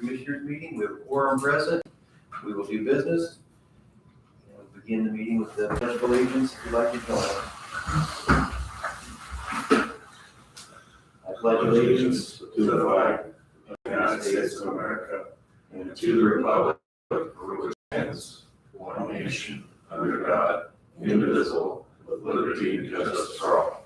Commissioners meeting. We have a quorum present. We will do business. And we'll begin the meeting with the pledge of allegiance. If you'd like to join. I pledge allegiance to the flag of the United States of America and to the republic for which it stands, one nation, under God, indivisible, with liberty and justice for all.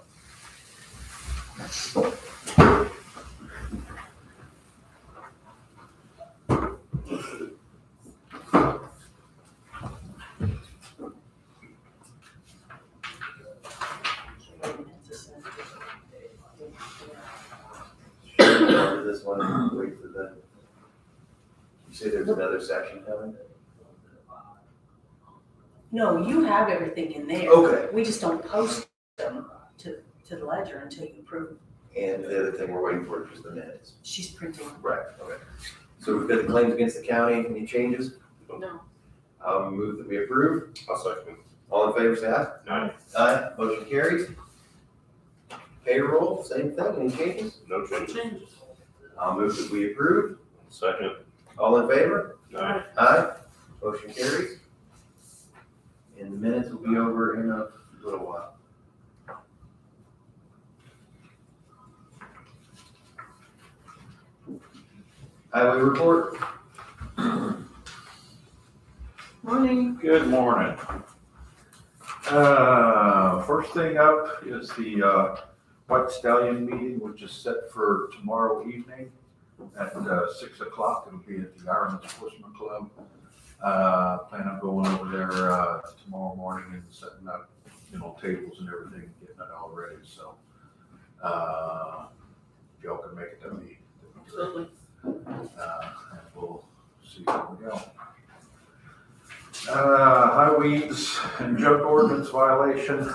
This one, wait for the, you say there's another section coming? No, you have everything in there. Okay. We just don't post them to the ledger until you approve. And the other thing we're waiting for is just the minutes. She's printing. Right, okay. So we've got the claims against the county. Any changes? No. I'll move that we approve. I'll second. All in favor, say aye. Aye. Aye, motion carries. Payroll, same thing, any changes? No changes. I'll move that we approve. Second. All in favor? Aye. Aye, motion carries. And the minutes will be over in a little while. Highway report. Morning. Good morning. First thing up is the White Stallion meeting, which is set for tomorrow evening at 6 o'clock. It'll be at the Ironman Sportsman Club. Plan on going over there tomorrow morning and setting up, tables and everything, getting it all ready. So if y'all can make it, that'd be Absolutely. and we'll see how we go. Highways and junk ordinance violation,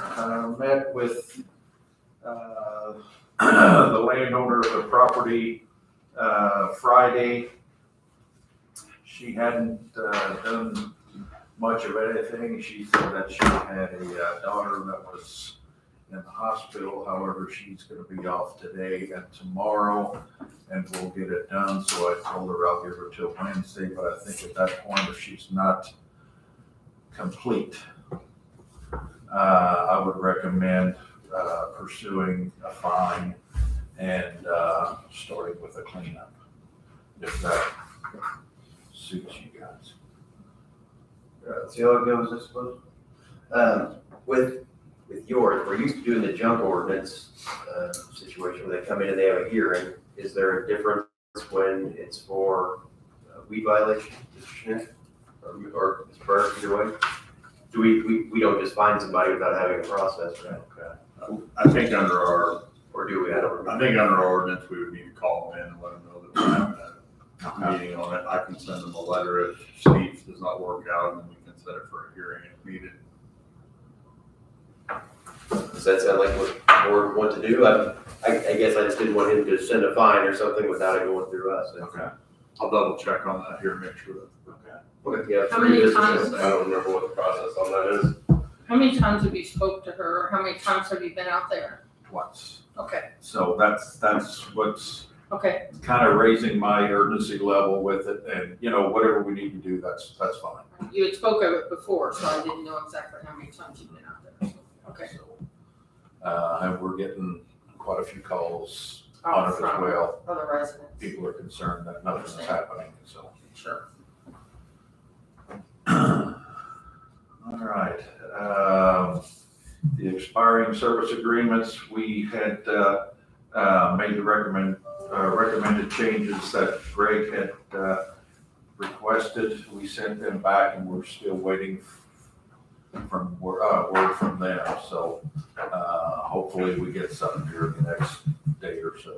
met with the landowner of the property Friday. She hadn't done much of anything. She said that she had a daughter that was in the hospital. However, she's going to be off today and tomorrow, and we'll get it done. So I told her I'll give her till Wednesday, but I think at that point, if she's not complete, I would recommend pursuing a fine and starting with a cleanup, if that suits you guys. See how it goes, I suppose. With yours, we're used to doing the junk ordinance situation where they come in and they have a hearing. Is there a difference when it's for weed violation, Mr. Schmidt, or Mr. Burke, either way? Do we don't just find somebody without having a process, right? Okay. I think under our, Or do we? I don't remember. I think under our ordinance, we would need to call them in and let them know that we're having a meeting on it. I can send them a letter if Steve does not work out, and then we can set it for a hearing if needed. Does that sound like what the board want to do? I guess I just didn't want him to send a fine or something without it going through us. Okay. I'll double check on that here, make sure that, okay. What if you have How three many business times? days? I don't remember what the process on that is. How many times have you spoke to her, or how many times have you been out there? Once. Okay, So that's what's okay, kind of raising my urgency level with it, and whatever we need to do, that's fine. you had spoke of it before, so I didn't know exactly how many times you've been out there. Okay. So, and we're getting quite a few calls on it as From well. other residents. People are concerned that nothing's happening, so. Sure. All right, the expiring service agreements, we had made the recommended changes that Greg had requested. We sent them back and we're still waiting from word from them. So hopefully we get something here in the next day or so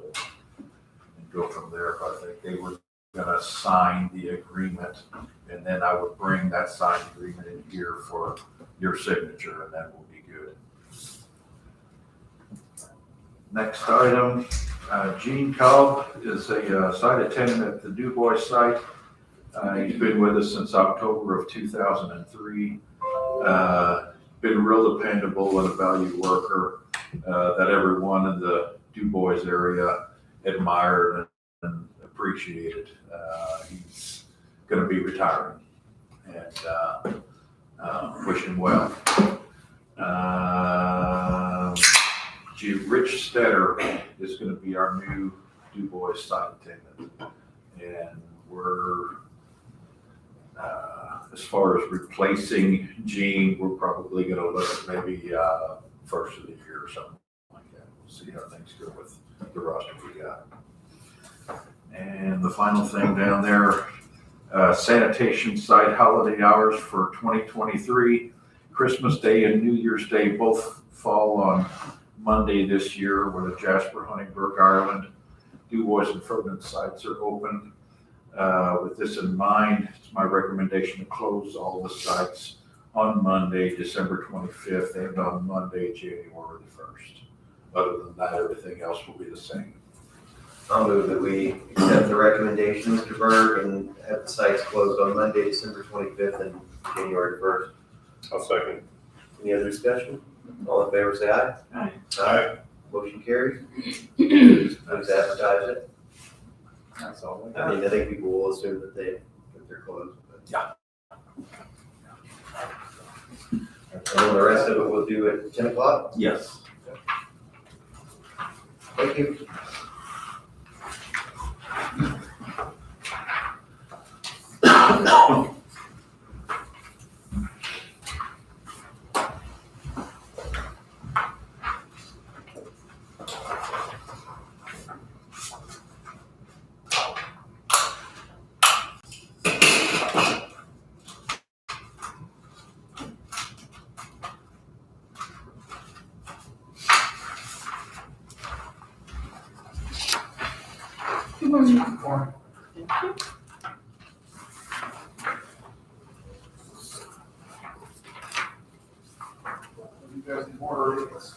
and go from there. But I think they were gonna sign the agreement, and then I would bring that signed agreement in here for your signature, and then we'll be good. Next item, Gene Cobb is a site attendant at the DuBois site. He's been with us since October of 2003. Been real dependable and a valued worker that everyone in the DuBois area admired and appreciated. He gonna be retiring. And, wish him well. Rich Stetter is gonna be our new Du Bois site attendant. And we're, as far as replacing Gene, we're probably gonna look at maybe, first of the year or something like that. We'll see how things go with the roster we got. And the final thing down there, sanitation site holiday hours for 2023. Christmas Day and New Year's Day both fall on Monday this year, where the Jasper, Huntingburg, Ireland, Du Bois and Ferdinand sites are open. With this in mind, it's my recommendation to close all the sites on Monday, December 25th, and on Monday, January the 1st. Other than that, everything else will be the same. I'll move that we accept the recommendation, Mr. Berg, and have the sites closed on Monday, December 25th and January 1st. I'll second. Any other discussion? All in favor, say aye. Aye. Aye. Motion carries. Please advertise it. That's all. I mean, I think people will assume that they're closed. But. Yeah. And then the rest of it we'll do at 10 o'clock. Yes. Thank you. You guys need more readings?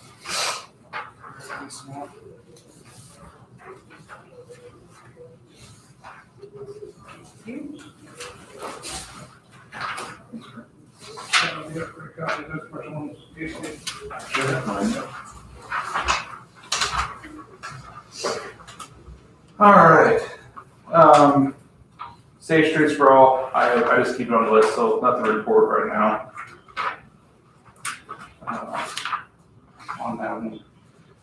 All right. Safe Streets for All. I just keep it on the list, so nothing to report right now. On that one.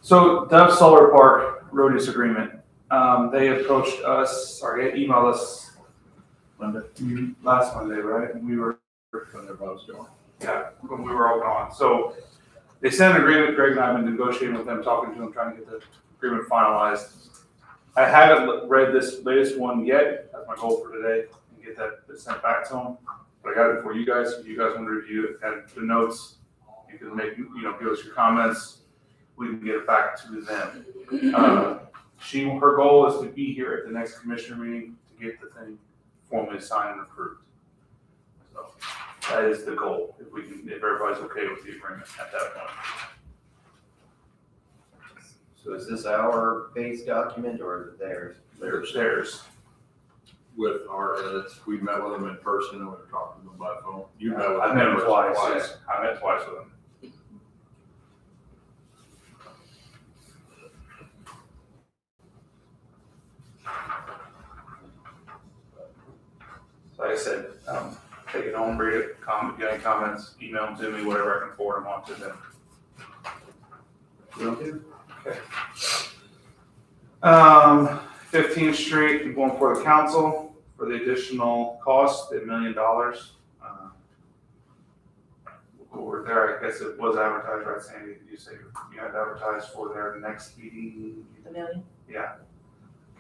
So Dove Solar Park road use agreement. They approached us, they emailed us last Monday, right? And we were When their votes going. yeah, when we were all gone. So they sent an agreement. Greg and I have been negotiating with them, talking to them, trying to get the agreement finalized. I haven't read this latest one yet. That's my goal for today, and get that sent back to them. But I got it for you guys. If you guys want to review it, add the notes, you can make, give us your comments. We can get it back to them. Her goal is to be here at the next commissioner meeting to get the thing formally signed and approved. So that is the goal. If everybody's okay with the agreement at that point. So is this our base document or is it theirs? Theirs. With our edits, we met with them in person and we were talking to them by phone. You met with them. I met in him person twice. Yes. I met twice with him. So like I said, take it home, read it, get any comments, email them to me, whatever I can forward them on to them. Will do. 15th Street, I'm going for the council for the additional cost, $1 million. Over there, I guess it was advertised, right, Sandy? Did you say you had advertised for their next meeting? The million Yeah.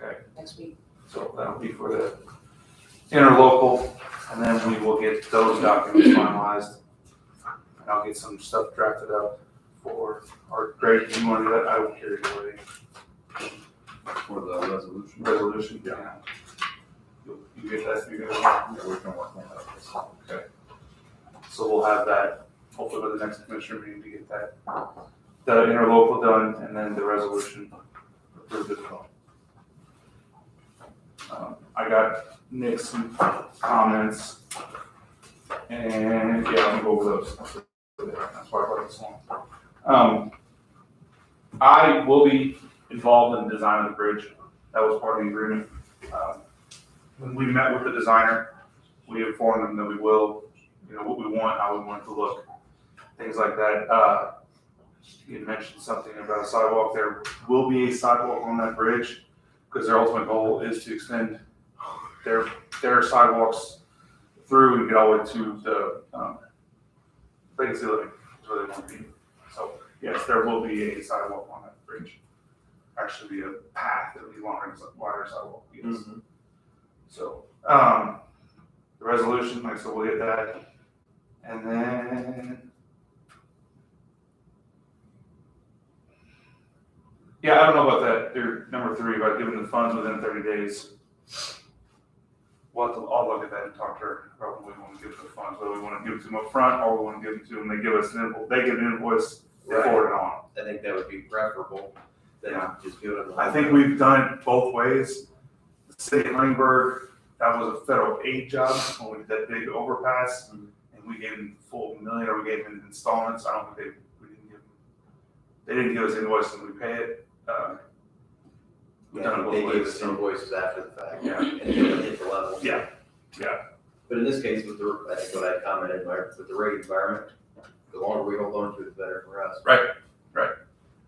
Okay, next week. so that'll be for the interlocal, and then we will get those documents finalized. And I'll get some stuff drafted up for our Greg, do you want to do that? I will carry it away. For the resolution. Resolution, yeah. You get that, you get Yeah, we can work on that. Okay. So we'll have that hopefully by the next commissioner meeting to get that, the interlocal done and then the resolution approved as well. I got Nick's comments and yeah, I'll go over those. That's why I brought this one. I will be involved in the design of the bridge. That was part of the agreement. When we met with the designer, We informed them that we will, what we want, how we want it to look, things like that. You had mentioned something about a sidewalk. There will be a sidewalk on that bridge because their ultimate goal is to extend their sidewalks through and get all the way to the vacancy living, is where they want to be. So yes, there will be a sidewalk on that bridge. Actually be a path that will be longer, wider sidewalk, yes. Mm-hmm. So, the resolution, like, so we'll get that. And then, yeah, I don't know about that, your number 3, about giving the funds within 30 days. I'll look at that and talk to her about when we want to give them the funds, whether we want to give it to them up front or we want to give it to them, they give us an invoice, they get an invoice, they Right. forward it on. I think that would be preferable than Yeah. just do it on the. I think we've done it both ways. The city of Huntingburg, that was a federal aid job when we did that big overpass, Mhm. and we gave them full million, or we gave them installments. I don't think they didn't give us invoices and we pay it. We've done it both They gave ways. us invoices after the fact. Yeah. And it didn't hit the level. Yeah. But in this case, I think what I commented, with the rate environment, the longer we hold on to it, the better for us.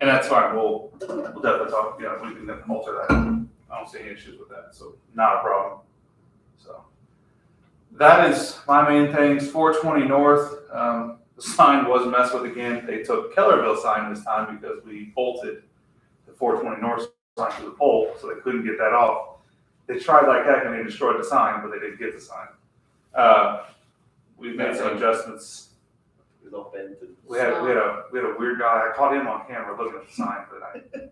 And that's fine. We'll definitely talk. We can alter that. I don't see any issues with that, so not a problem. So that is my main things. 420 North. The sign was messed with again. They took Kellerville sign this time because we bolted the 420 North sign to the pole, so they couldn't get that off. They tried like heck and they destroyed the sign, but they didn't get the sign. We've made some adjustments. It was all bent and. We had a weird guy. I caught him on camera looking at the sign for the night.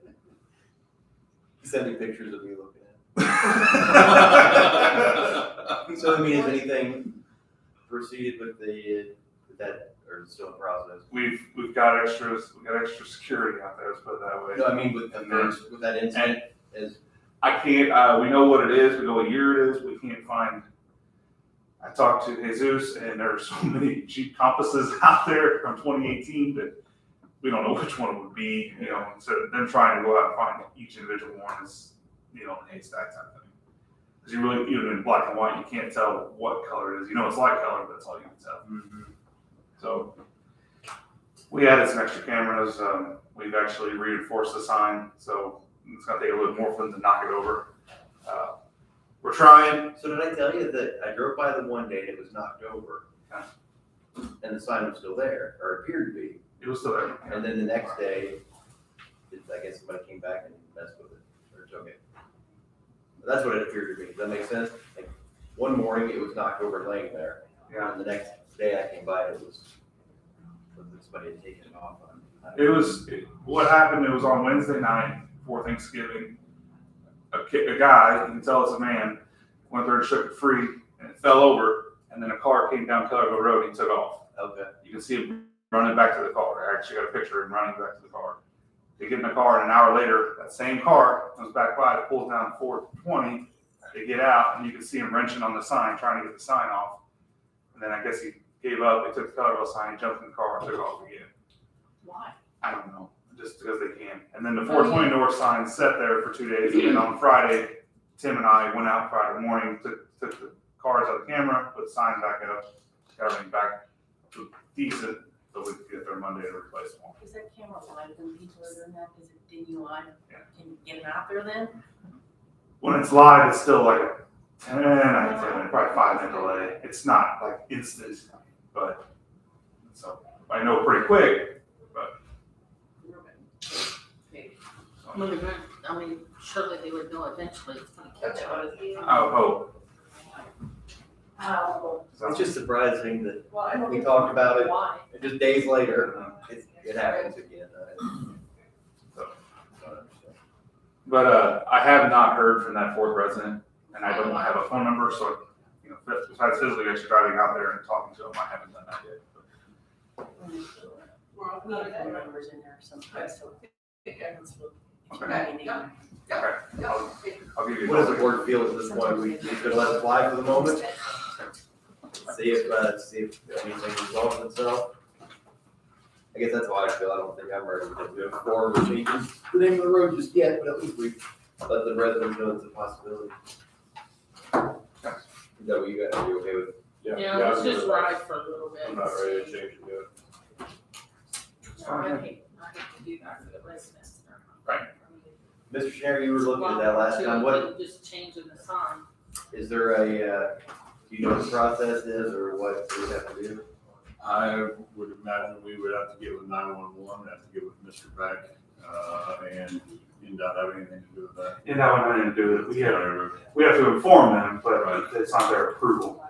Send me pictures of me looking at it. So, I mean, has anything proceeded with that, or is it still in process? We've got extra security out there. Let's put it that way. No, I mean, with that incident, I can't. We know what it is. We know what year it is. We can't find. I talked to Jesus, and there's so many Jeep Compasses out there from 2018 that we don't know which one it would be. So them trying to go out and find each individual one is, haystack type thing. Because you really, even in black and white, you can't tell what color it is. It's light color, but that's all you can tell. So we added some extra cameras. We've actually reinforced the sign, so it's gonna take a little more for them to knock it over. We're trying. So did I tell you that I drove by the one day and it was knocked over? Yeah. And the sign was still there, or appeared to be. It was still there. And then the next day, I guess somebody came back and messed with it, or took it. That's what it appeared to me. Does that make sense? Like, one morning it was knocked over and laying there. Yeah. And the next day I came by and it was somebody had taken it off. What happened, it was on Wednesday night before Thanksgiving. A guy, you can tell it's a man, went there and shook it free and it fell over, and then a car came down Kellerville Road and he took off. Okay. You can see him running back to the car. I actually got a picture of him running back to the car. They get in the car, and an hour later, that same car comes back by, it pulls down 420. They get out, and you can see him wrenching on the sign, trying to get the sign off. And then I guess he gave up. They took the Kellerville sign, jumped in the car, and took off again. Why? I don't know, just because they can. And then the 420 North sign sat there for 2 days, and then on Friday, Tim and I went out Friday morning, took the cars out of the camera, put the sign back up, got everything back to decent, so we could get there Monday to replace them all. Is that camera live when people are doing that? Is it ding you live? Yeah. Can you get them out there then? When it's live, it's still like a 10, probably 5 minute delay. It's not like instant, but so I know pretty quick, but. Surely they would know eventually it's gonna catch up. I would hope. Oh, So, It's just surprising that well, I don't we think- talked about it, Why? and just days later, it happens again. but I have not heard from that fourth resident, and I don't have a phone number, so besides physically actually driving out there and talking to him, I haven't done that yet. We have phone numbers in there sometimes, so. Okay. I'll give you. What does the board feel at this point? We just gonna let it fly for the moment? See if anything resolves itself? I guess that's how I feel. I don't think I'm ready to move forward with changing the name of the road just yet, but at least we let the residents know it's a possibility. Is that what you got? Are you okay with? Yeah, let's just ride for a little bit. I'm not ready to change it yet. I hate to do that for the residents. Mr. Schneider, you were looking at that last time. What, Just changing the sign. is there a, do you know what the process is or what we have to do? I would imagine we would have to get with 911, have to get with Mr. Beck, and you not have anything to do with that. And that one had to do with it. We have to inform them, but it's not their approval.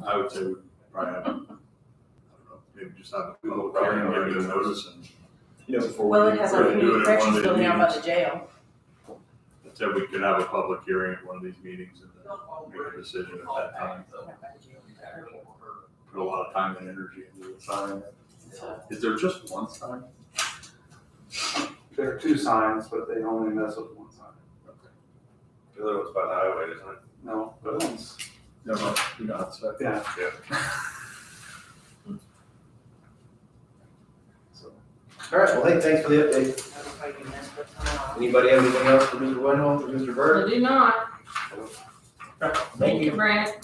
I would say we probably have, I don't know, maybe just have a public hearing, give you a notice and. You know, before Well, we. it has We're our gonna do it community at one corrections of the building out by the meetings. jail. So we could have a public hearing at one of these meetings and then make a decision at that time. Put a lot of time and energy into the sign. Is there just one sign? There are two signs, but they only mess with one sign. The other one's by the highway, isn't it? No, the other one's, No, not so. yeah. All right, well, hey, thanks for the update. Anybody have anything else for Mr. Wendell, for Mr. I Bird? do not. Thank you. Brent.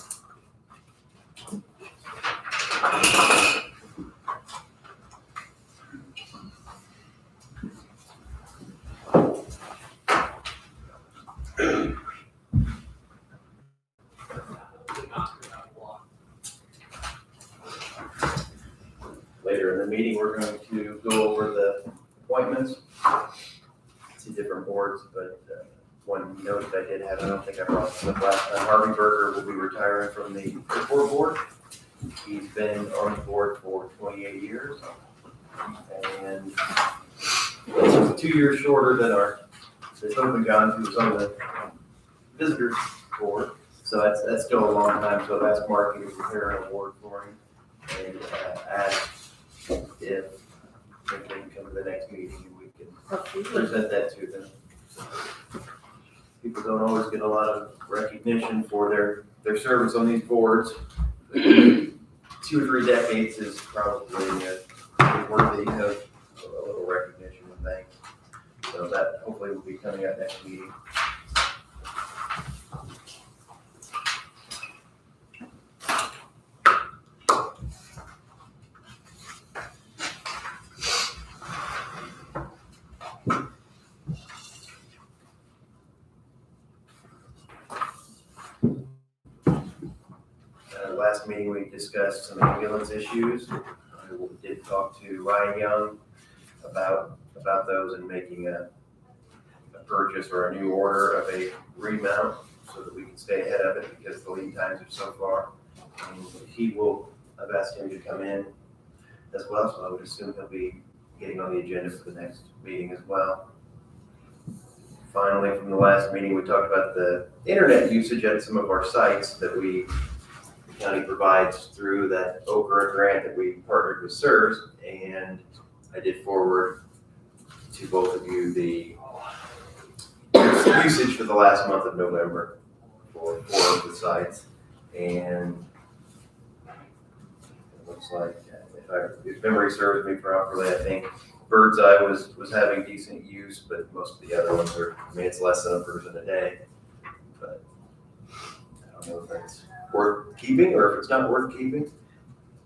Later in the meeting, we're going to go over the appointments to different boards, but one note I did have, I don't think I brought this up last time, Harvey Berger will be retiring from the airport board. He's been on the board for 28 years, and it's 2 years shorter than our, this open John, who was on the visitors board, so that's still a long time, so I've asked Mark to prepare an award for him, and ask if they can come to the next meeting and we can present that to them. People don't always get a lot of recognition for their service on these boards. 2 or 3 decades is probably worthy of a little recognition and thanks. So that hopefully will be coming up next meeting. Last meeting, we discussed some ambulance issues. We did talk to Ryan Young about those and making a purchase or a new order of a remount so that we can stay ahead of it because the lead times are so far. And I've asked him to come in as well, so I would assume he'll be getting on the agenda for the next meeting as well. Finally, from the last meeting, we talked about the internet usage at some of our sites that the county provides through that Okra grant that we partnered with SERS, and I did forward to both of you the usage for the last month of November for 4 of the sites, and it looks like, if memory serves me properly, I think Birdseye was having decent use, but most of the other ones it's less than a person a day, but I don't know if that's worth keeping or if it's not worth keeping.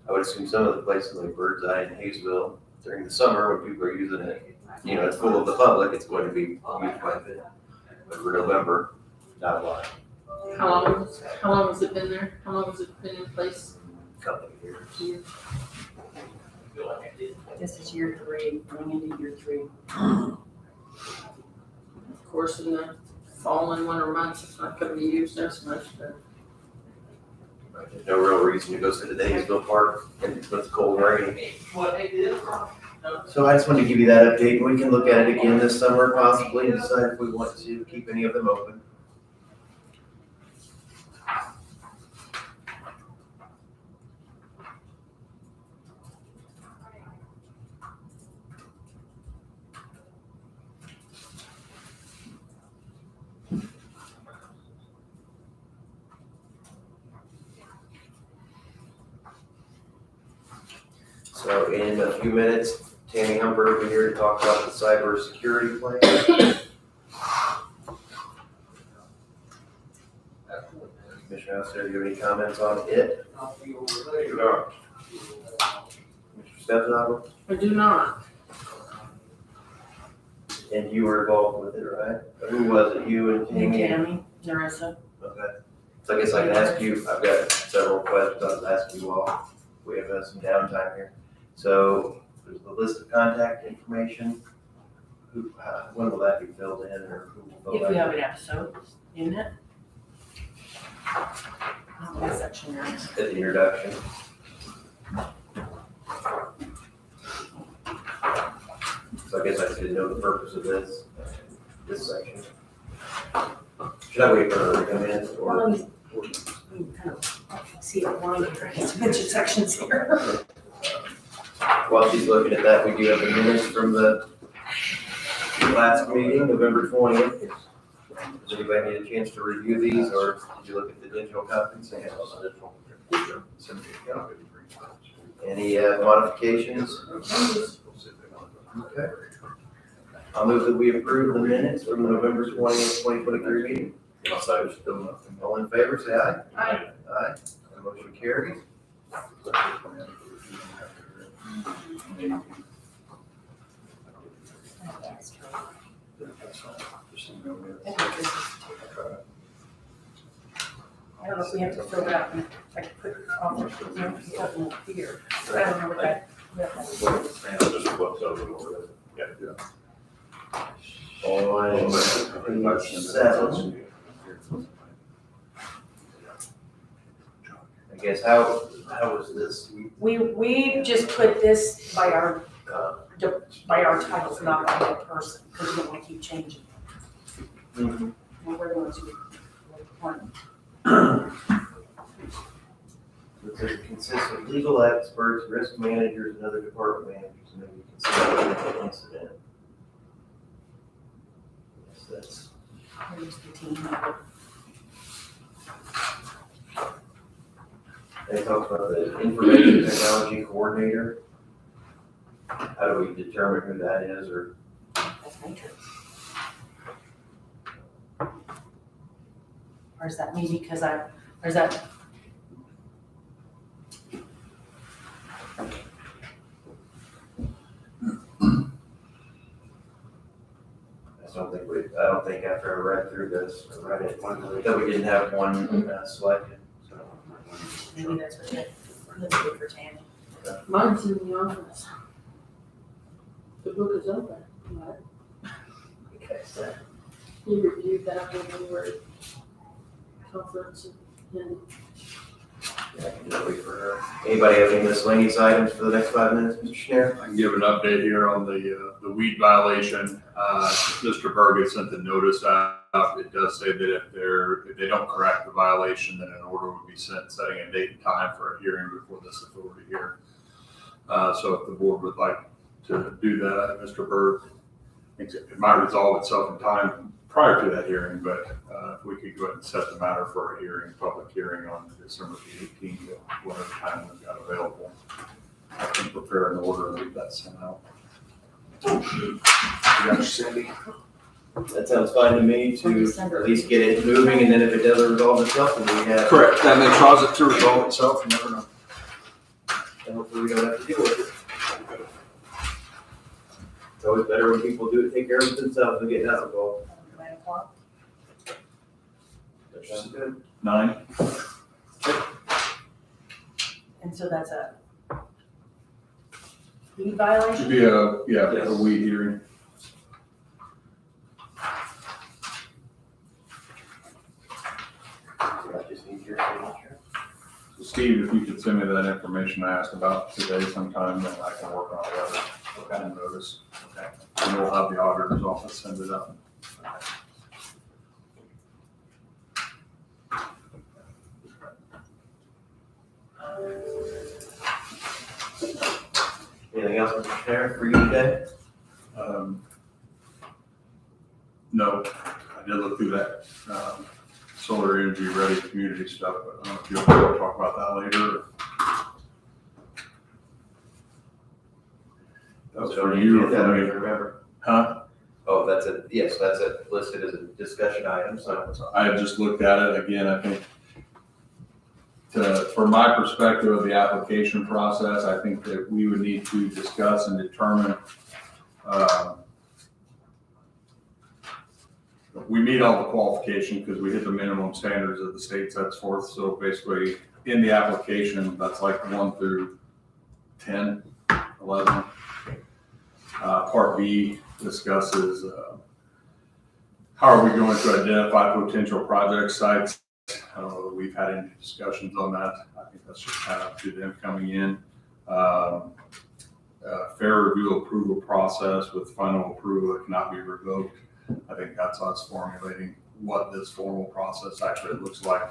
I would assume some of the places like Birdseye and Hayesville during the summer when people are using it, it's full of the public, it's going to be used quite a bit. But for November, not a lot. How long has it been there? How long has it been in place? Couple of years. Year. This is year 3, going into year 3. Of course, in the fall and winter months, it's not gonna be used as much, but There's no real reason to go sit at Hayesville Park and it's cold and rainy. So I just wanted to give you that update. We can look at it again this summer possibly and decide if we want to keep any of them open. So in a few minutes, Tammy Humber will be here to talk about the cybersecurity plan. Commissioner House, do you have any comments on it? Mr. Stephenottle? I do not. And you were involved with it, right? Who was it, you and And Tammy? Tammy, Narissa. Okay. So I guess I can ask you, I've got several questions I'll ask you all. We have some downtime here. So there's the list of contact information. Who, when will that be filled in or who will If fill we that? have an episode in it. What section you're in. At the introduction. So I guess I should know the purpose of this section. Should I wait for her to come in or? Well, you can kind of see it one here, it's a bunch of sections here. While she's looking at that, we do have the minutes from the last meeting, November 20th. Does anybody need a chance to review these, or did you look at the digital copies? Any modifications? Okay. I'll move that we approve the minutes from the November 20th, 2023 meeting. All in favor, say aye. Aye. Aye. The motion carries. I don't know if we have to fill it out and I can put it on the, here. I don't know what that. On page 7, I guess, how was this? We just put this by our titles, not by the person, because we don't want to keep changing. Mhm. We're going to one. It says it consists of legal experts, risk managers, and other department managers, and then you consider an incident. Yes, that's, Here's the team. they talk about the information technology coordinator. How do we determine who that is, or? That's matrix. Or is that me because or is that? I don't think after I read through this, I read it, that we didn't have one selected, so. Maybe that's what let's go for Tammy. Mine's in the office. The book is open. Right? Okay, so. You reviewed that when we were at conference and Yeah, I can just wait for her. Anybody have any miscellaneous items for the next 5 minutes, Mr. Schneider? I can give an update here on the weed violation. Mr. Berg had sent the notice out. It does say that if they don't correct the violation, then an order would be sent setting a date and time for a hearing before this authority here. So if the board would like to do that, Mr. Berg thinks it might resolve itself in time prior to that hearing, but if we could go ahead and set the matter for a hearing, public hearing on December the 18th, whatever time we've got available, I can prepare an order and leave that sent out. Cindy? That sounds fine to me to at least get it moving, and then if it doesn't resolve itself, then we have. Correct, that may cause it to resolve itself, you never know. And hopefully we don't have to deal with it. It's always better when people take care of it themselves and get not involved. 9 o'clock. That sounds good. 9? And so that's a weed violation? Should be a weed hearing. So I just need your signature. So Steve, if you could send me that information I asked about today sometime, then I can work on it, kind of notice. Okay. And we'll have the auditor's office send it up. Anything else, Mr. Chair, for you today? No, I did look through that, solar energy ready community stuff, but I don't know if you'll want to talk about that later. That was for you or Yeah, I don't for even me? remember. Huh? Oh, yes, that's listed as a discussion item, so. So I had just looked at it again. I think from my perspective of the application process, I think that we would need to discuss and determine, we meet all the qualifications because we hit the minimum standards that the state sets forth. So basically in the application, that's like 1 through 10, 11. Part B discusses, how are we going to identify potential project sites? I don't know that we've had any discussions on that. I think that's just kind of up to them coming in. Fair review approval process with final approval that cannot be revoked. I think that's us formulating what this formal process actually looks like.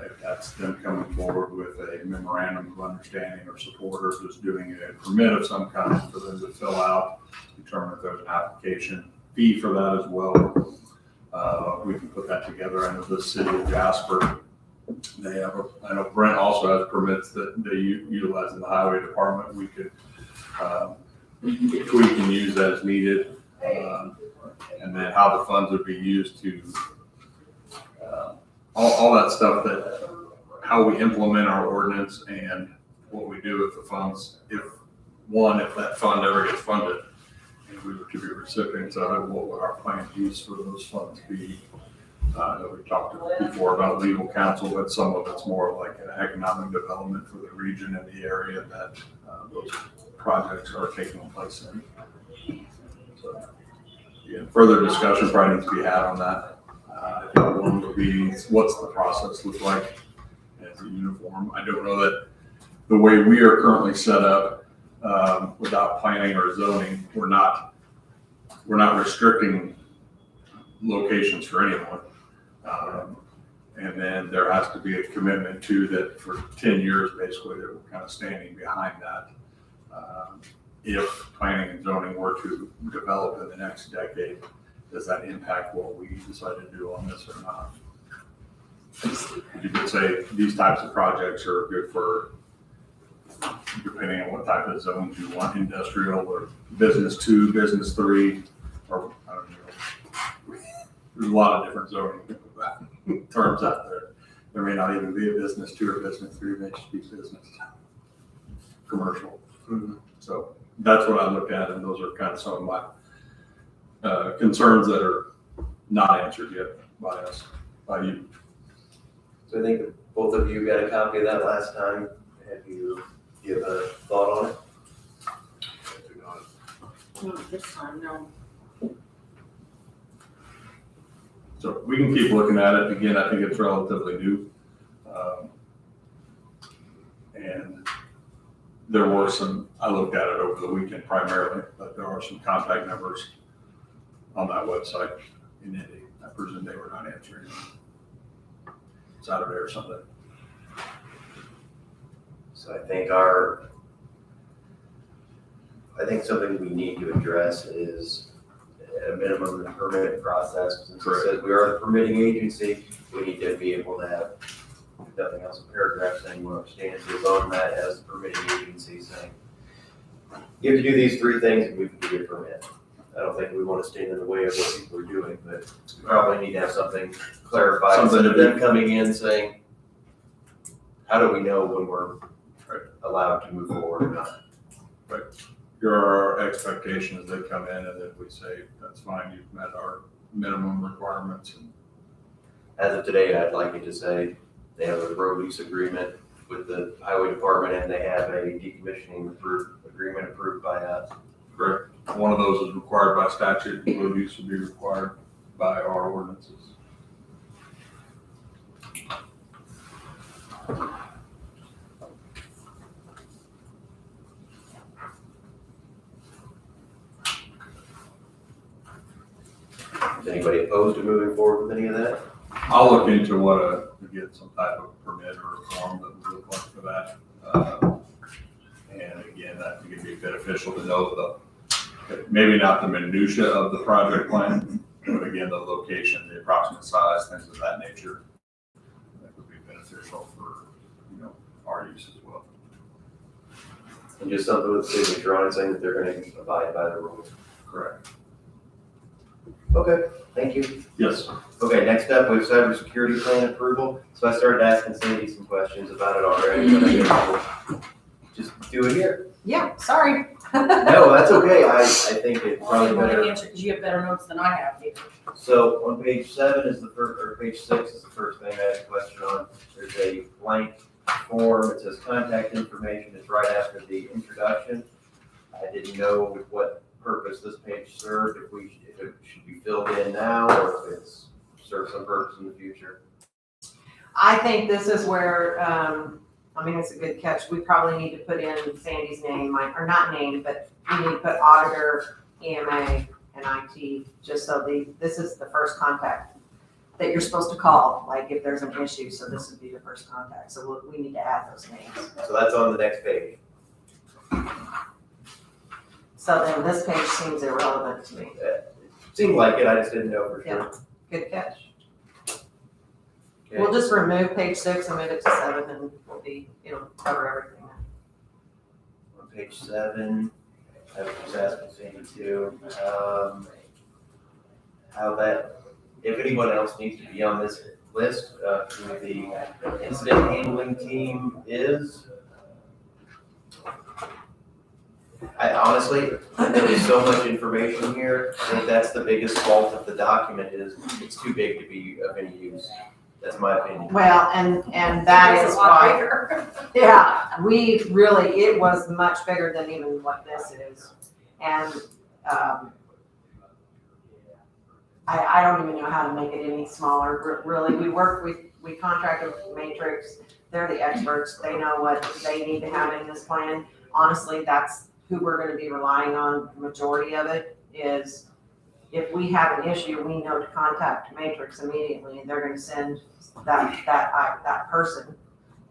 If that's them coming forward with a memorandum of understanding or support, or just doing a permit of some kind for them to fill out, determine if there's an application fee for that as well. We can put that together. I know the city of Jasper, they have, I know Brent also has permits that they utilize in the highway department. We could tweak and use as needed. And then how the funds would be used to, all that stuff, that how we implement our ordinance and what we do with the funds, if that fund ever gets funded, and we were to be recipients of it, what would our planned use for those funds be? We talked before about legal counsel, but some of it's more like an economic development for the region and the area that those projects are taking place in. So, yeah, further discussion probably needs to be had on that. The other one would be, what's the process look like as a uniform? I don't know that the way we are currently set up, without planning or zoning, we're not restricting locations for anyone. And then there has to be a commitment to that for 10 years, basically, that we're kind of standing behind that. If planning and zoning were to develop in the next decade, does that impact what we decide to do on this or not? You could say these types of projects are good for, depending on what type of zones you want, industrial or business 2, business 3, or I don't know. There's a lot of different zoning terms out there. There may not even be a business 2 or business 3, it may just be business commercial. So that's what I look at, and those are kind of some of my concerns that are not answered yet by you. So I think that both of you got a copy of that last time. Have you give a thought on it? Not this time, no. So we can keep looking at it. Again, I think it's relatively new. And there were some, I looked at it over the weekend primarily, but there are some contact numbers on that website in Indy. I presume they were not answering Saturday or Sunday. So I think something we need to address is at a minimum the permit process. Since it says we are the permitting agency, we need to be able to have, if nothing else, a paragraph saying we understand to vote on that as the permitting agency, saying you have to do these 3 things and we can give you a permit. I don't think we want to stand in the way of what people are doing, but we probably need to have something clarified instead of them coming in saying, how do we know when we're allowed to move forward or not? Right. Your expectation is they come in and then we say, that's fine, you've met our minimum requirements. And as of today, I'd like it to say they have a road use agreement with the highway department and they have a decommissioning agreement approved by us. correct. One of those is required by statute, and road use would be required by our ordinances. Is anybody opposed to moving forward with any of that? I'll look into what to get some type of permit or a form that would look like for that. And again, that could be beneficial to know maybe not the minutia of the project plan, but again, the location, the approximate size, things of that nature. That would be beneficial for, our use as well. And just something with the signature on it saying that they're going to abide by the rules. Correct. Okay, thank you. Yes. Okay, next up, we have cybersecurity plan approval. So I started asking Sandy some questions about it already, but I guess we'll just do it here. Yeah, sorry. No, that's okay. I think it's Well, probably you want to better. answer, because you have better notes than I have, maybe. So on page 7 is the first, or page 6 is the first thing I had a question on. There's a blank form. It says contact information. It's right after the introduction. I didn't know what purpose this page served, if it should be filled in now, or if it's serves some purpose in the future. I think this is where, I mean, it's a good catch. We probably need to put in Sandy's name, or not name, but we need to put auditor, EMA, and IT, just so this is the first contact that you're supposed to call, like if there's an issue, so this would be the first contact. So we need to add those names. So that's on the next page. So then this page seems irrelevant to me. Seemed like it, I just didn't know for sure. Good catch. Okay. We'll just remove page 6 and move it to 7 and it'll cover everything. On page 7, I was just asking Sandy too, how that, if anyone else needs to be on this list, who the incident handling team is. I honestly, there is so much information here, I think that's the biggest fault of the document is it's too big to be of any use. That's my opinion. Well, and that It's is a lot why, bigger. yeah, it was much bigger than even what this is. And, I don't even know how to make it any smaller, really. We contracted with Matrix, they're the experts, they know what they need to have in this plan. Honestly, that's who we're gonna be relying on, the majority of it is, if we have an issue, we know to contact Matrix immediately, and they're gonna send that person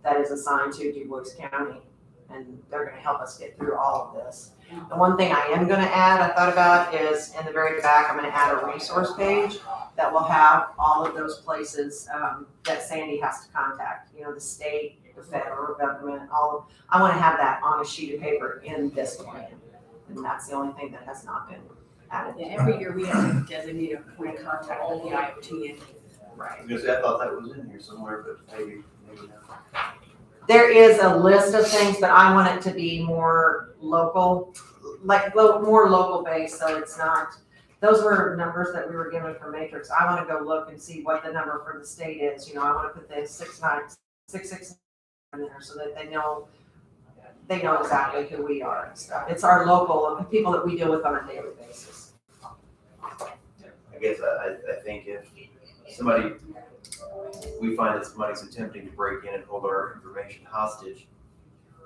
that is assigned to DuBois County, and they're gonna help us get through all of this. The one thing I am gonna add, I thought about, is in the very back, I'm gonna add a resource page that will have all of those places, that Sandy has to contact, the state, the federal government, I wanna have that on a sheet of paper in this plan. And that's the only thing that has not been added. Yeah, every year we have to designate a point of contact with the IoT and Right. Because I thought that was in here somewhere, but maybe not. There is a list of things, but I want it to be more local, more local based, so it's not, those were numbers that we were given from Matrix. I wanna go look and see what the number for the state is, I wanna put the 696 in there so that they know exactly who we are and stuff. It's our local, people that we deal with on a daily basis. I guess I think if we find that somebody's attempting to break in and hold our information hostage,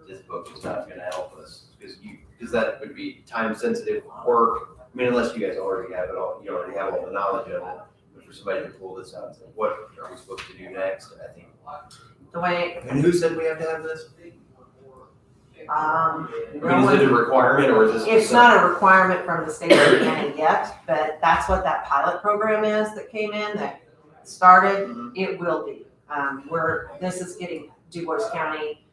this book is not gonna help us, because that would be time-sensitive work. I mean, unless you guys already have it all, you already have all the knowledge of it, but for somebody to pull this out and say, what are we supposed to do next? I think. The way, And who said we have to have this? no I mean, is it a requirement or is this? It's not a requirement from the state of Indiana yet, but that's what that pilot program is that came in, that started, Mhm. it will be. This is getting DuBois County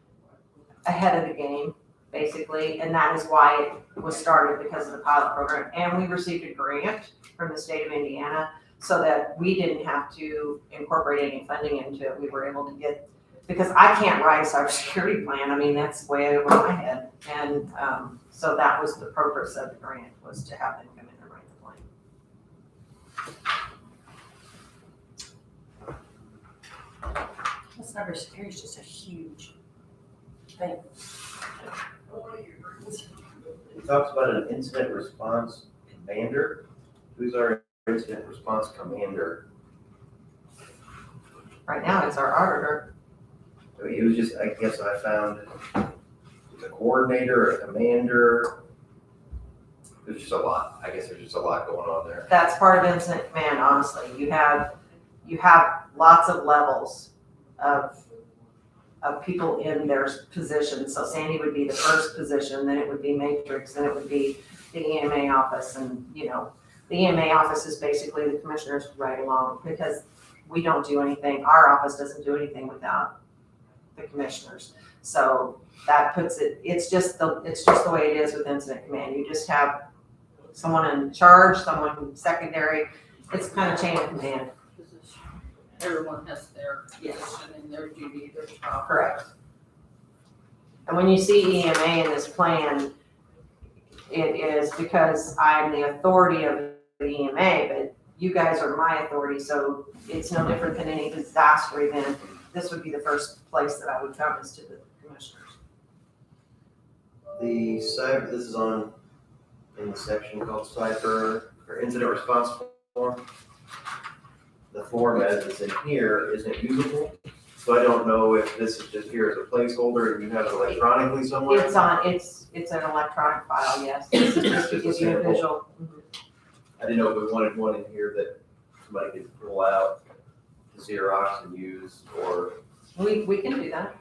ahead of the game, basically, and that is why it was started, because of the pilot program. And we received a grant from the state of Indiana so that we didn't have to incorporate any funding into it. We were able to get, because I can't write a cybersecurity plan, I mean, that's way over my head. And so that was the purpose of the grant, was to have them come in and write the plan. cybersecurity is just a huge thing. It talks about an incident response commander. Who's our incident response commander? Right now, it's our auditor. I mean, it was just, I guess I found a coordinator, a commander. There's just a lot. I guess there's just a lot going on there. That's part of incident command, honestly. You have lots of levels of people in their positions. So Sandy would be the first position, then it would be Matrix, then it would be the EMA office. And, the EMA office is basically the commissioners right along, because we don't do anything, our office doesn't do anything without the commissioners. So that puts it, it's just the way it is with incident command. You just have someone in charge, someone secondary, It's kind of chain of command. Position. Everyone has their position and their duty, their job. Correct. And when you see EMA in this plan, it is because I'm the authority of the EMA, but you guys are my authority, so it's no different than any disaster event. This would be the first place that I would come is to the commissioners. The cyber, this is on, in the section called cyber, or incident response form. The form as it's in here isn't usable, so I don't know if this is just here as a placeholder and you have it electronically somewhere. It's an electronic file, yes. This is just to give you a visual. I didn't know if we wanted one in here that somebody could pull out, Xerox and use, or, We can do that.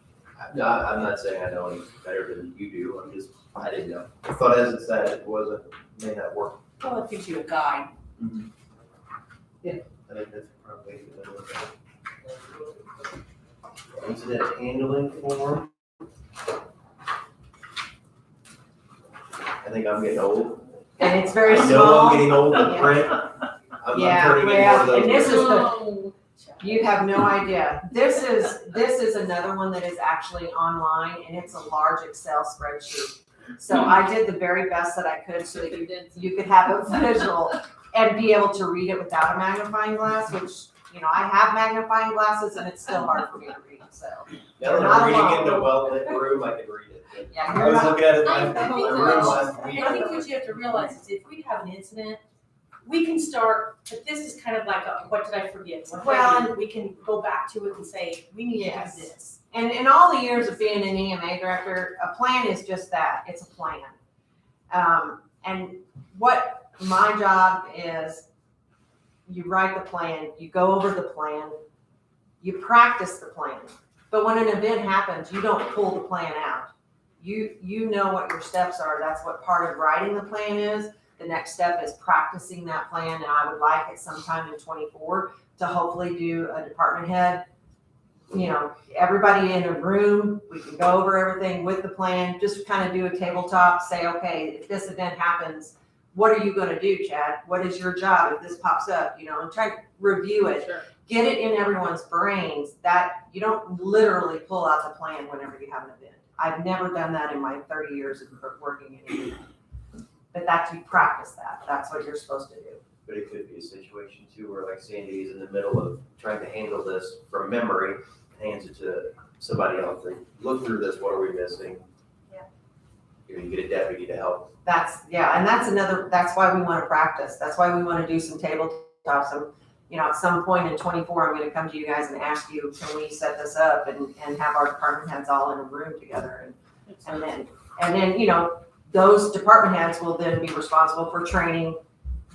no, I'm not saying I know any better than you do, I didn't know. I thought as it said, it wasn't, may not work. Well, it gives you a guide. I think that's probably a good one. Incident handling form. I think I'm getting old. And it's very I know small. I'm getting old in Yeah. print. I'm Yeah, turning into one of well, and this those. is the, Oh, you have no idea. This is another one that is actually online and it's a large Excel spreadsheet. So I did the very best that I could so that you could have a visual and be able to read it without a magnifying glass, which, you know, I have magnifying glasses and it's still hard for me to read, so. Now that Not I'm reading alone. in a well-lit room, I can read it. Yeah, I you're was not, looking at it in I my think room last week. I think what you have to realize is if we have an incident, we can start, but this is kind of like a, what did I forget? What did I do? We can go back to it and say, we need to Yes. do this. and in all the years of being an EMA director, a plan is just that, it's a plan. And what my job is, you write the plan, you go over the plan, you practice the plan. But when an event happens, you don't pull the plan out. You know what your steps are, that's what part of writing the plan is. The next step is practicing that plan, and I would like it sometime in '24 to hopefully do a department head. You know, everybody in a room, we can go over everything with the plan, just kind of do a tabletop, say, okay, if this event happens, what are you gonna do, Chad? What is your job if this pops up, you know, and try to review it. sure. Get it in everyone's brains that you don't literally pull out the plan whenever you have an event. I've never done that in my 30 years of working in event. But that's, you practice that, that's what you're supposed to do. But it could be a situation too where like Sandy is in the middle of trying to handle this from memory, hands it to somebody else, they look through this, what are we missing? Yeah. You get a deputy to help. That's why we wanna practice, that's why we wanna do some tabletops. And, you know, at some point in '24, I'm gonna come to you guys and ask you, can we set this up and have our department heads all in a room together? And then, you know, those department heads will then be responsible for training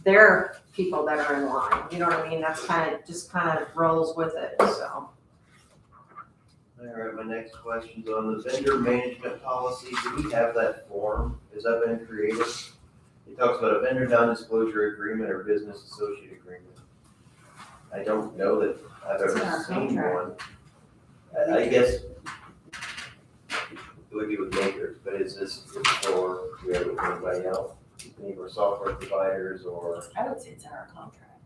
their people that are in line, you know what I mean? That's kind of rolls with it, so. All right, my next question's on the vendor management policy. Do we have that form? Has that been created? It talks about a vendor non-disclosure agreement or business associate agreement. I don't know that I've It's in ever our seen contract. one. I guess it would be with Matrix, but is this for, do we have it with anybody else? Any of our software providers or? I would say it's in our contract.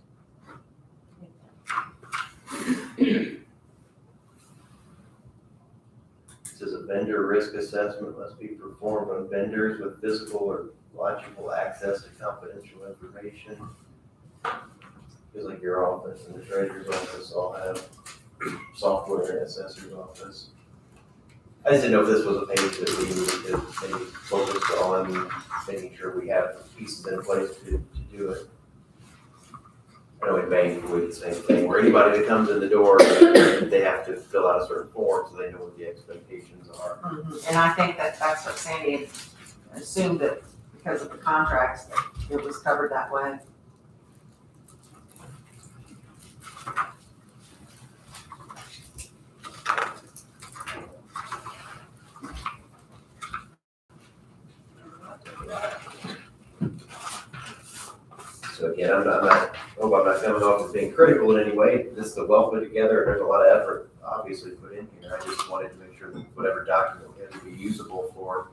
It says a vendor risk assessment must be performed on vendors with physical or logical access to confidential information. Feels like your office and the treasurer's office all have software and assessor's office. I just didn't know if this was a page that we needed to maybe focus on making sure we have pieces in place to do it. I know in banking, we do the same thing, where anybody that comes in the door, they have to fill out a certain form so they know what the expectations are. And I think that that's what Sandy assumed, that because of the contracts, that it was covered that way. So again, I'm not, I hope I'm not coming off as being critical in any way. This is well put together, and there's a lot of effort obviously put in here. I just wanted to make sure that whatever document we had to be usable for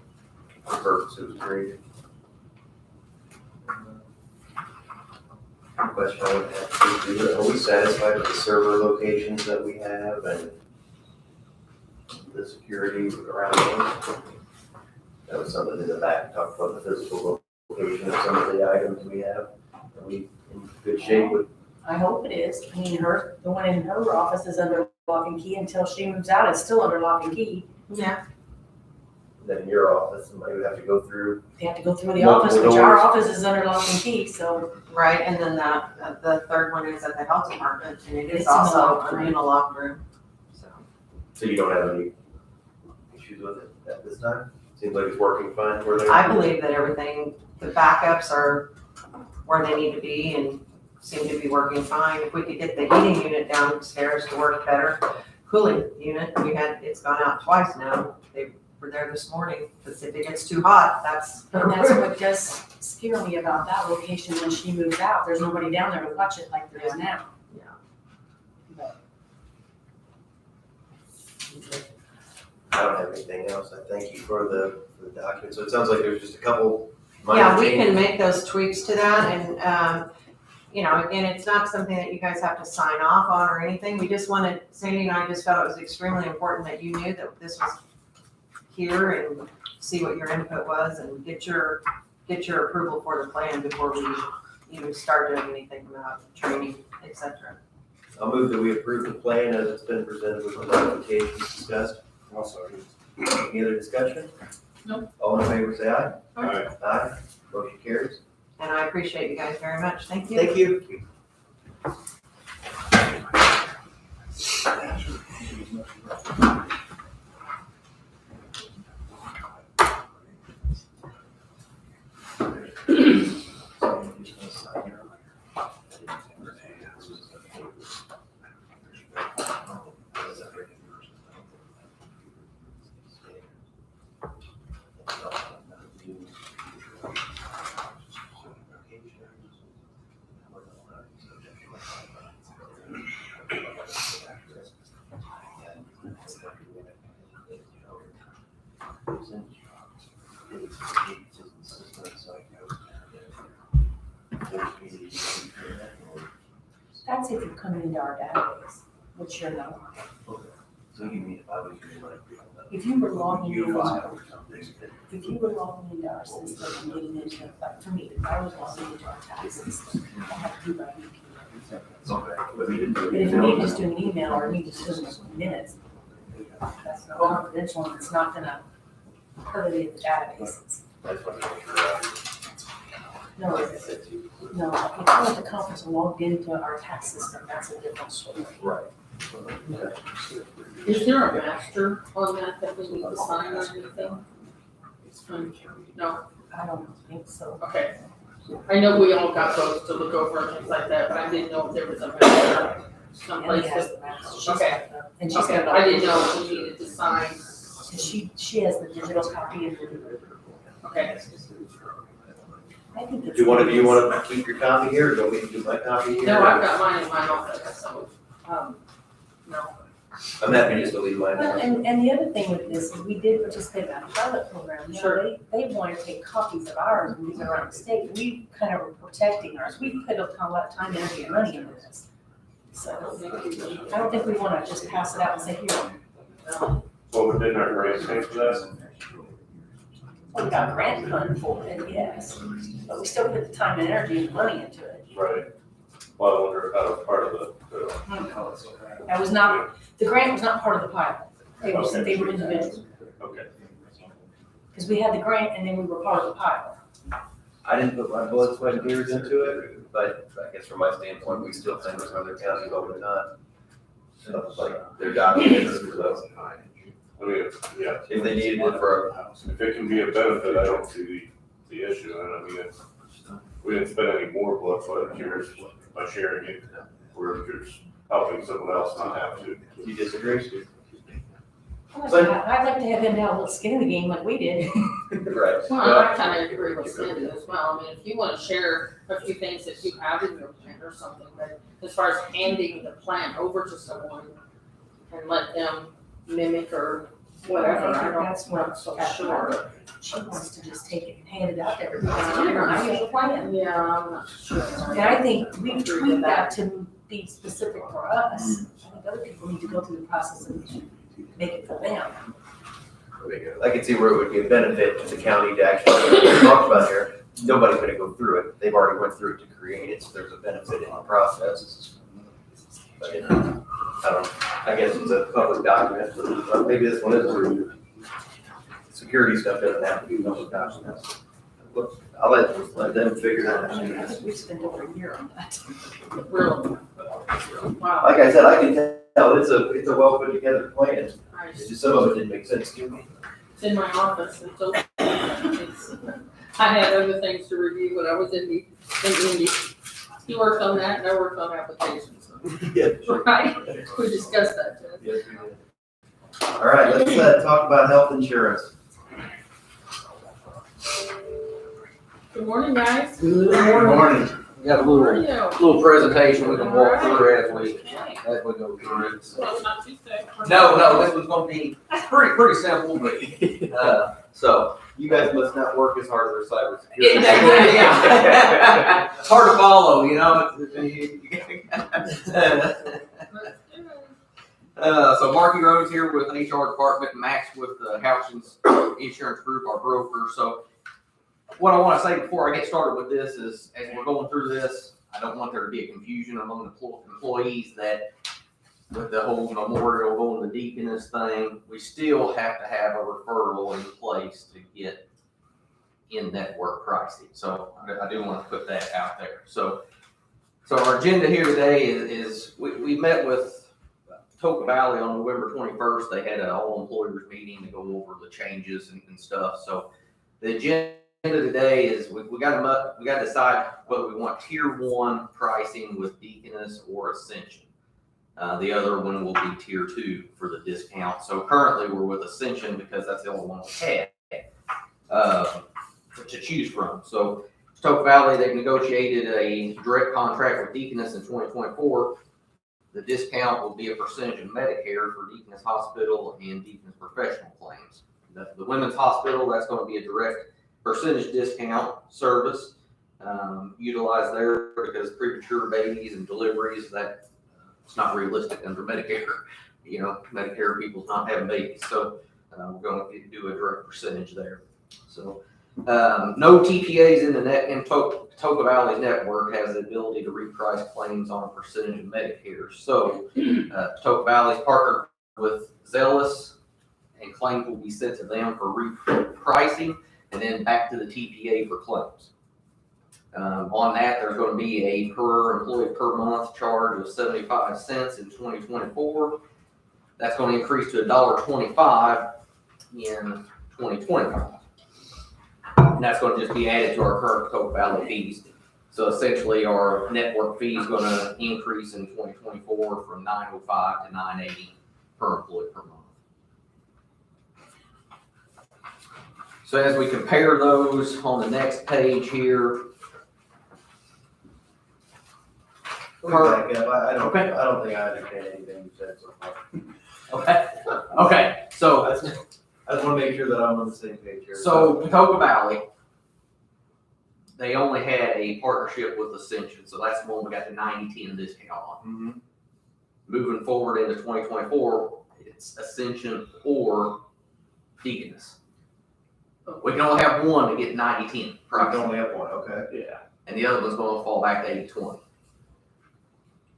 the purpose it was created. question I would have is, are we satisfied with the server locations that we have and the security around those? That was something in the back, talked about the physical location of some of the items we have. Are we in good shape with, I hope it is. I mean, the one in her office is under lock and key until she moves out, it's still under lock and key. Yeah. that in your office, somebody would have to go through? They have to go through the Multiple office, which our doors. office is under lock and key, so Right, and then the third one is at the health department, and it It's is in the also locked room. in a locked room, so. So you don't have any issues with it at this time? Seems like it's working fine where they I believe that everything, the backups are where they need to be and seem to be working fine. If we could get the heating unit downstairs to work better, cooling unit, it's gone out twice now. They were there this morning, because if it gets too hot, that's. and that's what does scare me about that location when she moves out. There's nobody down there to watch it like there is now. I don't have anything else. I thank you for the document. So it sounds like there's just a couple minor Yeah, we can changes. make those tweaks to that, and, again, it's not something that you guys have to sign off on or anything. We just wanted, Sandy and I just felt it was extremely important that you knew that this was here and see what your input was and get your approval for the plan before we even start doing anything about training, et cetera. I'll move that we approve the plan as it's been presented with the modifications discussed. Any other discussion? No. All in favor, say aye. Aye. Aye. Motion carries. And I appreciate you guys very much. Thank you. Thank you. That's if you're coming into our database, which you're not. So you mean if I was doing like. If you were logging in, or something. if you were logging into our system and getting into, like for me, if I was logging into our tax system, I have to do by VPN. But we didn't do But it. if you need to just do an email or need to just do minutes, that's not confidential and it's not gonna hurt any of the databases. That's what No, no, if you at the conference and logged into our tax system, that's a different story. Right. Is there a master on that we need to sign or anything? No, I don't think so. okay. I know we all got those to look over and things like that, but I didn't know if there was a master Ellie someplace has that. the master. She's Okay. got the- And she's Okay, got. I didn't know if we needed to sign, And she has the digital copy of the. okay. I think it's. Do one of you want to keep your copy here, or do you want me to do my copy here? No, I've got mine in my office, so, no. I'm happy just to leave mine. Well, and the other thing with this is we did participate in a pilot program. You know, Sure. They want to take copies of ours and use it around the state. We kind of were protecting ours. We put a lot of time, energy, and money into this. So I don't think we want to just pass it out and say, here, Well, didn't our grant pay for that? we got grant fund for it, yes. But we still put the time and energy and money into it. Right. Well, I wonder if that was part of the. That was not, the grant was not part of the pilot. They were individual. Okay. Because we had the grant and then we were part of the pilot. I didn't put my blood, sweat, and tears into it, but I guess from my standpoint, we still send it to other counties all the time. So it's like, they're documents, so I mean, yeah, if they needed it for a if it can be a benefit, I don't see the issue, and I mean, we didn't spend any more blood, sweat, and tears by sharing it. We're just helping someone else not have to. you disagree? I'd like to have them have a little skin in the game like we did. Right. Well, I kind of agree with Cindy as well. I mean, if you want to share a few things that you have in your plan or something, but as far as handing the plan over to someone and let them mimic or whatever, I don't, That's I'm not what, so that's sure. what, she wants to just take it and hand it out to everybody. I don't know how you plan. Yeah, I'm not sure. And I think we tweak that to be specific for us. I think other people need to go through the process and make it for them. I can see where it would be a benefit to the county to actually, like we talked about here, nobody's gonna go through it. They've already went through it to create it, so there's a benefit in the process. But, I don't know, I guess it's a public document, but maybe this one is through. Security stuff doesn't have to be public documents. Look, I'll let them figure that out. We spent over a year on that. Really? Wow. Like I said, I can tell it's a well put together plan. It's Nice. just some of it didn't make sense to me. It's in my office until, I had other things to review when I was in Indy. He worked on that and I worked on applications. Yeah. Right? We discussed that, Jen. Yes, we did. All right, let's talk about health insurance. Good morning, guys. Good morning. We got a How are little, you? little presentation we can walk through as we Okay. go through it. Well, not Tuesday. No, this was gonna be pretty simple, but, so. You guys must not work as hard as our cybersecurity. Yeah. It's hard to follow, you know? So Marky Rhodes here with an HR department, Max with the Houchins Insurance Group, our broker. So what I want to say before I get started with this is, as we're going through this, I don't want there to be a confusion among the employees that with the whole memorial going to Deaconess thing, we still have to have a referral in place to get in-network pricing. So I do want to put that out there. So our agenda here today is we met with Toka Valley on November 21st. They had an all-employers meeting to go over the changes and stuff. So the agenda today is we got to decide whether we want tier 1 pricing with Deaconess or Ascension. The other one will be tier 2 for the discount. So currently we're with Ascension because that's the only one we had to choose from. So Toka Valley, they've negotiated a direct contract with Deaconess in 2024. The discount will be a percentage of Medicare for Deaconess Hospital and Deaconess Professional claims. The Women's Hospital, that's going to be a direct percentage discount service utilized there because premature babies and deliveries, that it's not realistic under Medicare. You know, Medicare people's not having babies. So we're going to do a direct percentage there. So no TPAs in the net in Toka Valley network has the ability to reprice claims on a percentage of Medicare. So Toka Valley's partnered with Zealous, and claims will be sent to them for repricing and then back to the TPA for claims. On that, there's going to be a per employee per month charge of 75 cents in 2024. That's going to increase to $1.25 in 2025. And that's going to just be added to our current Toka Valley fees. So essentially our network fee is going to increase in 2024 from $9.05 to $9.80 per employee per month. So as we compare those on the next page here, Back up. I don't think I understand anything you said so far. okay, so I just want to make sure that I'm on the same page here. Toka Valley, they only had a partnership with Ascension, so that's the one we got the 90-10 discount on. Mm-hmm. Moving forward into 2024, it's Ascension or Deaconess. We can only have one to get 90-10 You price, only have one, okay. yeah, and the other one's going to fall back to 80-20.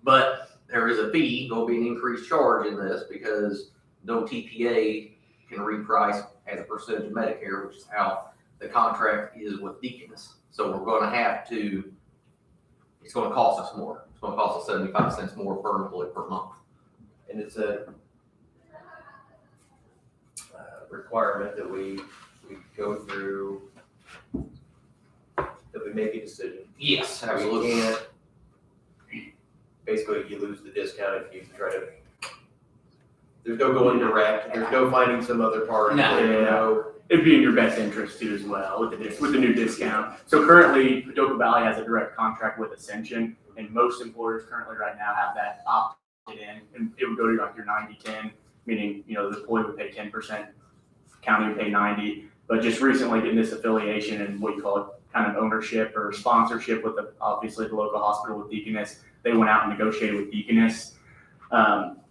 But there is a fee, going to be an increased charge in this because no TPA can reprice as a percentage of Medicare, which is how the contract is with Deaconess. So we're going to have to, it's going to cost us more. It's going to cost us 75 cents more per employee per month. And it's a requirement that we go through, that we make a decision. Yes, We absolutely. can't, basically, you lose the discount if you try to, there's no going direct, there's no finding some other party. No. you know. It'd be in your best interest too as well with the new discount. So currently, Paducah Valley has a direct contract with Ascension, and most employers currently right now have that opted in, and it would go to like your 90-10 meaning, you know, the employee would pay 10%, county would pay 90. But just recently getting this affiliation and what you call it, kind of ownership or sponsorship with obviously the local hospital with Deaconess, they went out and negotiated with Deaconess.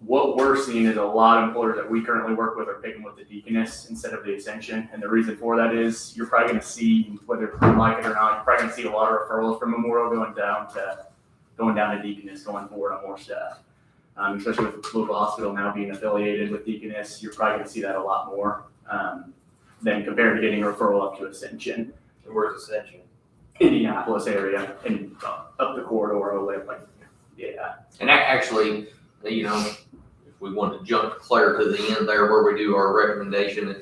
What we're seeing is a lot of employers that we currently work with are picking with the Deaconess instead of the Ascension. And the reason for that is you're probably going to see, whether you like it or not, you're probably going to see a lot of referrals from Memorial going down to Deaconess going forward on more stuff. Especially with the local hospital now being affiliated with Deaconess, you're probably going to see that a lot more than compared to getting a referral up to Ascension. And where's Ascension? Indianapolis area and up the corridor away, like, yeah. And actually, you know, if we want to jump clear to the end there where we do our recommendation,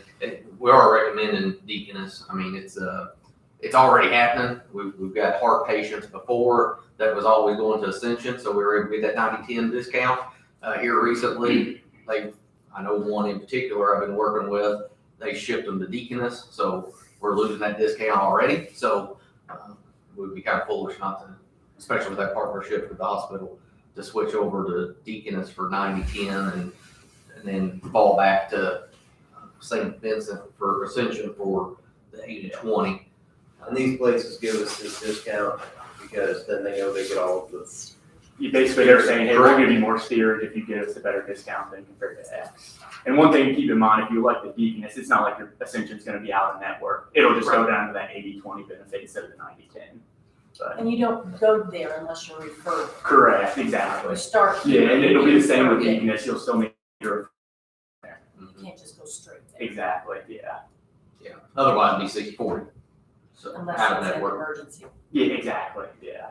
we are recommending Deaconess. I mean, it's already happening. We've got heart patients before that was always going to Ascension, so we were able to get that 90-10 discount here recently. I know one in particular I've been working with, they shipped them to Deaconess, so we're losing that discount already. So it would be kind of foolish not to, especially with that partnership with the hospital, to switch over to Deaconess for 90-10 and then fall back to St. Vincent for Ascension for the 80-20. And these places give us this discount because then they know they get all of this. Basically, they're saying, hey, we'll give you more steerage if you give us a better discount than compared to X. And one thing to keep in mind, if you like the Deaconess, it's not like your Ascension's going to be out of network. It'll just go down to that 80-20 benefit instead of the 90-10. But And you don't go there unless you're referred. correct, exactly. You start. Yeah, and it'll be the same with You Deaconess. You'll still make your can't just go straight there exactly, yeah. Yeah. Otherwise, it'd be 60-40. So unless out of it's an network. emergency. Yeah, exactly, yeah.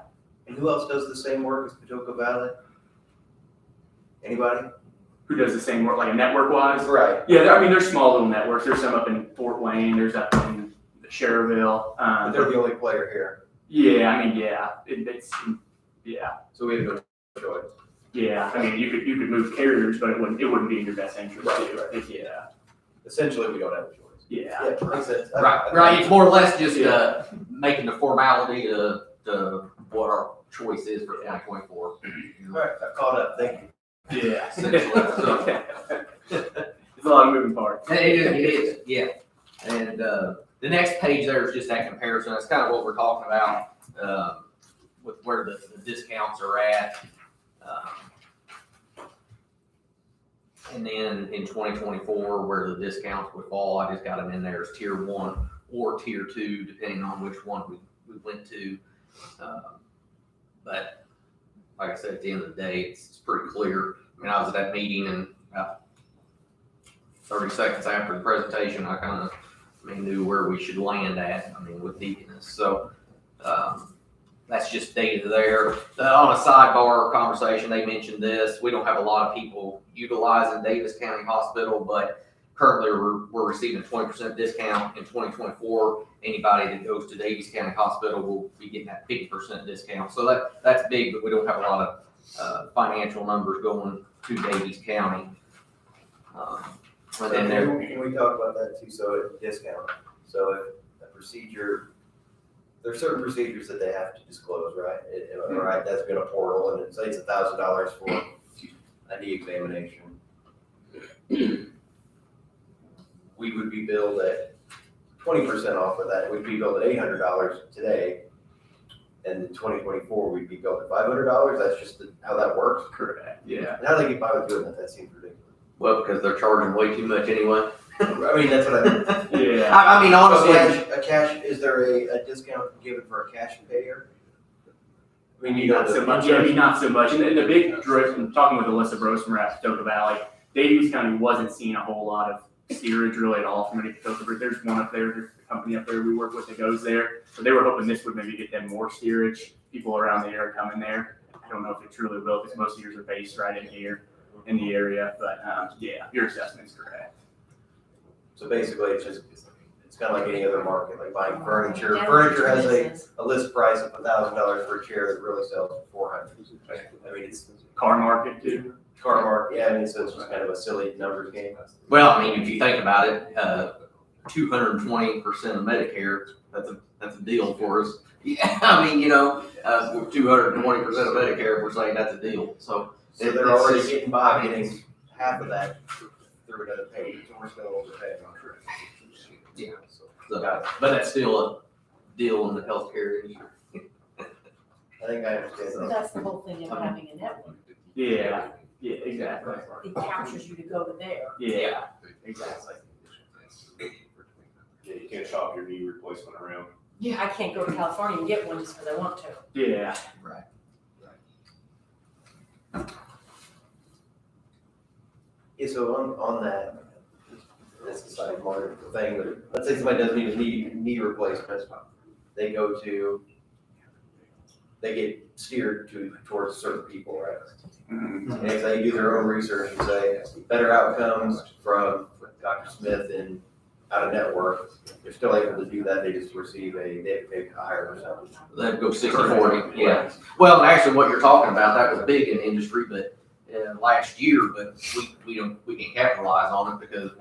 And who else does the same work as Patoka Valley? Anybody? Who does the same work, like network-wise? Right. Yeah, I mean, there's small little networks. There's some up in Fort Wayne. There's up in Cherville. But they're the only player here, Yeah, I mean, yeah, yeah, so we have no choice. yeah. I mean, you could move carriers, but it wouldn't be in your best interest. Right, too. Yeah, Essentially, we don't have a choice. yeah. Yeah, makes sense. Right. It's more or less just making the formality to what our choice is for 2024. All right, I caught up, thank you. Yeah. Essentially, so. There's a lot of moving parts. It is, yeah. And the next page there is just that comparison. That's kind of what we're talking about with where the discounts are at. And then in 2024, where the discounts would fall, I just got them in there as tier 1 or tier 2, depending on which one we went to. But like I said, at the end of the day, it's pretty clear. I mean, I was at that meeting and about 30 seconds after the presentation, I kind of knew where we should land at, with Deaconess. So that's just data there. On a sidebar conversation, they mentioned this. We don't have a lot of people utilizing Davis County Hospital, but currently we're receiving a 20% discount in 2024. Anybody that goes to Davis County Hospital will be getting that 50% discount. So that's big, but we don't have a lot of financial numbers going to Davis County. And then Can we talk about that too, so a discount, so if a procedure, there's certain procedures that they have to disclose, right? Right, that's been a portal, and say it's $1,000 for a knee examination. We would be billed at 20% off of that, we'd be billed at $800 today, and in 2024, we'd be billed at $500, that's just how that works? Correct. Yeah. And how do they get by with doing that? That seems ridiculous. well, because they're charging way too much anyway. I mean, that's what I mean. Yeah. I mean, honestly, A cash, is there a discount given for a cash payer? I mean, Not so much. Yeah, I mean, not so much. And the big drift, I'm talking with Alyssa Brosmer at Patoka Valley, Davies County wasn't seeing a whole lot of steerage really at all from any Patoka. There's one up there, there's a company up there we work with that goes there. So they were hoping this would maybe get them more steerage. People around the area coming there. I don't know if it truly will, because most of yours are based right in here in the area. But yeah, your assessment's correct. So basically, it's kind of like any other market, like buying furniture. Furniture has a list price of $1,000 for a chair that really sells for $400. I mean, it's Car market too. car market, yeah, I mean, so it's just kind of a silly numbers game. well, I mean, if you think about it, 220% of Medicare, that's a deal for us. Yeah, I mean, 220% of Medicare, we're saying that's a deal. So So they're already getting by, getting half of that through another page, so we're still overpaying on it. Yeah. So, but that's still a deal in the healthcare industry. I think I understand So that. that's the whole thing of having a network. Yeah, yeah, exactly. It captures you to go to there. Yeah, exactly. Yeah, you can't shop your knee replacement around. I can't go to California and get one just because I want to. Yeah. Yeah, so on that, this is like more of a thing, but let's say somebody doesn't need a knee replacement, they get steered towards certain people, right? Mhm. And if they do their own research and say, better outcomes from Dr. Smith and out of network, they're still able to do that, they just receive they pay higher or something. That'd go 60-40, yeah. Well, actually, what you're talking about, that was big in the industry, but last year, but we can capitalize on it because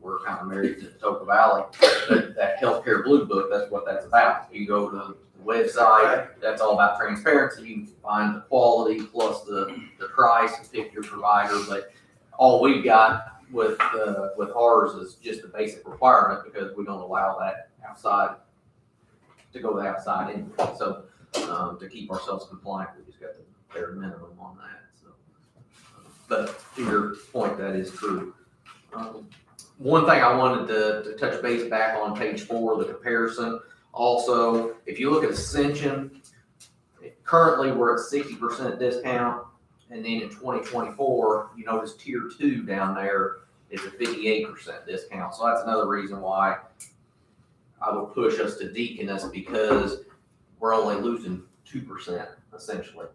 we're kind of married to Toca Valley. But that healthcare blue book, that's what that's about. You go to the website, that's all about transparency. You can find the quality plus the price and pick your provider. But all we've got with ours is just the basic requirement because we don't allow that outside to go outside anyway. So to keep ourselves compliant, we just got the bare minimum on that. So, but to your point, that is true. One thing I wanted to touch base back on page 4, the comparison. Also, if you look at Ascension, currently we're at 60% discount. And then in 2024, you notice tier 2 down there is a 58% discount. So that's another reason why I would push us to Deaconess because we're only losing 2% essentially.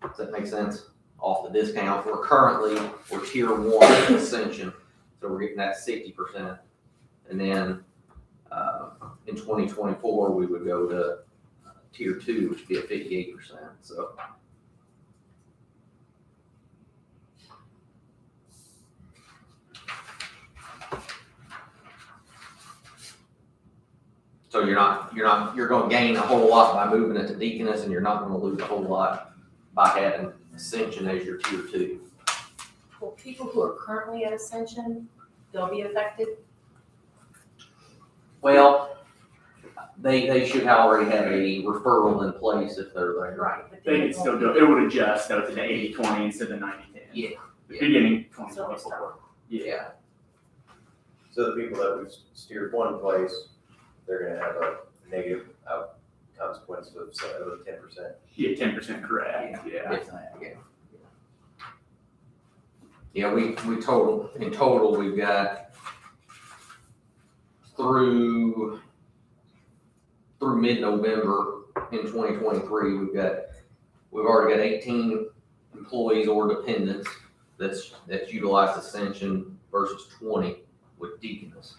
Does that make sense? Off the discount. We're tier 1 Ascension. So we're getting that 60%. And then in 2024, we would go to tier 2, which would be at 58%. So. So you're going to gain a whole lot by moving it to Deaconess, and you're not going to lose a whole lot by having Ascension as your tier 2. Well, people who are currently at Ascension, they'll be affected. Well, they should already have a referral in place if they're there. Right. But They could still go, it would adjust though to the 80-20 instead of 90-10. Yeah. Beginning So 2024. Yeah. So the people that we've steered one place, they're gonna have a negative consequence of 10%. Yeah, 10% correct, yeah. Yeah, we total, we've got through mid-November in 2023, we've already got 18 employees or dependents that's utilized Ascension versus 20 with Deaconess.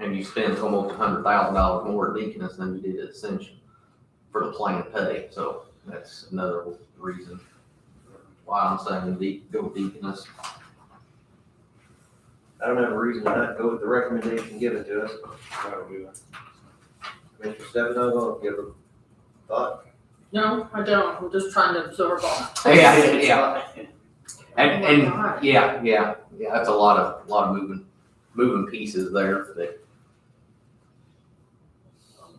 And you spend almost $100,000 more at Deaconess than you did at Ascension for the plan pay. So that's another reason why I'm saying go with Deaconess. I don't have a reason to not go with the recommendation given to us. Commissioner Stefano, give a thought? No, I don't. I'm just trying to absorb all. Yeah. And Oh my God. yeah, that's a lot of moving pieces there that.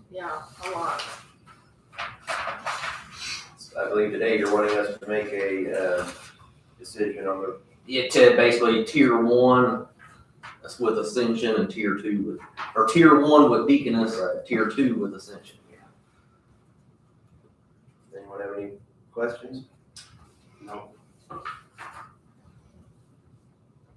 Yeah, a lot. I believe today you're wanting us to make a decision on the, Yeah, to basically tier 1 with Ascension and tier 2 or tier 1 with Deaconess, tier 2 with Ascension. anyone have any questions? No.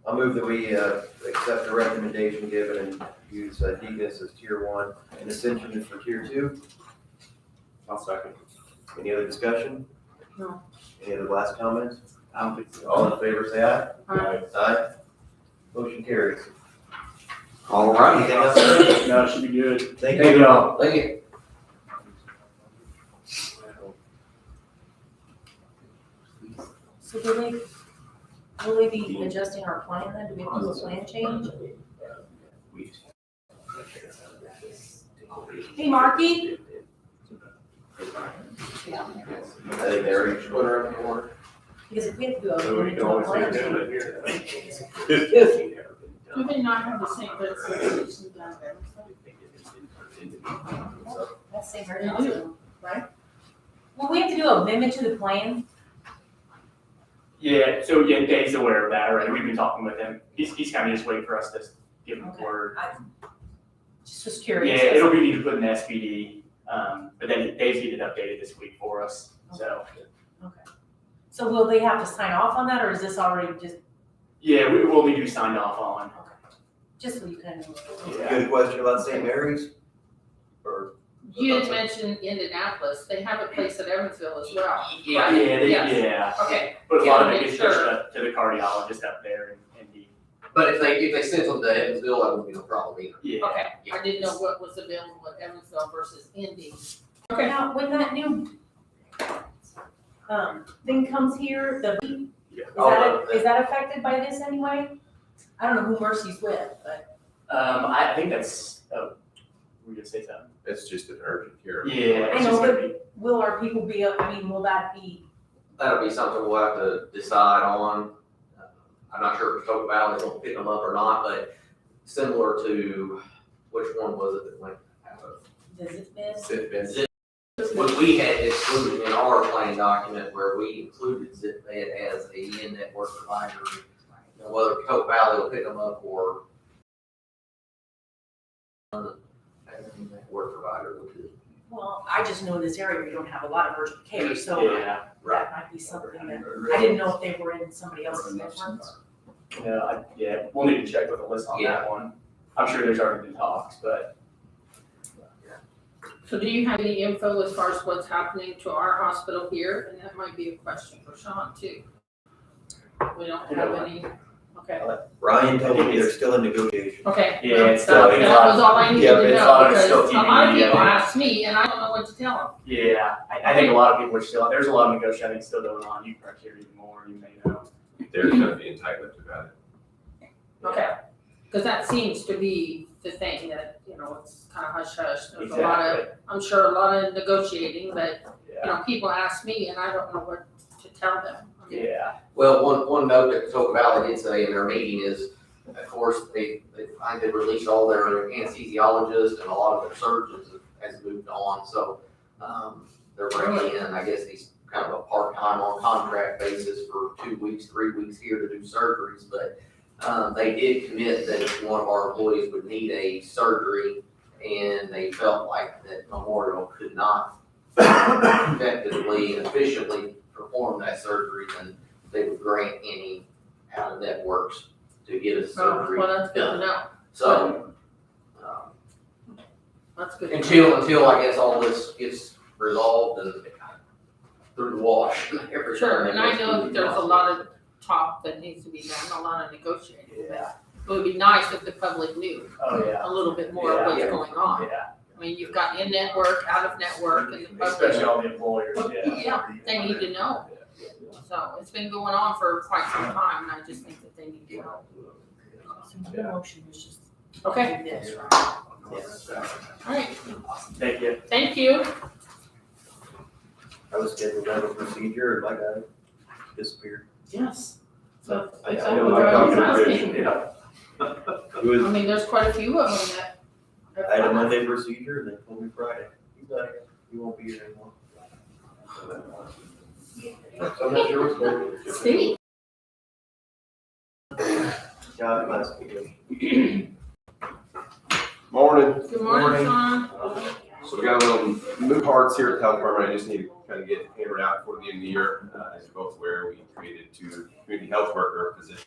I'll move that we accept the recommendation given and use Deaconess as tier 1 and Ascension is for tier 2. I'll second. Any other discussion? No. Any other last comments? I don't think so. All in favor, say aye. Aye. Aye. Motion carries. All right. Anything else? No, it should be good. Thank Thank you. you all. Thank you. So will we be adjusting our plan then? Do we have to do a plan change? Hey, Marky? I think they already put her on the board. Because if we have to do a. So we can always get down to here. Do they not have the same specifications down there? That's the same They very do, right? Well, we have to do an amendment to the plan. Yeah, so yeah, Dave's aware of that already. We've been talking with him. He's kind of just waiting for us to give him the Okay. word. Just was Yeah, curious. it'll be need to put in the SPD, but then Dave's getting it updated this week for us, so. So will they have to sign off on that, or is this already just, Yeah, we will need to be signed off on. just so you kind of? Yeah. Good question about St. Mary's? Or? You had mentioned Indianapolis, they have a place at Evansville as well. Yeah, Yes. yeah. Okay, But a lot of Yeah, it make gets pushed sure. up to the cardiologist up there in Indy. But if they send them to Evansville, that would be no problem either. Yeah. okay, I didn't know what was available at Evansville versus Indy. Okay. Now, when that new, thing comes here, is that affected by this anyway? I don't know who Mercy's with, but. I think that's, oh, were you gonna say something? It's just an urgent care. Yeah, I it's know, just gonna be, Will our people be, will that be, That'll be something we'll have to decide on. I'm not sure if Stoke Valley will pick them up or not, but similar to, which one was it that went out of? does it miss? Zip. We had excluded in our plan document where we included ZipMed as a in-network provider. Now, whether Coke Valley will pick them up or as a network provider would do. Well, I just know in this area we don't have a lot of urgent care, so yeah. that might be something that, I didn't know if they were in somebody else's network. Yeah, we'll need to check with Alyssa on that one. I'm sure there's already been talks, but So do you have any info as far as what's happening to our hospital here? And that might be a question for Sean too. We don't have any, okay, Ryan told me they're still in negotiation. okay. Yeah, well, it's still- that it's was all I needed yeah, to it's know, all- it's because still a lot of TBD, people yeah. ask me and I don't know what to tell yeah, I think a lot of people are still, there's a lot of negotiating still going on. You can probably hear even more, you may know. They're gonna be entitled about it. them. Okay, because that seems to be the thing that, you know, it's kind of hush hush. There's a lot of, I'm sure a lot of negotiating, but, you know, people ask me and I don't know what to tell them. I mean, Yeah, Well, one note that Coke Valley did say in their meeting is, of course, they released all their anesthesiologists and a lot of their surgeons has moved on, so, they're bringing in, I guess, these kind of a part-time on contract basis for 2 weeks, 3 weeks here to do surgeries, but, they did commit that if one of our employees would need a surgery and they felt like that Memorial could not effectively and efficiently perform that surgery, then they would grant any out of networks to get a surgery Well, that's good to done. know. So, That's good. to know. until I guess all this gets resolved and through the wash. every Sure, time and it I goes know through that there's a the lot of talk that needs to be done, a lot of negotiating. yeah, It would be nice if the public knew oh, yeah, a little bit more of what's Yeah. going on. yeah, I mean, you've got in-network, out-of-network, and the especially public, all the employers, yeah. yeah, they need to know. So it's been going on for quite some time, and I just think that they need to know. So the motion is just. Okay, do this, right? all right, Thank you. thank you. I was scheduled to have a procedure and my guy disappeared. Yes. So I exactly know, what I I was talked to asking. It was, I mean, there's quite a few of them that. I had a Monday procedure and they told me Friday, he's not here, he won't be here anymore. So I'm not sure what's going on. Steve. Job classification. Morning. Good morning, Sean. So we got a little new parts here at the health department. I just need to kind of get hammered out before the end of the year. As you're both aware, we created 2 community health worker positions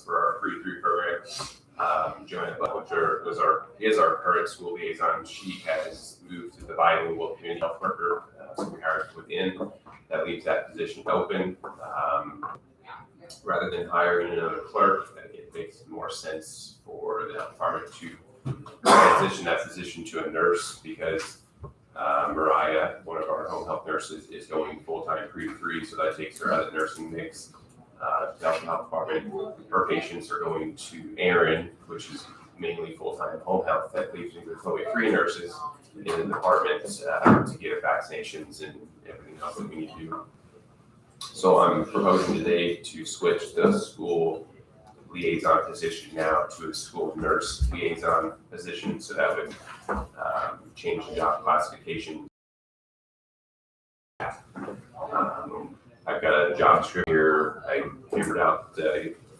for our pre-3 program. Joanna Butler is our current school liaison. She has moved to the bilingual community health worker. So we hired within. That leaves that position open. Rather than hiring another clerk, I think it makes more sense for the health department to transition that position to a nurse because Mariah, one of our home health nurses, is going full-time pre-3, so that takes her out of the nursing mix. The health department, her patients are going to Erin, which is mainly full-time home health. That leaves me with only 3 nurses in the department to get vaccinations and everything else that we need to do. So I'm proposing today to switch the school liaison position now to a school nurse liaison position, so that would change the job classification. I've got a job description here. I figured out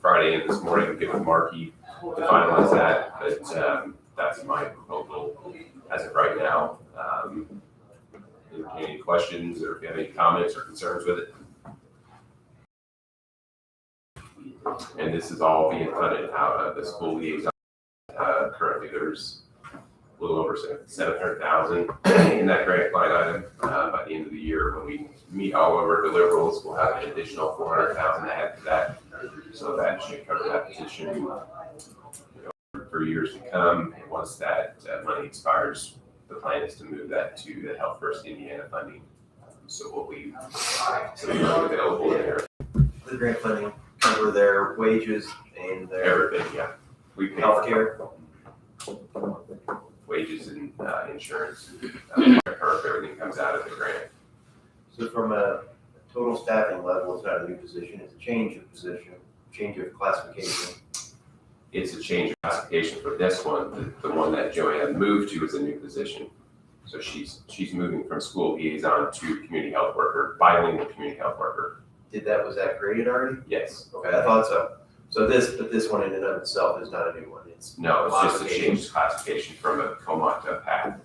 Friday and this morning, get with Marky to finalize that, but that's my proposal as of right now. Any questions, or if you have any comments or concerns with it? And this is all being funded out of the school liaison. Currently, there's a little over 700,000 in that grant line item. By the end of the year, when we meet all of our deliverables, we'll have an additional 400,000 to add to that. So that should cover that position for years to come. And once that money expires, the plan is to move that to the Health First Indiana funding. So we'll leave some money available in there. The grant funding cover their wages and their Everything, yeah. We pay healthcare. wages and insurance. Everything comes out of the grant. So from a total staffing level, it's not a new position, it's a change of position, change of classification. It's a change of classification for this one. The one that Joanne moved to is a new position. So she's moving from school liaison to community health worker, bilingual community health worker. Was that created already? Yes. Okay, I thought so. But this one in and of itself is not a new one, it's. No, it's just a modification. change of classification from a COMA to a PAC.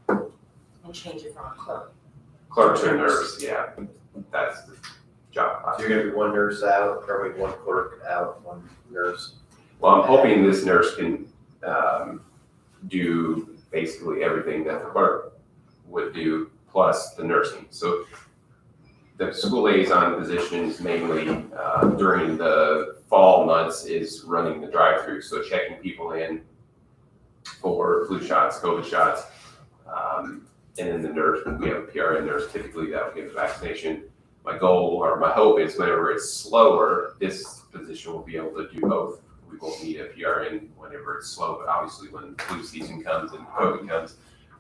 And change it from a clerk. Clerk to a nurse, yeah. That's the job So classification. you're gonna be one nurse out, or maybe one clerk out, one nurse. Well, I'm hoping this nurse can do basically everything that the clerk would do, plus the nursing. So the school liaison positions mainly during the fall months is running the drive-through, so checking people in for flu shots, COVID shots. And then the nurse, we have a PRN nurse typically that will give the vaccination. My goal or my hope is whenever it's slower, this position will be able to do both. We won't need a PRN whenever it's slow, but obviously when flu season comes and COVID comes,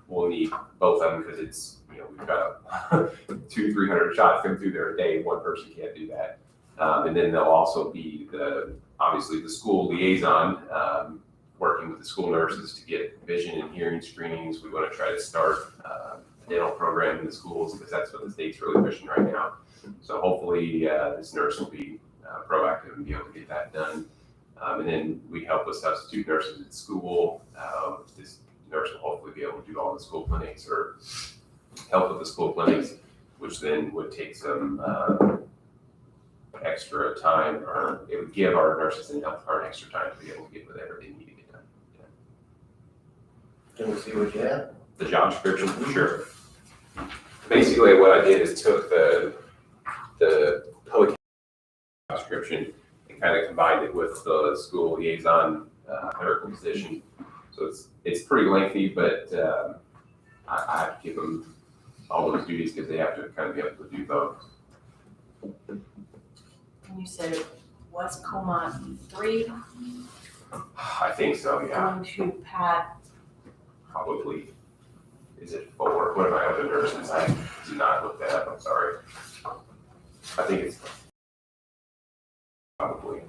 we'll need both of them because it's, we've got 200-300 shots come through there a day. One person can't do that. And then there'll also be obviously the school liaison, working with the school nurses to get vision and hearing screenings. We want to try to start a dental program in the schools because that's what the state's really pushing right now. So hopefully this nurse will be proactive and be able to get that done. And then we help with substitute nurses at school. This nurse will hopefully be able to do all the school clinics or help with the school clinics, which then would take some extra time, or it would give our nurses in health department extra time to be able to get whatever they need to get done. Can we see what you have? The job description, sure. Basically, what I did is took the public job description and kind of combined it with the school liaison clerical position. So it's pretty lengthy, but I have to give them all those duties because they have to kind of be able to do both. And you said West Comont 3 I think so, yeah. going to Pat. Probably, is it 4? One of my other nurses, I did not look that up, I'm sorry. I think it's probably.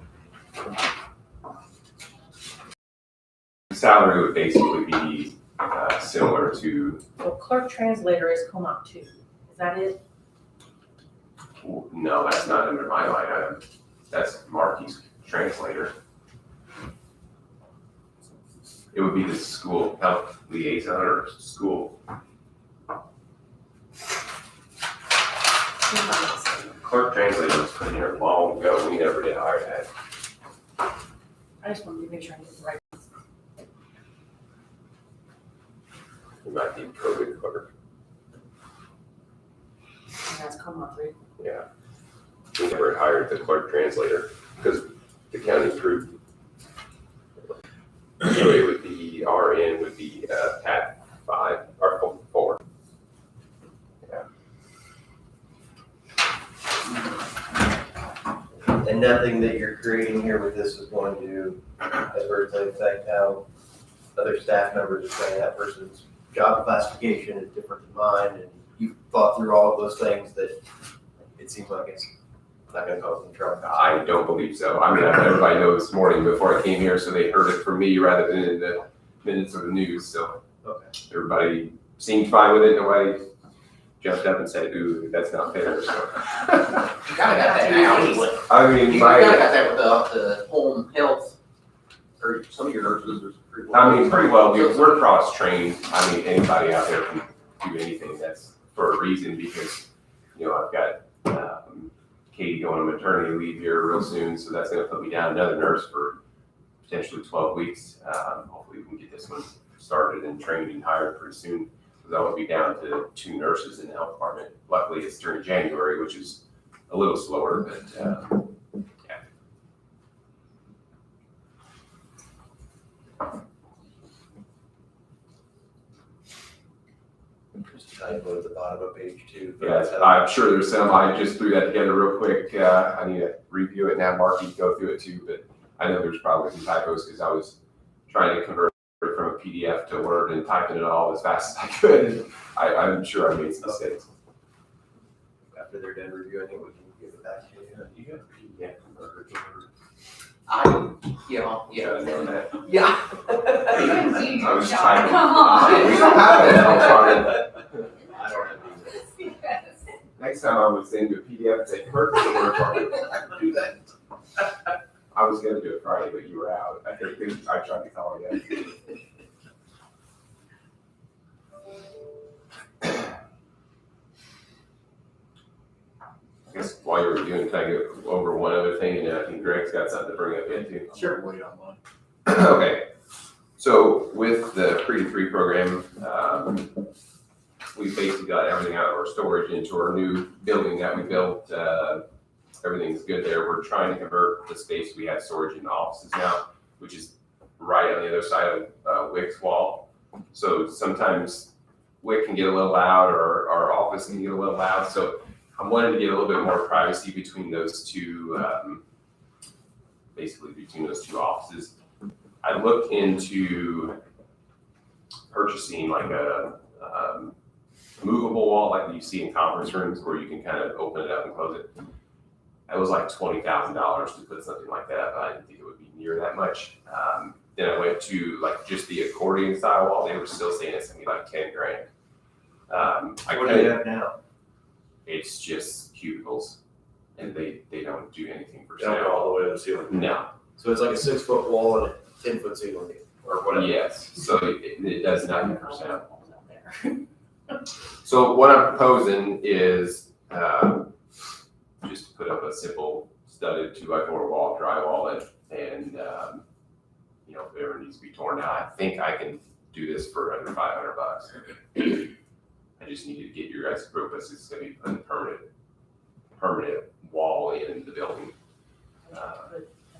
Salary would basically be similar to, So clerk translator is Comont 2. Is that it? no, that's not under my line item. That's Marky's translator. It would be the school health liaison or school clerk translator was put in here long ago. We never did hire that. I just wanted to make sure I get the right. We might need COVID clerk. And that's Comont 3. Yeah. We never hired the clerk translator because the county approved. So it would be, RN would be PAT 5 or 4. Yeah. And nothing that you're creating here with this is going to adversely affect how other staff members are saying that person's job classification is different than mine, and you've thought through all of those things that it seems like it's not gonna cause them trouble. I don't believe so. I mean, everybody knows this morning before I came here, so they heard it from me rather than in the minutes of the news, so. Okay. Everybody seemed fine with it, nobody jumped up and said, ooh, that's not fair, so. You kinda got that now anyway. I You mean, kinda my, got that with the home health, or some of your nurses are pretty well. I mean, pretty well, we're cross-trained. I mean, anybody out there can do anything. That's for a reason, because, you know, I've got, Katie going on maternity leave here real soon, so that's gonna put me down another nurse for potentially 12 weeks. Hopefully we can get this one started and trained and hired pretty soon, because I will be down to 2 nurses in the health department. Luckily, it's during January, which is a little slower, but, yeah. Just a typo at the bottom of page 2. Yes, I'm sure there's some. I just threw that together real quick. I need to review it now. Mark, you can go through it too, but I know there's probably some typos because I was trying to convert it from a PDF to Word and typing it all as fast as I could. And I'm sure I made some mistakes. After they're done reviewing it, we can give it back to you. You got a PDF converter to Word. Yeah. You gotta know that. Yeah. I was typing. Come on. We don't have it. I'm sorry. I don't have these. Next time I would send you a PDF and say, convert to Word. I can do that. I was gonna do it Friday, but you were out. I tried to call you. I guess while you were doing, can I go over one other thing, and I think Greg's got something to bring up yet too. Sure. Wait on mine. Okay, so with the pre-3 program, we basically got everything out of our storage into our new building that we built. Everything's good there. We're trying to convert the space we have storage into offices now, which is right on the other side of Wick's wall. So sometimes Wick can get a little loud, or our office can get a little loud. So I'm wanting to get a little bit more privacy between those two, basically between those two offices. I looked into purchasing like a movable wall like you see in conference rooms, where you can kind of open it up and close it. It was like $20,000 to put something like that, but I didn't think it would be near that much. Then I went to like just the accordion style wall. They were still saying it's gonna be like 10 grand. What do you have now? It's just cubicles, and they don't do anything for They don't go sale. all the way to the ceiling. No. So it's like a 6-foot wall and a 10-foot ceiling, or whatever. Yes, so it does nothing for sale. So what I'm proposing is just to put up a simple studded 2x4 wall, drywall it, and you know, if it ever needs to be torn down, I think I can do this for under $500. I just needed to get your guys' approval, because it's gonna be putting permanent wall in the building.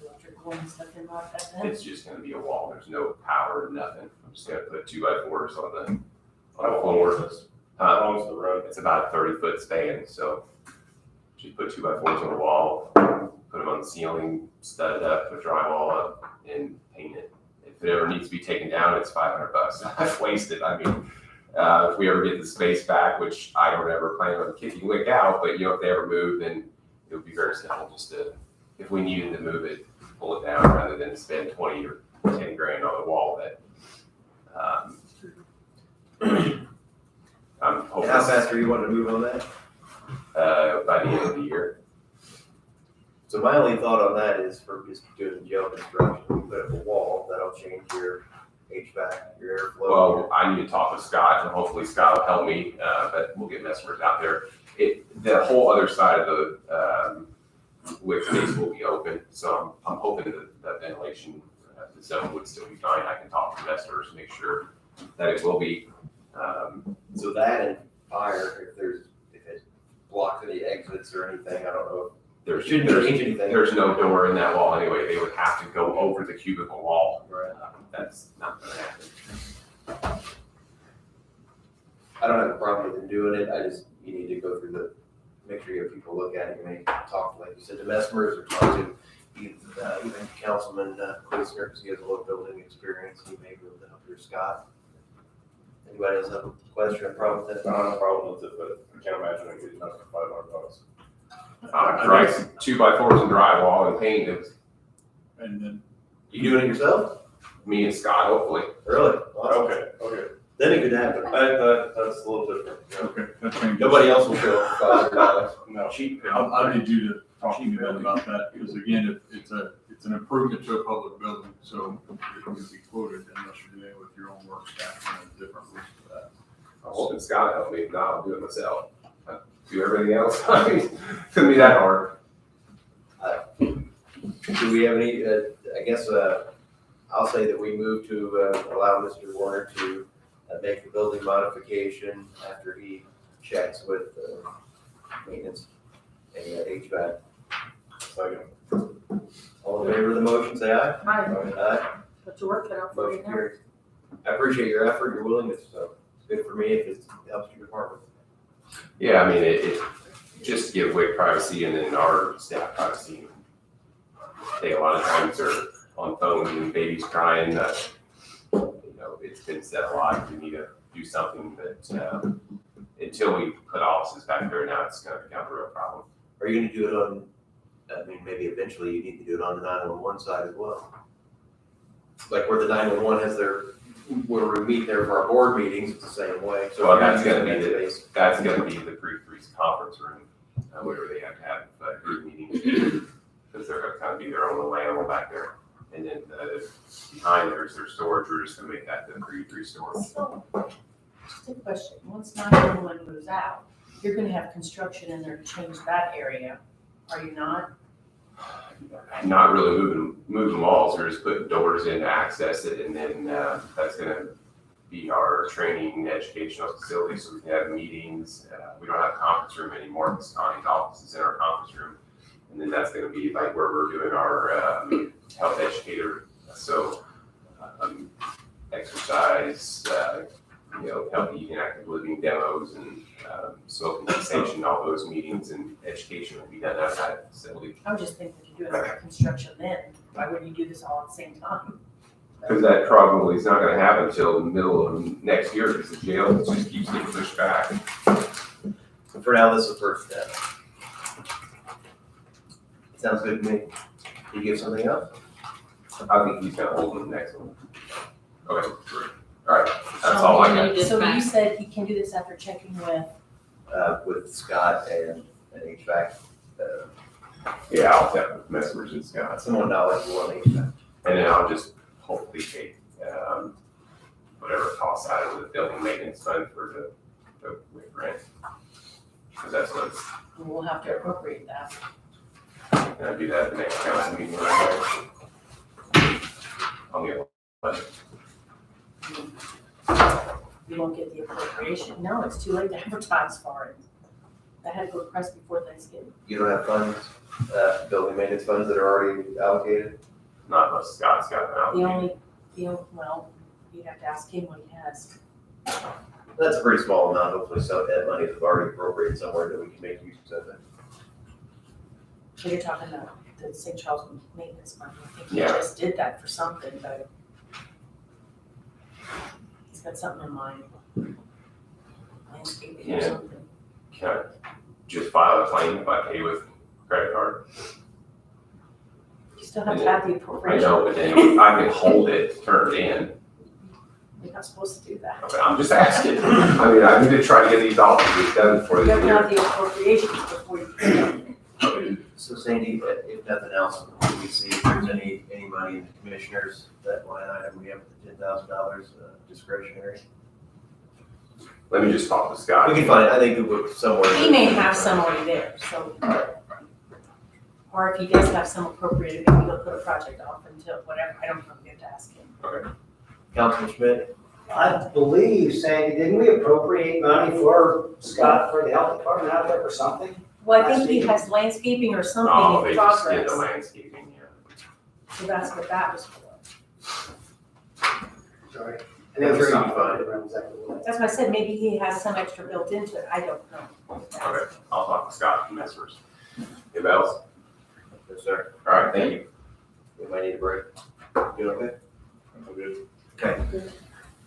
Electrical and stuff in like that then? It's just gonna be a wall. There's no power, nothing. I'm just gonna put 2x4s on the floor. How long's the road? It's about a 30-foot span, so just put 2x4s on the wall, put them on the ceiling, stud it up, put drywall up, and paint it. If it ever needs to be taken down, it's $500. I've wasted. I mean, if we ever get the space back, which I don't ever plan on kicking Wick out, but you know, if they ever move, then it would be very simple just to, if we needed to move it, pull it down rather than spend 20 or 10 grand on the wall. That I'm And hoping how fast are you wanting to move on that? by the end of the year. So my only thought on that is for just doing gel construction, you put up a wall, that'll change your HVAC, your airflow. Well, I need to talk with Scott, and hopefully Scott will help me, but we'll get Messmer's out there. The whole other side of the Wick space will be open, so I'm hoping that ventilation, the zone would still be fine. I can talk to Messmer's to make sure that it will be. So that and fire, if it blocks any exits or anything, I don't know. There's, Shouldn't change anything. there's no door in that wall anyway. They would have to go over the cubicle wall. Right. That's not gonna happen. I don't have a problem with them doing it, you need to go through make sure you have people look at it, you may talk, like you said, to Messmer's, or talk to even Councilman Quisner, because he has a little building experience, he may be able to help your Scott. Anybody else have a question or problem with I that? don't have a problem with it, but I can't imagine I get nothing for $500. Right, 2x4s and drywall and paint, it was And then, You doing it yourself? me and Scott, hopefully. Really? Awesome. Okay. Then it could happen. That's a little different. okay, that changes. Nobody else will show up for $500. No. Cheap. I need you to talk to me then about that, because again, it's an improvement to a public building, so it can be quoted unless you're doing it with your own work staff and a different list for that. I'm hoping Scott will help me, if not, I'll do it myself. I do everything else, I mean, couldn't be that hard. Do we have any, I guess, I'll say that we move to allow Mr. Warner to make the building modification after he checks with maintenance and HVAC. All in favor of the motion, say aye. Hi, Aye. but you're working out for you Motion now. carries. I appreciate your effort, your willingness, so it's good for me if it helps your department. Yeah, I mean, it just to give away privacy and then our staff privacy. They, a lot of times are on phones and babies crying, it's been said a lot, we need to do something, but, until we put offices back there now, it's gonna become a real problem. Are you gonna do it on, I mean, maybe eventually you need to do it on the 911 side as well? Like where the 911 has their, where we meet there for our board meetings, it's the same way. So Well, that's gonna you're be using the, space. that's gonna be the pre-freeze conference room, where they have to have, group meetings. Because they're gonna kind of be their own little animal back there. And then, behind there's their storage, we're just gonna make that the pre-freeze storage. So, just a question, once 911 moves out, you're gonna have construction in there to change that area, are you not? Not really moving walls, we're just putting doors in to access it, and then, that's gonna be our training and educational facility, so we can have meetings. We don't have a conference room anymore, because Connie's office is in our conference room. And then that's gonna be like where we're doing our, health educator, so, exercise, healthy eating, active living demos, and, smoking cessation, all those meetings and education will be done at that facility. I was just thinking if you're doing construction then, why wouldn't you do this all at the same time? Because that probably is not gonna happen until the middle of next year, because the jail just keeps getting pushed back. So for now, this is the first step. Sounds good to me. You give something else? I think he's gonna hold the next one. Okay, great. All right, that's all I got. So you said he can do this after checking With Scott and HVAC, Yeah, I'll have with Messers and Scott. $1 for one HVAC. And then I'll just hopefully take, whatever it costs out of the building maintenance fund for the rent. Because that's what's, we'll have to appropriate that. gonna do that at the next council meeting. I'll get budget. You won't get the appropriation, no, it's too late to advertise for it. That had to go press before Thanksgiving. You don't have funds, building maintenance funds that are already allocated? Not unless Scott's got them out. Well, you'd have to ask him what he has. That's a pretty small amount, hopefully some of that money is already appropriated somewhere that we can make use of it. So you're talking about the St. Charles maintenance fund, I think he Yeah. just did that for something, but he's got something in mind. Landscaping or Yeah. something. Can I just file a claim if I pay with credit card? You still have to have the I appropriation. know, but then I can hold it, turn it in. You're not supposed to do that. Okay, I'm just asking. I mean, I need to try to get these offices done before You the have to year. have the appropriations before you can. So Sandy, if nothing else, can we see if there's any money in the commissioners, that line item, we have the $10,000 discretionary? Let me just talk to Scott. We can find, I think it would somewhere. He may have some already there, so. Or if he does have some appropriated, maybe he'll put a project off until whatever, I don't know, we have to ask him. Okay. Councilman Schmidt? I believe, Sandy, didn't we appropriate money for Scott for the health department out there or something? Well, I think he has landscaping or Oh, something they in just did the progress, landscaping, yeah. so that's what that was for. Sorry. I'm sure you can find it. That's why I said maybe he has some extra built into it, I don't know. Okay, I'll talk to Scott from Messers. Anybody else? Yes, sir. All right, thank you. We might need a break. You okay? I'm good. Okay.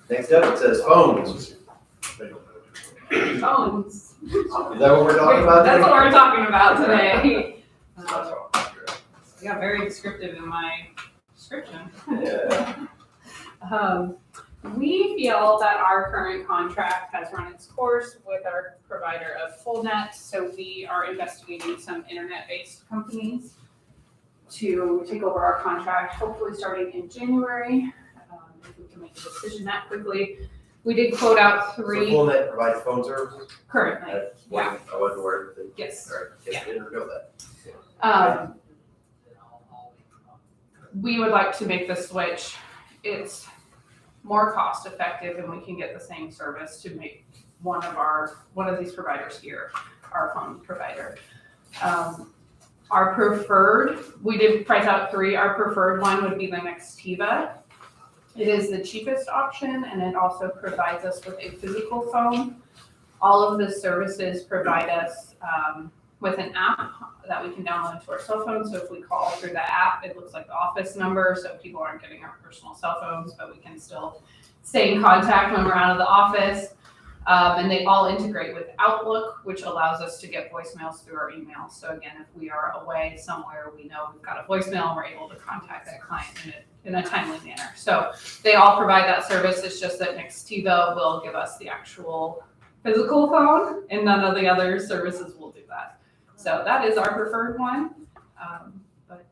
Next up, it says phones. Phones. Is that what we're talking about? That's what today? we're talking about today. That's all. I got very descriptive in my description. Yeah. We feel that our current contract has run its course with our provider of FullNet, so we are investigating some internet-based companies to take over our contract, hopefully starting in January. If we can make a decision that quickly. We did quote out So 3 FullNet provides phone services? currently. I wasn't aware that. Yes. All right, yeah, I didn't know that. We would like to make the switch. It's more cost effective and we can get the same service to make one of these providers here, our phone provider. Our preferred, we did price out 3. Our preferred one would be the Nextiva. It is the cheapest option and it also provides us with a physical phone. All of the services provide us with an app that we can download to our cell phone. So if we call through the app, it looks like the office number, so people aren't getting our personal cell phones, but we can still stay in contact when we're out of the office. And they all integrate with Outlook, which allows us to get voicemails through our email. So again, if we are away somewhere, we know we've got a voicemail and we're able to contact that client in a timely manner. So they all provide that service. It's just that Nextiva will give us the actual physical phone and none of the other services will do that. So that is our preferred one. But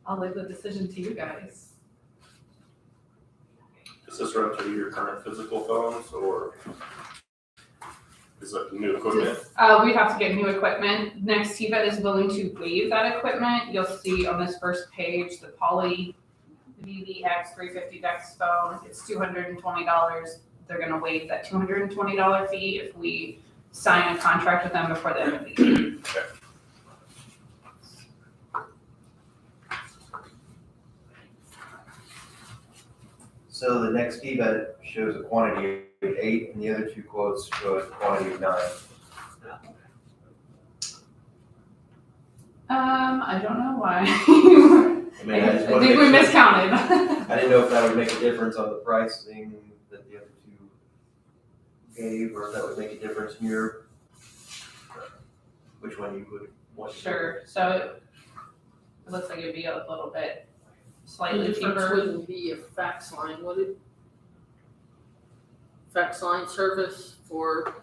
I'll leave the decision to you guys. Does this run through your current physical phones or is it new equipment? We'd have to get new equipment. Nextiva is willing to waive that equipment. You'll see on this first page, the Poly VVX 350 Dex phone. It's $220. They're gonna waive that $220 fee if we sign a contract with them before the end of the year. Okay. So the Nextiva shows a quantity of 8 and the other 2 quotes show a quantity of 9. I don't know why. I mean, I just I wanna think make we sure- miscounted. I didn't know if that would make a difference on the pricing that the other 2 gave, or if that would make a difference in your, which one you would want to do. Sure, so it looks like it'd be a little bit slightly The difference cheaper. wouldn't be a fax line, would it? Fax line service for,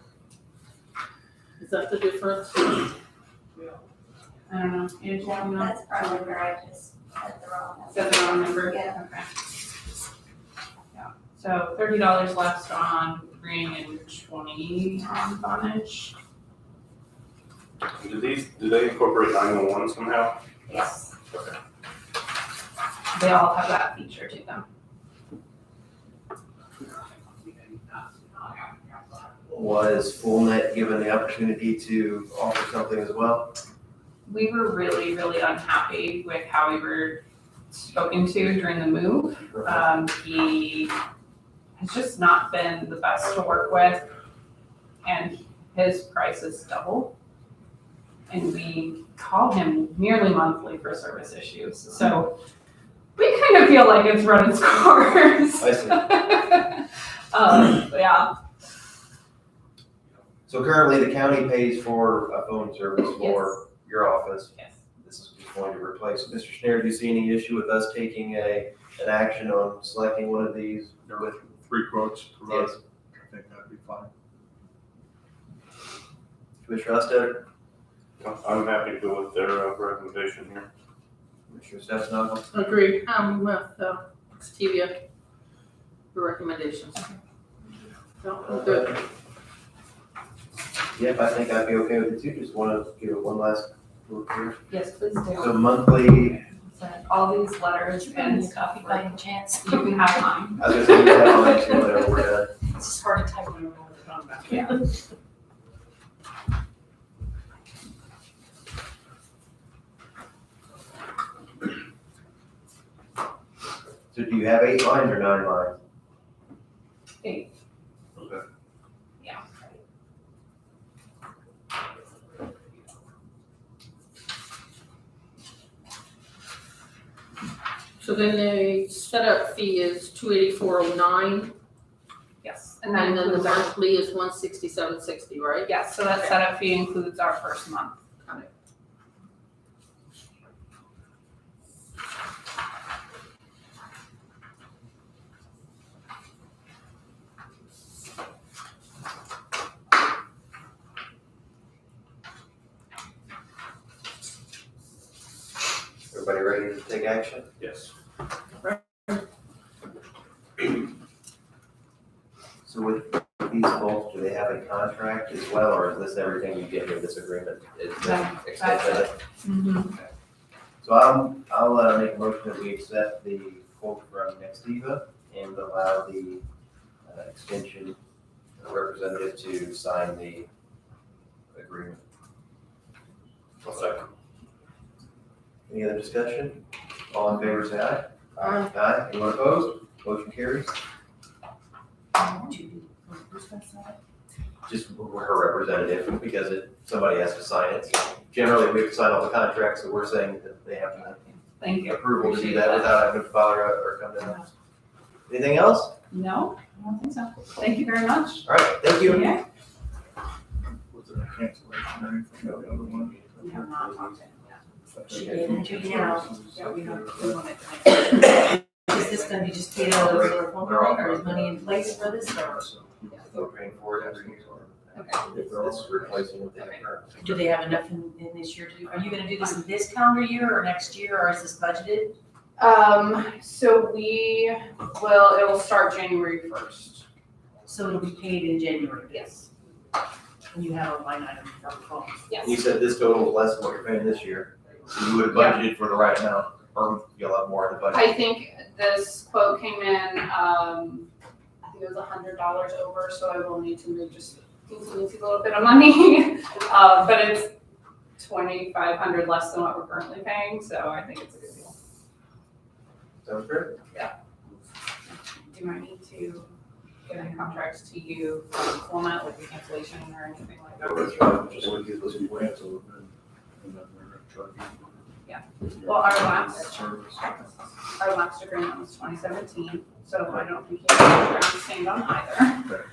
is that the difference? I don't know, Angela, you know? That's probably where I just said the wrong. Set the wrong number? Yeah. Okay. Yeah, so $30 less on green and 20 on Vonage. Do they incorporate 911 somehow? Yes. Okay. They all have that feature to them. Was FullNet given the opportunity to offer something as well? We were really, really unhappy with how we were spoken to during the move. He has just not been the best to work with, and his price is double. And we call him nearly monthly for service issues, so we kind of feel like it's run its course. I see. But yeah, So currently the county pays for a phone service for your office. yes. This is just going to replace. Mr. Schneider, do you see any issue with us taking an action on selecting one of these with? 3 quotes provided. Yes. I think that'd be fine. Commissioner Husted, I'm happy to go with their recommendation here. Commissioner Stefano? Agreed, with Nextiva, the recommendations. No, good. Yep, I think I'd be okay with it too. Just want to give it one last look here. Yes, please do. So monthly, So all these letters and Coffee by any chance? you can have mine. I was going to say, you have on that too, whenever we're done. It's just hard to type when we're on the phone back. Yeah. So do you have 8 lines or 9 lines? 8. Okay. Yeah. So then the setup fee is $284.09. Yes, and that And then the includes our, monthly is 167.60, right? yes, so that setup fee includes our first month. Everybody ready to take action? Yes. So with these folks, do they have a contract as well, or is this everything you get with this agreement? Is That's extended? Mm-hmm. So I'll make a motion that we accept the quote from Nextiva and allow the extension representative to sign the agreement. Second. Any other discussion? All in favor, say aye. Aye. Aye. Anyone opposed? Motion carries. Who's gonna sign it? Just her representative, because somebody has to sign it. So generally, we have to sign all the contracts, so we're saying that they have to Thank you. approval to do that without having to bother or come down. Anything else? No, I don't think so. Thank you very much. All right, thank you. Yeah. Was there a cancellation or anything of the other one? We have not talked to him yet. She Okay. did, and she now, yeah, we wanted to make. Is this gonna be just paid out of the phone line, or is money in place for this, or We're paying for it every year. Okay. This is replacing what they have currently. do they have enough in this year to do? Are you gonna do this in this calendar year or next year, or is this budgeted? So it will start January 1st. So it'll be paid in January, Yes. and you have a line item for phones. Yes. You said this total is less than what you're paying this year, so you would have budgeted for the right amount, or you'll have more in the budget. I think this quote came in, I think it was $100 over, so I will need to move just a little bit of money. But it's $2,500 less than what we're currently paying, so I think it's a good deal. Sounds great. Do I need to get any contracts to you from format with the cancellation or anything like that? Just like it was canceled and then we're gonna try to. Yeah. Well, our last Service. agreement was 2017, so I don't think you can stand on either.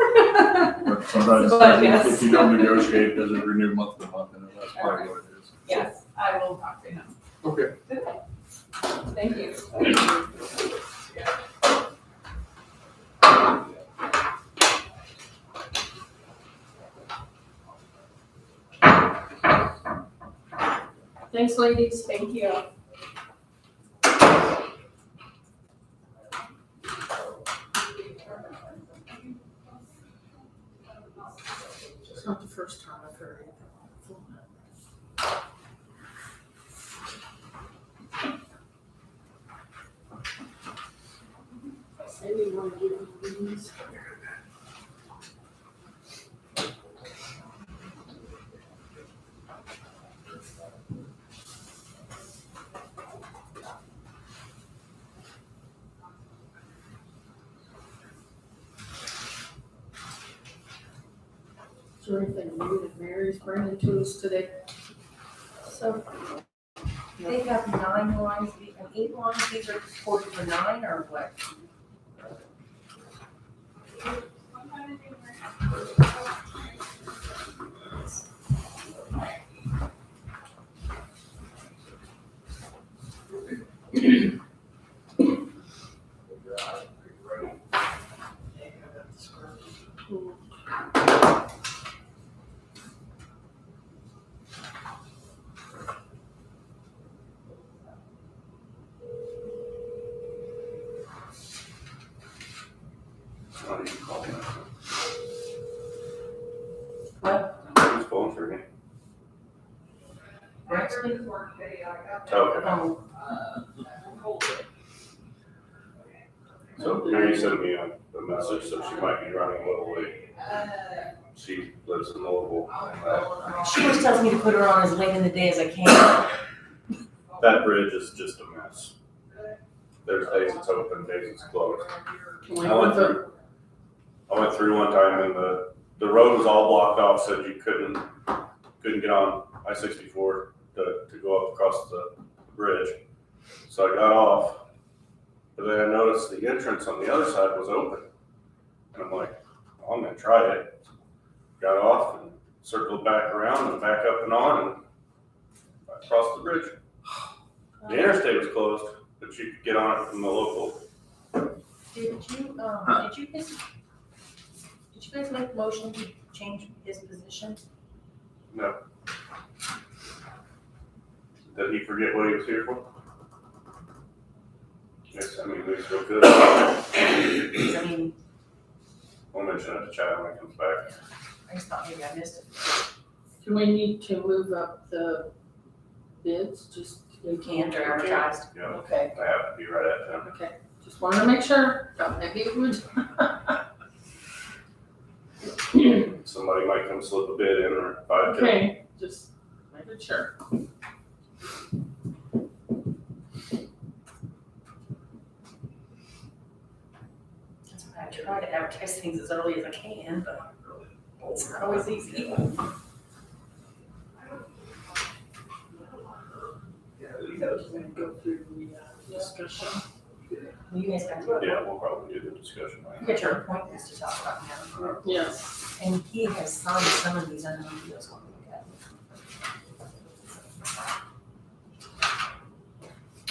But sometimes But yes. if you don't negotiate, it doesn't renew month to month, and that's probably what it is. Yes, I will talk to him. Okay. Thank you. Thanks, ladies. Thank you. It's not the first time I've heard anything. Maybe you want to give me these? Is there anything new that Mary's bringing to us today? So they have 9 lines, and 8 lines, these are quoted for 9, or what? What? Who's going for me? Actually? Okay. Oh, So Mary sent me a message, so she might be running a little late. She lives in Louisville. she always tells me to put her on as late in the day as I can. That bridge is just a mess. There's days it's open, days it's closed. I went through one time and the road was all blocked off, said you couldn't get on I-64 to go up across the bridge. So I got off, but then I noticed the entrance on the other side was open. And I'm like, long and tried it. Got off and circled back around and back up and on and across the bridge. The interstate was closed, but you could get on it from the local. Did you guys make a motion to change his position? No. Did he forget what he was here for? Yes, I mean, we still could. I mean, We'll mention it to Chad when he comes back. I just thought maybe I missed it. Do we need to move up the bids, just? You can't, they're advertised. Yeah, Okay, I have to be right at them. okay, just wanted to make sure, thought maybe it would. Somebody might come slip a bid in or buy it. Okay, just making sure. That's why I try to advertise things as early as I can, but it's not always easy. Go through the discussion. You guys got to, Yeah, we'll probably do the discussion. you got your appointments to talk about now. Yes. And he has signed some of these, I don't know if you guys want to look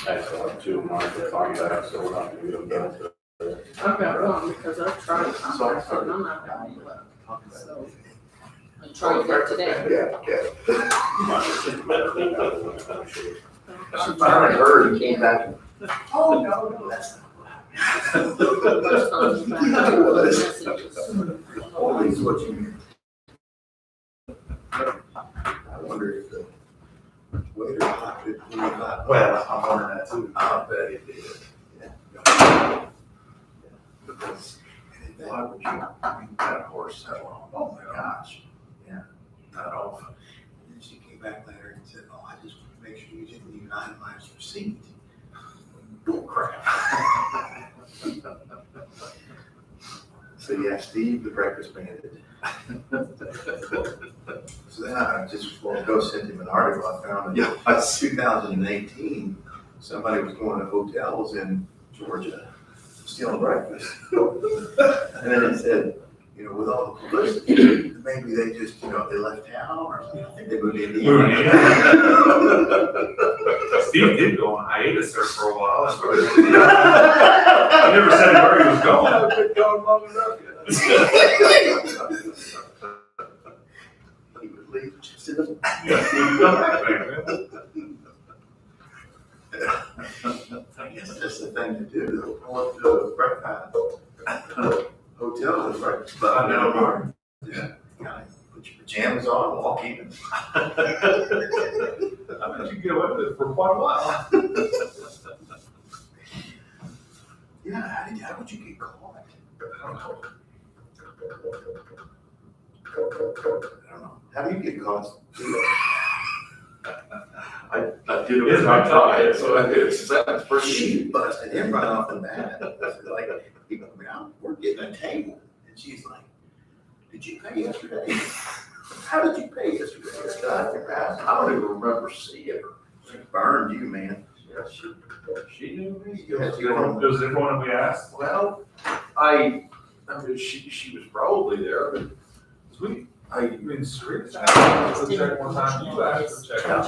at. I still have 2 of mine to contact, so we're not gonna get them done. I've got one because I've tried to contact her and I'm not having any luck. So I tried that today. She finally heard, he came back. Oh, no, that's not. Always what you mean. I wonder if the waiter popped it. Well, I'm wondering that too. I bet it did. Yeah. Because why would you bring that horse that long? Oh my gosh. Yeah, not often. And then she came back later and said, oh, I just want to make sure you didn't even itemize receipt. Bull crap. So yeah, Steve, the breakfast bandit. So then I just want to go send him an article I found in 2018. Somebody was going to hotels in Georgia, stealing breakfast. And then it said, you know, with all the publicity, maybe they just, you know, they left town or something. I think they moved to Indiana. Steve did go on hiatus there for a while. I never said where he was going. I've been going long enough yet. He would leave just in the. I guess that's the thing to do, though. Pull up to a breakfast hotel is right by the bar. Yeah, kind of put your pajamas on, walk in. I bet you can get away with it for quite a while. Yeah, how would you get caught? I don't know. How do you get caught? I did it with my tie, so it's pretty. She busted him right off the bat. Like, we're getting a table. And she's like, did you pay yesterday? How did you pay yesterday? I don't even remember seeing her. She burned you, man. Yeah, she knew me. Was it one we asked? Well, I mean, she was probably there, but I mean, Serena. Check one time, you asked her to check out.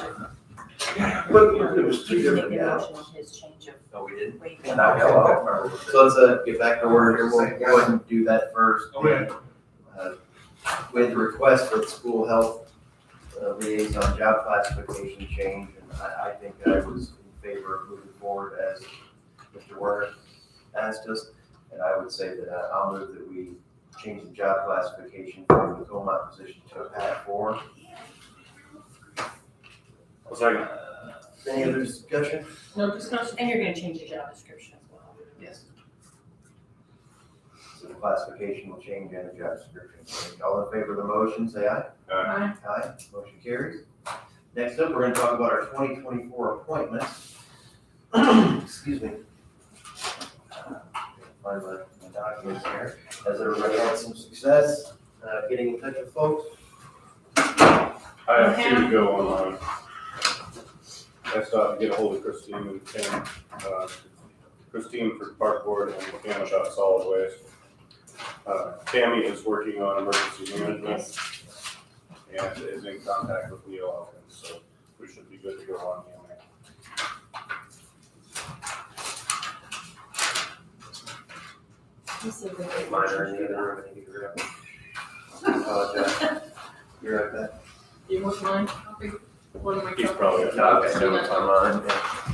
Yeah, but it was two We didn't different make a gals. motion on his change of No, we didn't. weight. So let's get back to order here. We'll go ahead and do that first. Okay. With the request for the school health liaison job classification change, and I think I was in favor of moving forward as Mr. Werner asked us. And I would say that I'll move that we change the job classification from the Tolmont position to a PAT 4. I'll second. Any other discussion? No discussion? And you're gonna change the job description as well. Yes. So the classification will change and the job description. All in favor of the motion, say aye. Aye. Aye, motion carries. Next up, we're gonna talk about our 2024 appointments. Excuse me. Find my documents here. Has everybody had some success getting in touch with folks? I have 2 to go online. I still have to get a hold of Christine and Ken. Christine for park board and Ken about solid waste. Tammy is working on emergency management Yes. and is in contact with Neil Elkins, so we should be good to go on him. This is a good Mine are in the other room, I need to grab them. I apologize. You're right back. You want mine? Okay. One of my He's copies. probably. Okay, so it's on mine, yeah.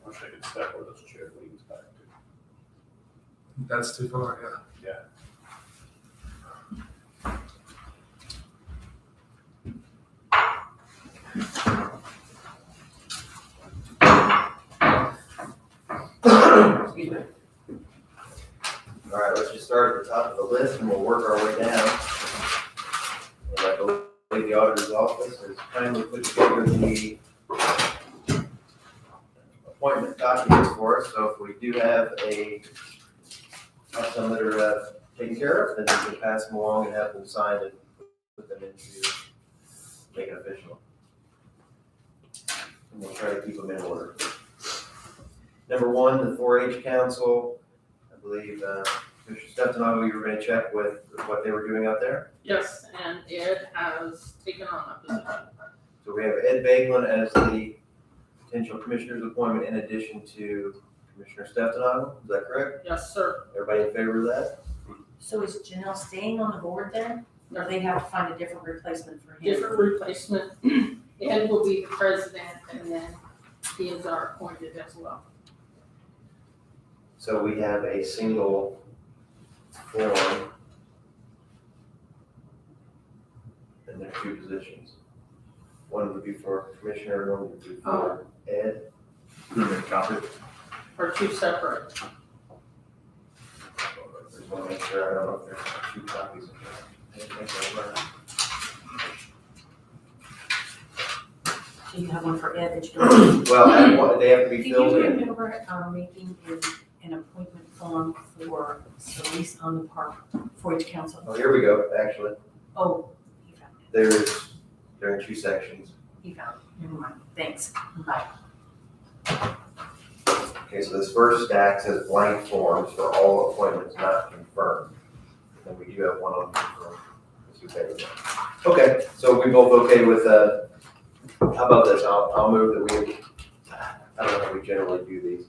I wish I could step where those chair leans back to. That's too far, yeah. Yeah. Excuse me. All right, let's just start at the top of the list and we'll work our way down. And I believe the auditor's office has kindly put together the appointment documents for us, so if we do have some that are taken care of, then we can pass them along and have them signed and put them into, make it official. And we'll try to keep them in order. Number one, the 4-H Council, I believe, Mr. Stefano, you were gonna check with what they were doing out there. Yes, and Ed has taken on that position. So we have Ed Baglin as the potential commissioner's appointment in addition to Commissioner Stefano, is that correct? Yes, sir. Everybody in favor of that? So is Janelle staying on the board then? Or they have to find a different replacement for him? Different replacement. Ed will be the president and then he is our appointed as well. So we have a single form. And there are two positions. One would be for commissioner, and one would be for Ed. You make a copy? Or two separate. Just want to make sure, I don't know if there's 2 copies of that. Do you have one for Ed that you don't? Well, they have to be Do you filled in. remember making an appointment form for Cerise on the park, 4-H Council? Oh, here we go, actually. Oh, he found it. There are 2 sections. He found it. Never mind. Thanks. Bye. Okay, so this first stack says blank forms for all appointments not confirmed. And we do have one on confirmed. Is you okay with that? Okay, so we both okay with, how about this? I'll move that we, I don't know how we generally do these.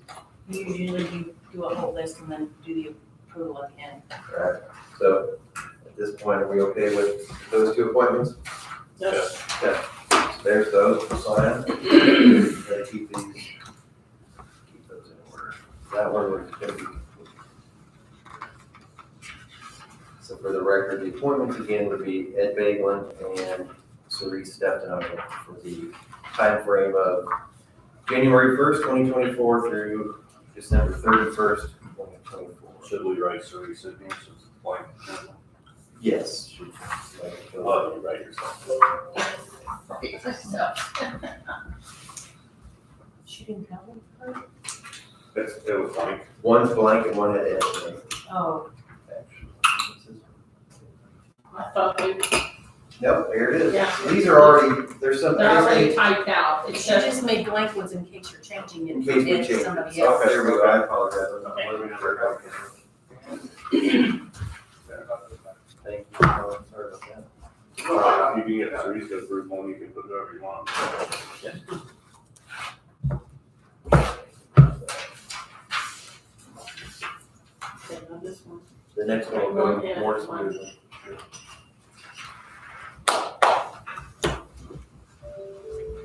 Usually you do a whole list and then do the approval at the end. Alright, so at this point, are we okay with those 2 appointments? Yes. Okay, so there's those, we'll sign. Gotta keep those in order. That one was gonna be. So for the record, the appointments again would be Ed Baglin and Cerise Stefano for the time frame of January 1st, 2024 through December 31st, 2024. Should we write Cerise in here since it's blank? Yes. Oh, you write yourself. She didn't tell him her? It was blank. One's blank and one had Ed in it. Oh, I thought they, Nope, there it is. Yeah. These are already, there's some, they're already typed out. It's she just, just made blank ones in case you're changing it in from case we Ed change to it. somebody So, else. okay, there we go, I apologize. I'm not Okay. letting it work out. Thank you. Sorry about that. You can get Cerise to approve one, you can put whatever you want. okay, now this one. The next one will go more smoothly.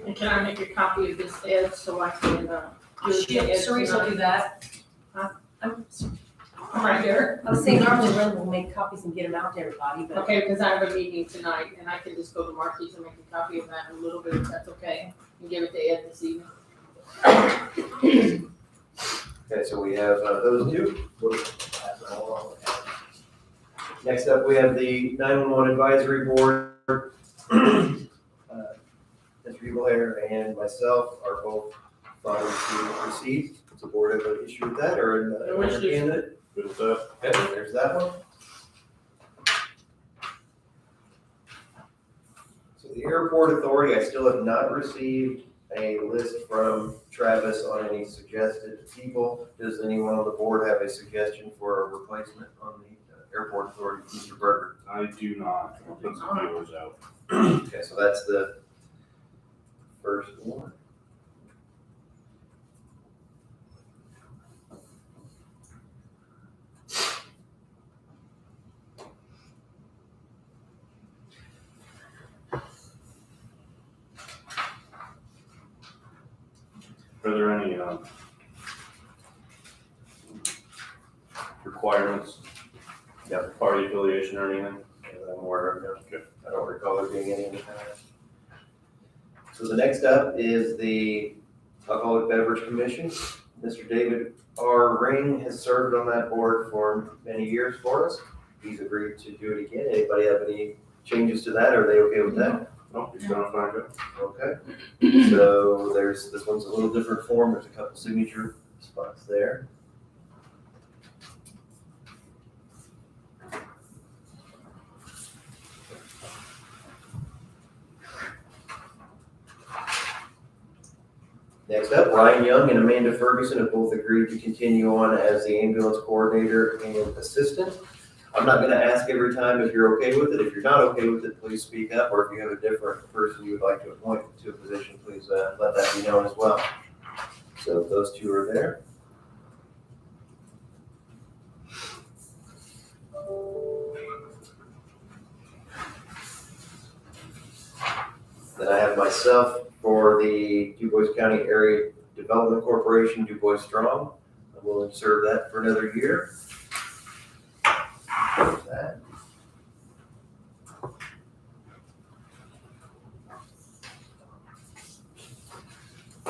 And can I make a copy of this, Ed, so I can, do it to Ed Cerise will do tonight? that. Huh? I'm Right here. I was saying normally Lynn will make copies and get them out to everybody, but Okay, because I have a meeting tonight, and I can just go to Marquis and make a copy of that in a little bit, if that's okay, and give it to Ed this evening. Okay, so we have those 2. We'll pass it all along. Next up, we have the 911 Advisory Board. Mr. Evilhair and myself are both fine to proceed. Does the board have an issue with that or No issues. understand it? Good stuff. Okay, there's that one. the airport authority, I still have not received a list from Travis on any suggested people. Does anyone on the board have a suggestion for a replacement on the airport authority, Mr. Berger? I do not, I'll put some feelers out. Okay, so that's the first one. Are there any, requirements? Yeah. Party affiliation or anything? I'm aware of them. I don't recall there being any in the past. So the next up is the Alcoholic Beverage Commission. Mr. David R. Ring has served on that board for many years for us. He's agreed to do it again. Anybody have any changes to that? Are they okay with that? No, he's gonna find it. Okay. So this one's a little different form. There's a couple signature spots there. Next up, Ryan Young and Amanda Ferguson have both agreed to continue on as the ambulance coordinator and assistant. I'm not gonna ask every time if you're okay with it. If you're not okay with it, please speak up, or if you have a different person you would like to appoint to a position, please let that be known as well. So those two are there. Then I have myself for the DuBois County Area Development Corporation, DuBois Strong. I'm willing to serve that for another year. There's that. I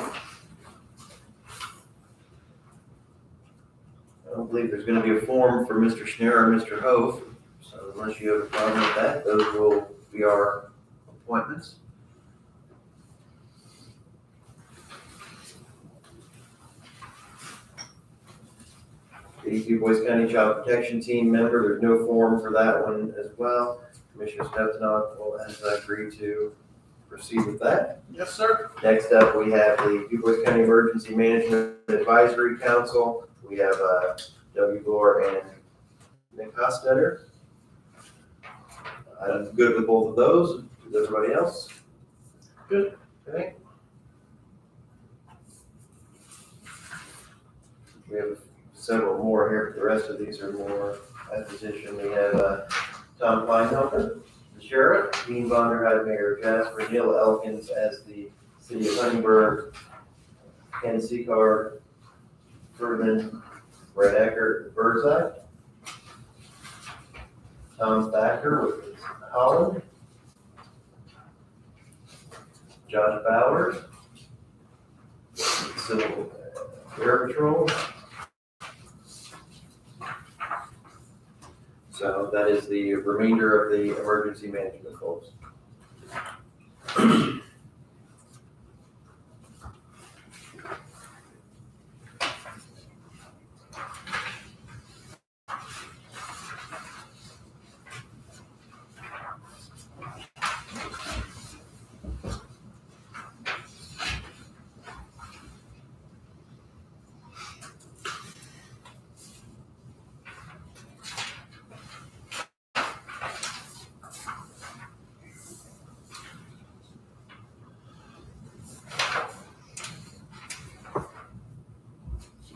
don't believe there's gonna be a form for Mr. Schnare or Mr. Hof, so unless you have a problem with that, those will be our appointments. The DuBois County Child Protection Team member, there's no form for that one as well. Commissioner Stephenot has agreed to proceed with that. Yes, sir. Next up, we have the DuBois County Emergency Management Advisory Council. We have W. Gore and Nick Hostetter. I'm good with both of those. Is everybody else? Good. Okay. We have several more here. The rest of these are more at position. We have Tom Kleinhelper, the sheriff, Dean Vonderheide, Mayor Jasper, Neil Elkins as the city of Huntingburg, Ken Seacard, Furman, Brett Eckert, Birdseye, Tom Thacker with Holland, Josh Bowers, Civil Air Patrol. So that is the remainder of the emergency management folks.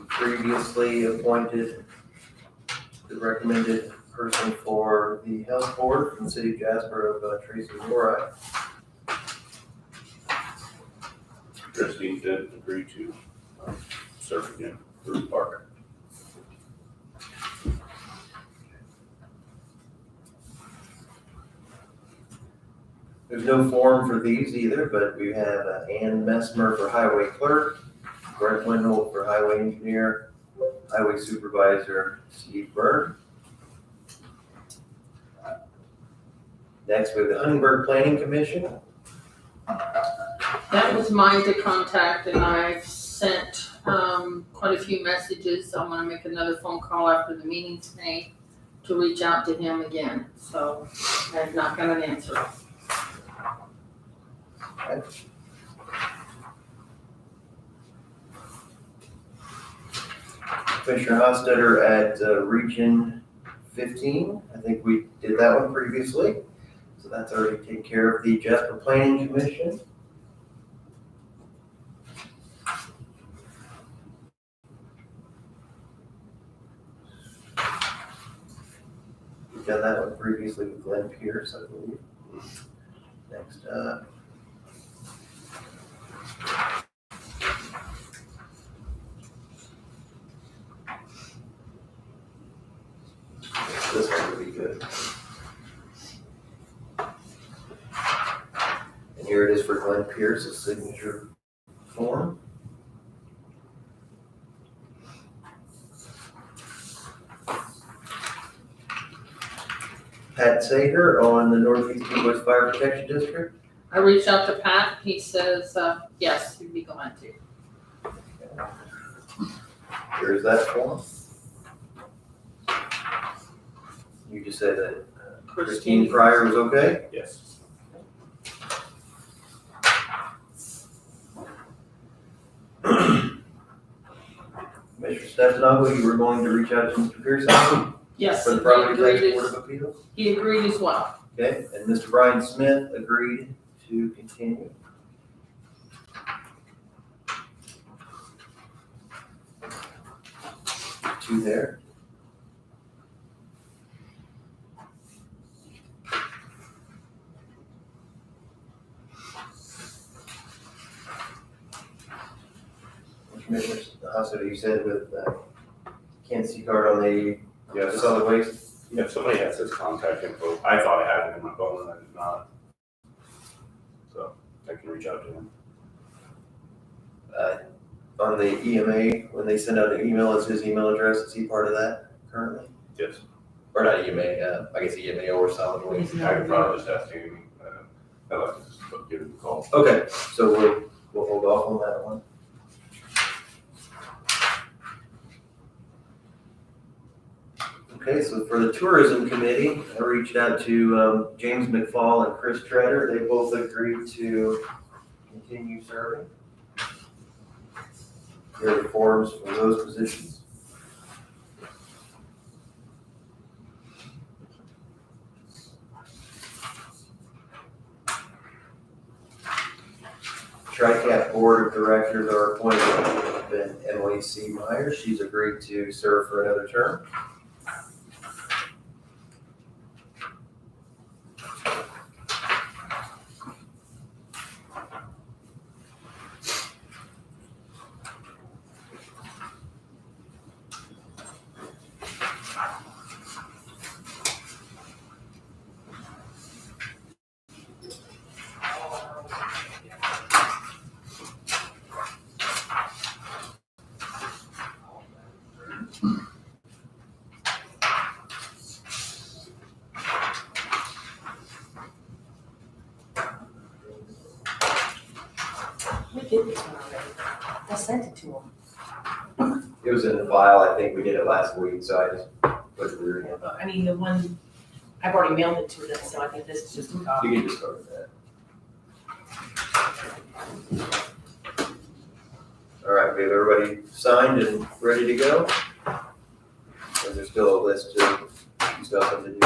Previously appointed, the recommended person for the health board from the city of Jasper of Tracy Mora. Christine did agree to serve again, Bruce Parker. There's no form for these either, but we have Ann Messmer for highway clerk, Brent Wendell for highway engineer, highway supervisor Steve Byrne. Next, we have the Huntingburg Planning Commission. That was mine to contact, and I've sent quite a few messages. I'm gonna make another phone call after the meeting tonight to reach out to him again, so I've not got an answer. Commissioner Hostetter at Region 15, I think we did that one previously, so that's already taken care of. The Jasper Planning Commission. We've done that one previously with Glenn Pierce, I believe. Next up. This one would be good. And here it is for Glenn Pierce's signature form. Pat Sager on the Northeast West Fire Protection District. I reached out to Pat, he says, yes, he'd be glad to. Here's that form. You just said that Christine Pryor was okay? Yes. Commissioner Stefanogo, you were going to reach out to Mr. Pearson Yes, for the he Property Tax agreed, Board of Appeals? he agreed as well. Okay, and Mr. Brian Smith agreed to continue. Two there. Commissioner Hostetter, you said with Ken Seacard on the Yes. solid waste. If somebody has his contact info, I thought I had it in my phone and I did not. So I can reach out to him. On the EMA, when they send out an email, is his email address, is he part of that currently? Yes. Or not EMA, I guess EMA or solid waste. I could probably just ask him, I'd like to just give him a call. Okay, so we'll hold off on that one. Okay, so for the tourism committee, I reached out to James McFall and Chris Treader. They both agreed to continue serving. Here are the forms for those positions. TRICAP Board of Directors are appointed by Emily C. Myers. She's agreed to serve for another term. We did this one already. I sent it to him. It was in the file. I think we did it last week, so I just put it there again. I mean, the one, I've already mailed it to them, so I think this is just a copy. You can just go with that. All right, we have everybody signed and ready to go? Or there's still a list of stuff to do?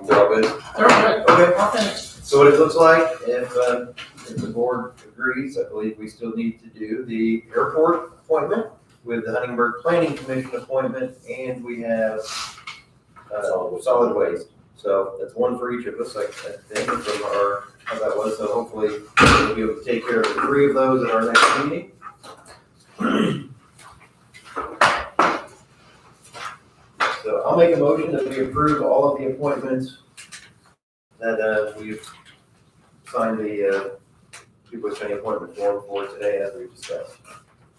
They're all good? They're good. Okay. I'll finish. So what it looks like, if the board agrees, I believe we still need to do the airport appointment with the Huntingburg Planning Commission appointment, and we have solid waste. So that's one for each of us, I think, from our, how that was. So hopefully we'll be able to take care of the three of those at our next meeting. So I'll make a motion that we approve all of the appointments that we've signed the Dubois County appointment form for today as we discussed.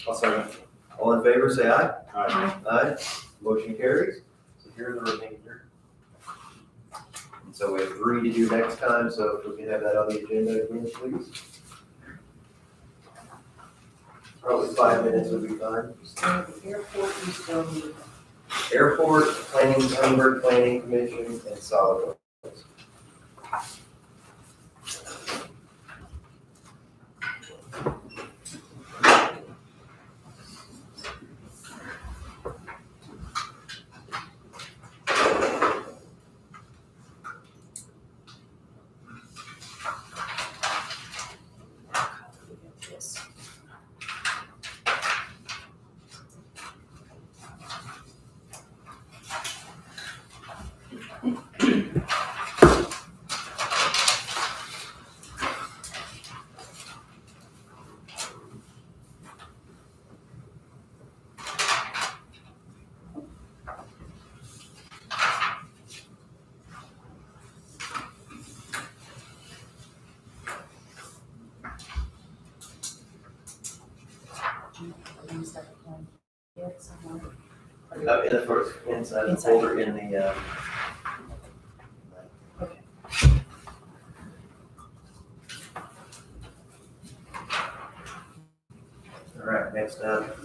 I'll second. All in favor, say aye. Aye. Aye. Motion carries. So here's the remainder. And so we have 3 to do next time, so if we can have that on the agenda again, please. Probably 5 minutes would be fine. So the airport, we still need. Airport, planning, Huntingburg Planning Commission, and solid waste. In the first, inside the Inside. folder in the, all right, next up,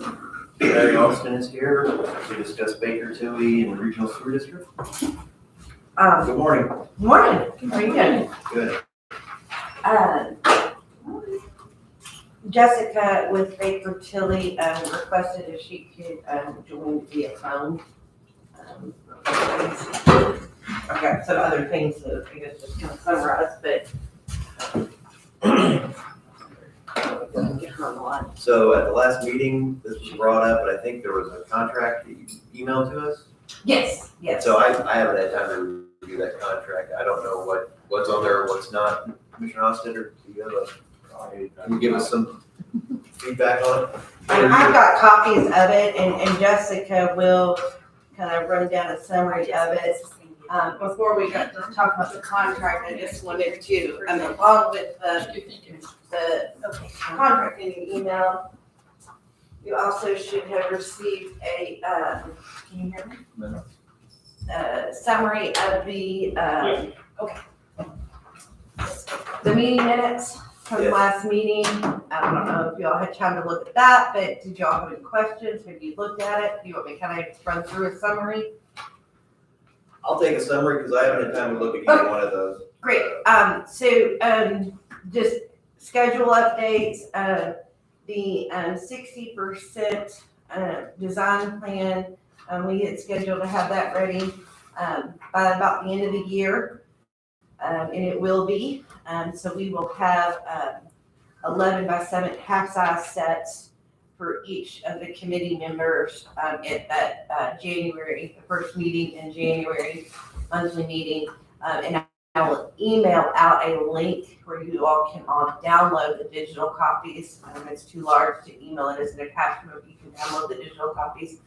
Larry Austin is here to discuss Baker Tilly and Regional Sewer District. Good morning. Morning, how are you doing? Good. Jessica with Baker Tilly requested if she could join via phone. I've got some other things to, I guess, just kind of summarize, but get her on the line. So at the last meeting, this was brought up, but I think there was a contract that you emailed to us. Yes, yes. So I haven't had time to review that contract. I don't know what's on there, what's not. Commissioner Austin, or do you have can you give us some feedback on it? I've got copies of it, and Jessica will kind of run down a summary of it. Before we got to talk about the contract, I just wanted to, along with the contract in your email, you also should have received a, can you hear me? No. Summary of the, the meeting minutes from the Yes. last meeting. I don't know if y'all had time to look at that, but did y'all have any questions? Have you looked at it? Do you want me to kind of run through a summary? I'll take a summary because I haven't had time to look at either one of those. Great, just schedule updates, the 60% design plan, we had scheduled to have that ready by about the end of the year, and it will be. So we will have 11 by 7 half-size sets for each of the committee members at that January, the first meeting in January, monthly meeting. And I will email out a link where you all can all download the digital copies. It's too large to email it as an attachment, but you can download the digital copies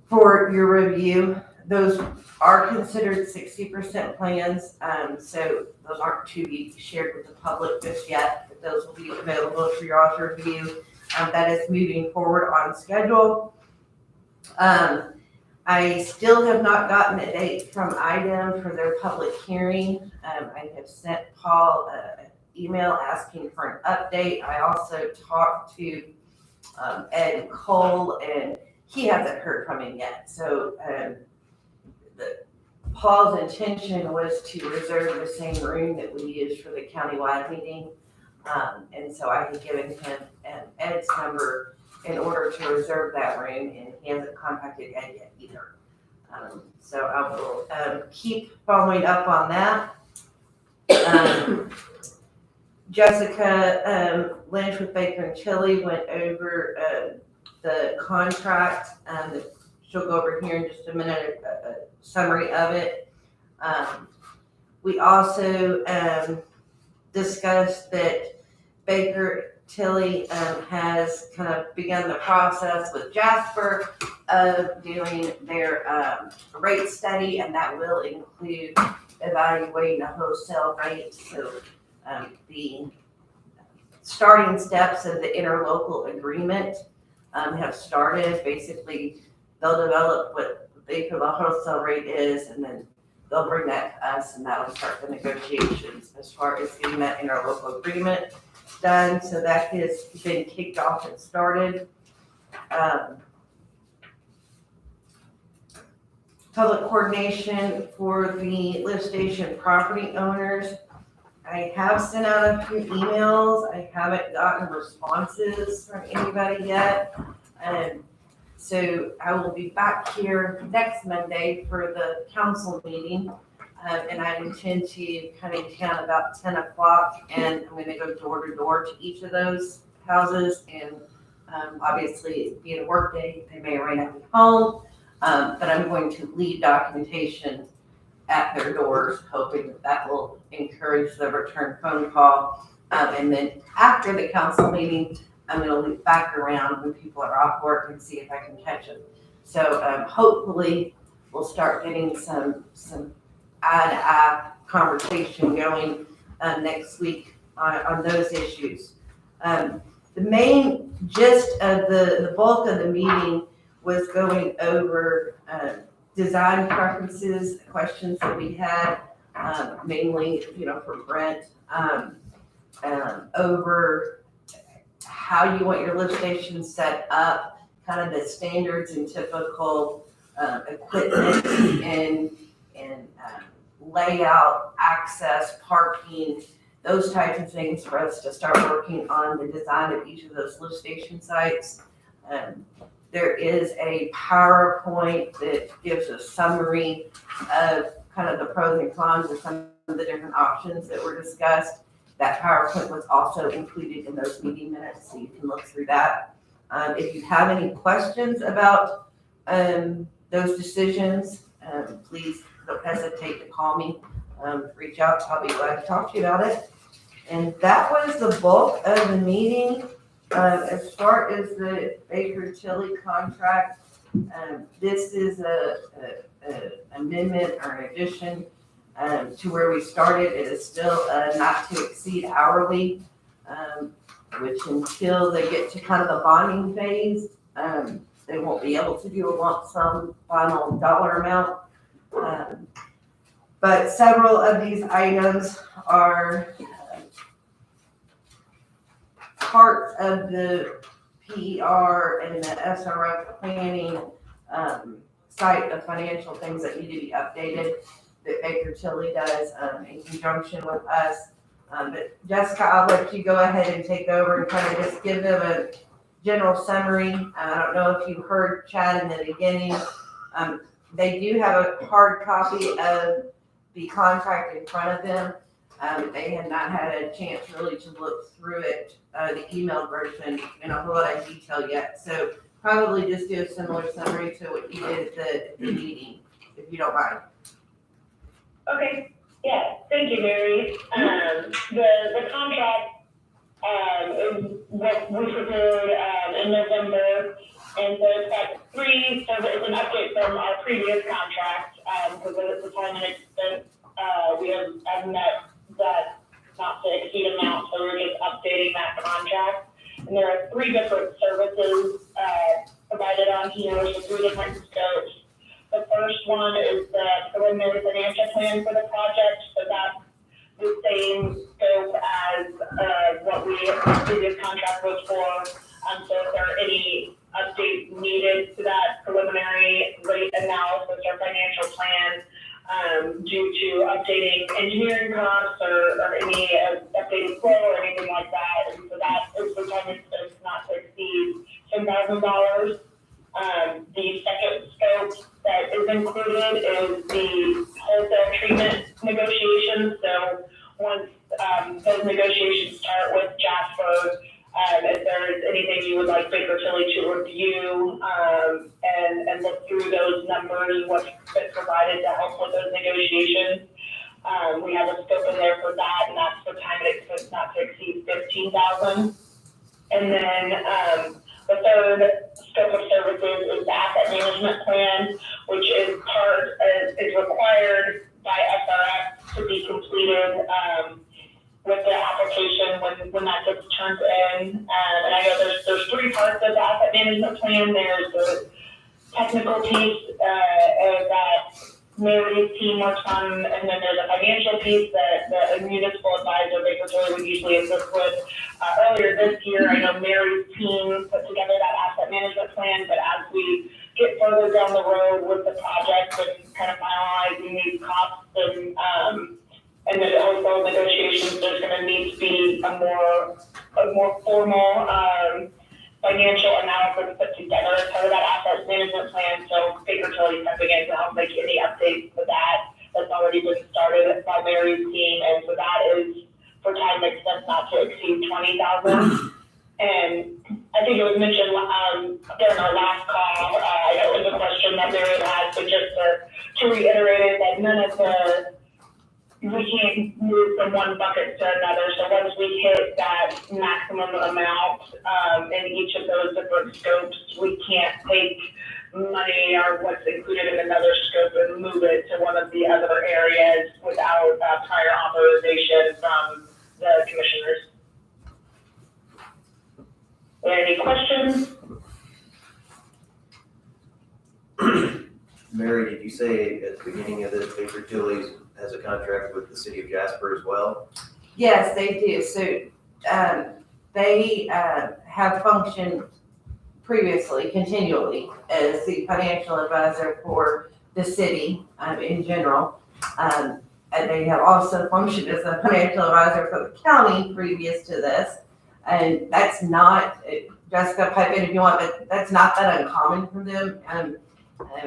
for your review. Those are considered 60% plans, so those aren't to be shared with the public just yet, but those will be available for your all's review. That is moving forward on schedule. I still have not gotten a date from IDEM for their public hearing. I have sent Paul an email asking for an update. I also talked to Ed Cole, and he hasn't heard from him yet. So Paul's intention was to reserve the same room that we used for the countywide meeting. And so I had given him Ed's number in order to reserve that room, and he hasn't contacted Ed yet either. So I will keep following up on that. Jessica Lynch with Baker and Tilly went over the contract. She'll go over here in just a minute, a summary of it. We also discussed that Baker Tilly has kind of begun the process with Jasper of doing their rate study, and that will include evaluating a wholesale rate. So the starting steps of the interlocal agreement have started. Basically, they'll develop what they feel the wholesale rate is, and then they'll bring that to us, and that'll start the negotiations as far as getting that interlocal agreement done. So that has been kicked off and started. Public coordination for the lift station property owners. I have sent out a few emails. I haven't gotten responses from anybody yet. So I will be back here next Monday for the council meeting. And I intend to come in town about 10 o'clock, and I'm gonna go door to door to each of those houses. And obviously, being a work day, they may or may not be home, but I'm going to leave documentation at their doors, hoping that that will encourage the return phone call. And then after the council meeting, I'm gonna loop back around when people are off work and see if I can catch them. So hopefully, we'll start getting some eye-to-eye conversation going next week on those issues. The main gist of the bulk of the meeting was going over design preferences, questions that we had, mainly, for Brent, over how you want your lift station set up, kind of the standards and typical equipment and layout, access, parking, those types of things for us to start working on the design of each of those lift station sites. There is a PowerPoint that gives a summary of kind of the pros and cons of some of the different options that were discussed. That PowerPoint was also included in those meeting minutes, so you can look through that. If you have any questions about those decisions, please don't hesitate to call me, reach out, I'll be glad to talk to you about it. And that was the bulk of the meeting. As far as the Baker Tilly contract, this is a amendment or an addition to where we started. It is still not to exceed hourly, which until they get to kind of the bonding phase, they won't be able to do a lump sum final dollar amount. But several of these items are parts of the PER and the SRF planning site of financial things that need to be updated that Baker Tilly does in conjunction with us. But Jessica, I'll let you go ahead and take over and kind of just give them a general summary. I don't know if you heard Chad in the beginning. They do have a hard copy of the contract in front of them. They have not had a chance really to look through it, the email version, in a whole lot of detail yet. So probably just do a similar summary to what you did at the meeting, if you don't mind. Okay, yeah, thank you, Mary. The contract is what we prepared in November, and so it's got three, so it's an update from our previous contract, because at the time and extent, we have met that not to exceed amount, so we're just updating that contract. And there are three different services provided on here, so three different scopes. The first one is the preliminary financial plan for the project, so that's the same scope as what the previous contract was for. So if there are any updates needed to that preliminary rate analysis or financial plan, due to updating engineering costs or any updated flow or anything like that. And so that is the time it's not to exceed $10,000. The second scope that is included is the wholesale treatment negotiations. So once those negotiations start with Jasper, if there's anything you would like Baker Tilly to review and look through those numbers, what's been provided to help with those negotiations, we have a scope in there for that, and that's for time and expense not to exceed $15,000. And then the third scope of services is the asset management plan, which is required by SRF to be completed with the application when that gets turned in. And I know there's three parts of the asset management plan. There's the technical piece that Mary's team works on, and then there's a financial piece that the municipal advisor Baker Tilly would usually assist with. Earlier this year, I know Mary's team put together that asset management plan, but as we get further down the road with the project and kind of finalizing these costs and then also negotiations, there's going to need to be a more formal financial analysis put together as part of that asset management plan. So Baker Tilly stepping in to help make any updates to that. That's already been started by Mary's team, and so that is for time and expense not to exceed $20,000. And I think it was mentioned during our last call. I know it was a question that Mary had, but just to reiterate it, that none of we can't move from one bucket to another. So once we hit that maximum amount in each of those different scopes, we can't take money or what's included in another scope and move it to one of the other areas without prior authorization from the commissioners. there any questions? Mary, did you say at the beginning of this, Baker Tilly's has a contract with the city of Jasper as well? Yes, they do. So, they have functioned previously, continually, as the financial advisor for the city in general. And they have also functioned as a financial advisor for the county previous to this. And that's not, Jessica, pipe in if you want, but that's not that uncommon for them. And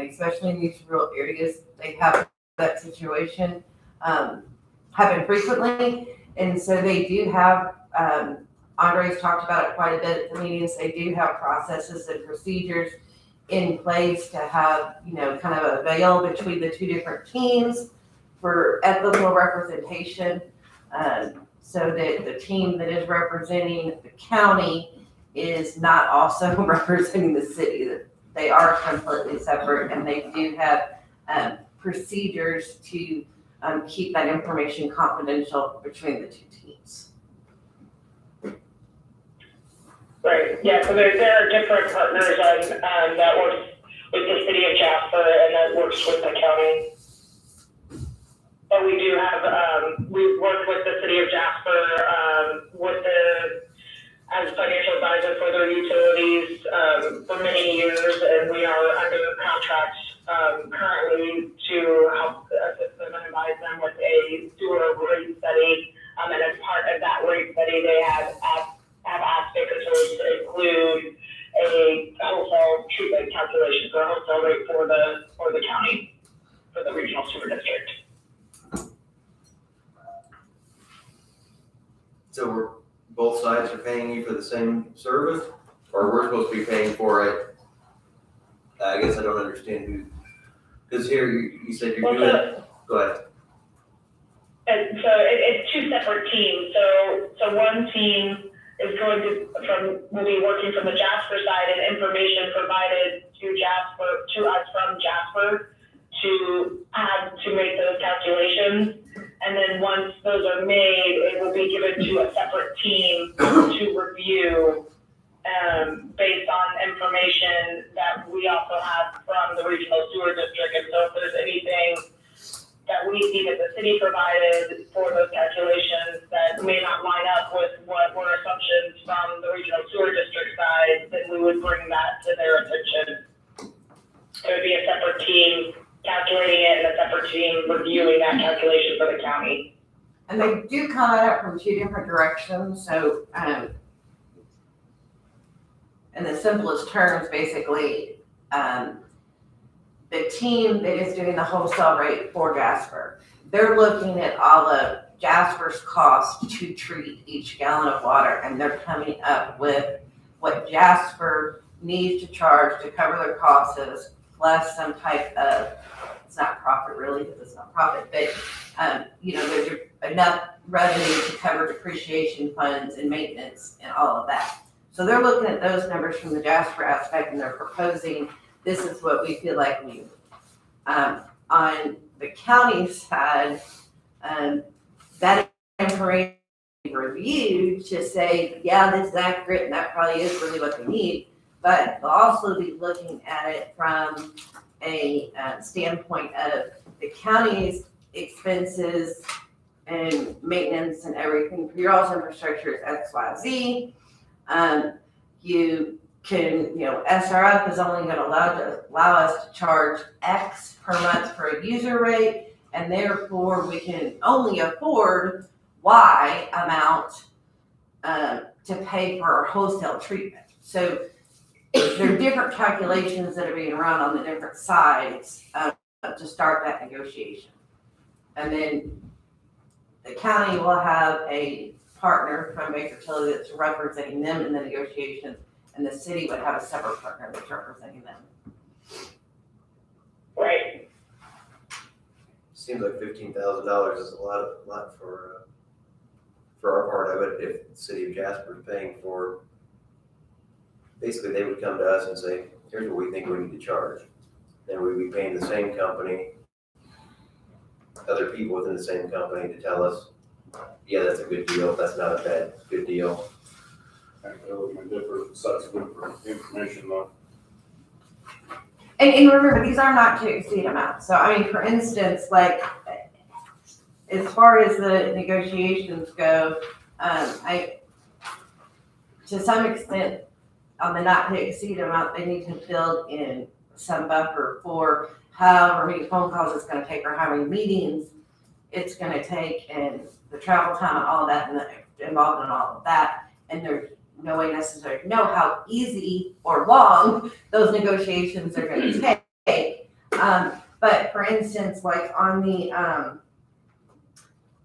especially in these rural areas, they have that situation happen frequently. And so they do have, Andre's talked about it quite a bit at the meetings, they do have processes and procedures in place to have, kind of a veil between the two different teams for ethical representation. So that the team that is representing the county is not also representing the city. They are completely separate, and they do have procedures to keep that information confidential between the two teams. Right, yeah, so there are different partners that works with the city of Jasper and that works with the county. But we do have, we've worked with the city of Jasper, as financial advisor for their utilities, for many years, and we are under contract, currently to help assist them and advise them with a sewer rate study. And as part of that rate study, they have asked Baker Tilly to include a wholesale treatment calculation for a wholesale rate for the county, for the regional sewer district. So both sides are paying you for the same service, or we're supposed to be paying for it? I guess I don't understand who, because here you said you're doing, go ahead. And so it's two separate teams. So one team is will be working from the Jasper side, and information provided to us from Jasper to make those calculations. And then once those are made, it will be given to a separate team to review based on information that we also have from the regional sewer district. And so if there's anything that we see that the city provided for those calculations that may not line up with what were assumptions from the regional sewer district side, then we would bring that to their attention. It would be a separate team calculating it and a separate team reviewing that calculation for the county. And they do come at it from two different directions. So, in the simplest terms, basically, the team that is doing the wholesale rate for Jasper, they're looking at all of Jasper's cost to treat each gallon of water, and they're coming up with what Jasper needs to charge to cover their costs, plus some type of, it's not profit really, because it's not profit, but there's enough revenue to cover depreciation funds and maintenance and all of that. So they're looking at those numbers from the Jasper aspect, and they're proposing, this is what we feel like we need. On the county side, that information reviewed to say, yeah, this is accurate, and that probably is really what they need. But they'll also be looking at it from a standpoint of the county's expenses and maintenance and everything for your all's infrastructure is XYZ. You can, SRF is only going to allow us to charge X per month for a user rate, and therefore we can only afford Y amount to pay for our wholesale treatment. So there are different calculations that are being run on the different sides to start that negotiation. And then the county will have a partner from Baker Tilly that's representing them in the negotiations, and the city would have a separate partner that's representing them. Right. Seems like $15,000 is a lot for our part of it. If the city of Jasper is paying for, basically they would come to us and say, here's what we think we need to charge. Then we'd be paying the same company, other people within the same company to tell us, yeah, that's a good deal, that's not a good deal. They're looking at different sets of information though. And remember, these are not to exceed amounts. So I mean, for instance, like, as far as the negotiations go, to some extent, on the not to exceed amount, they need to build in some buffer for however many phone calls it's gonna take or how many meetings it's gonna take and the travel time and all that and involved in all of that. And there's no way necessarily to know how easy or long those negotiations are gonna take. But for instance, like on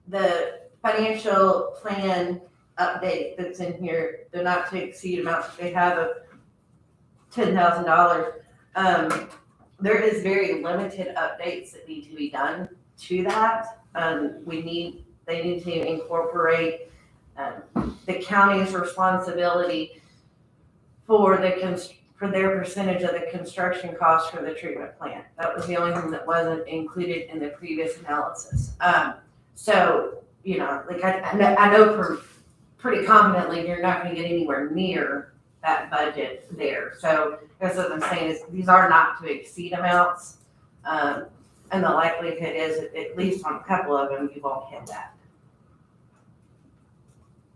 the financial plan update that's in here, the not to exceed amounts that they have of $10,000. There is very limited updates that need to be done to that. They need to incorporate the county's responsibility for their percentage of the construction cost for the treatment plant. That was the only thing that wasn't included in the previous analysis. So, you know, like I know for pretty confidently you're not gonna get anywhere near that budget there. So that's what I'm saying is these are not to exceed amounts. And the likelihood is at least on a couple of them, you won't hit that.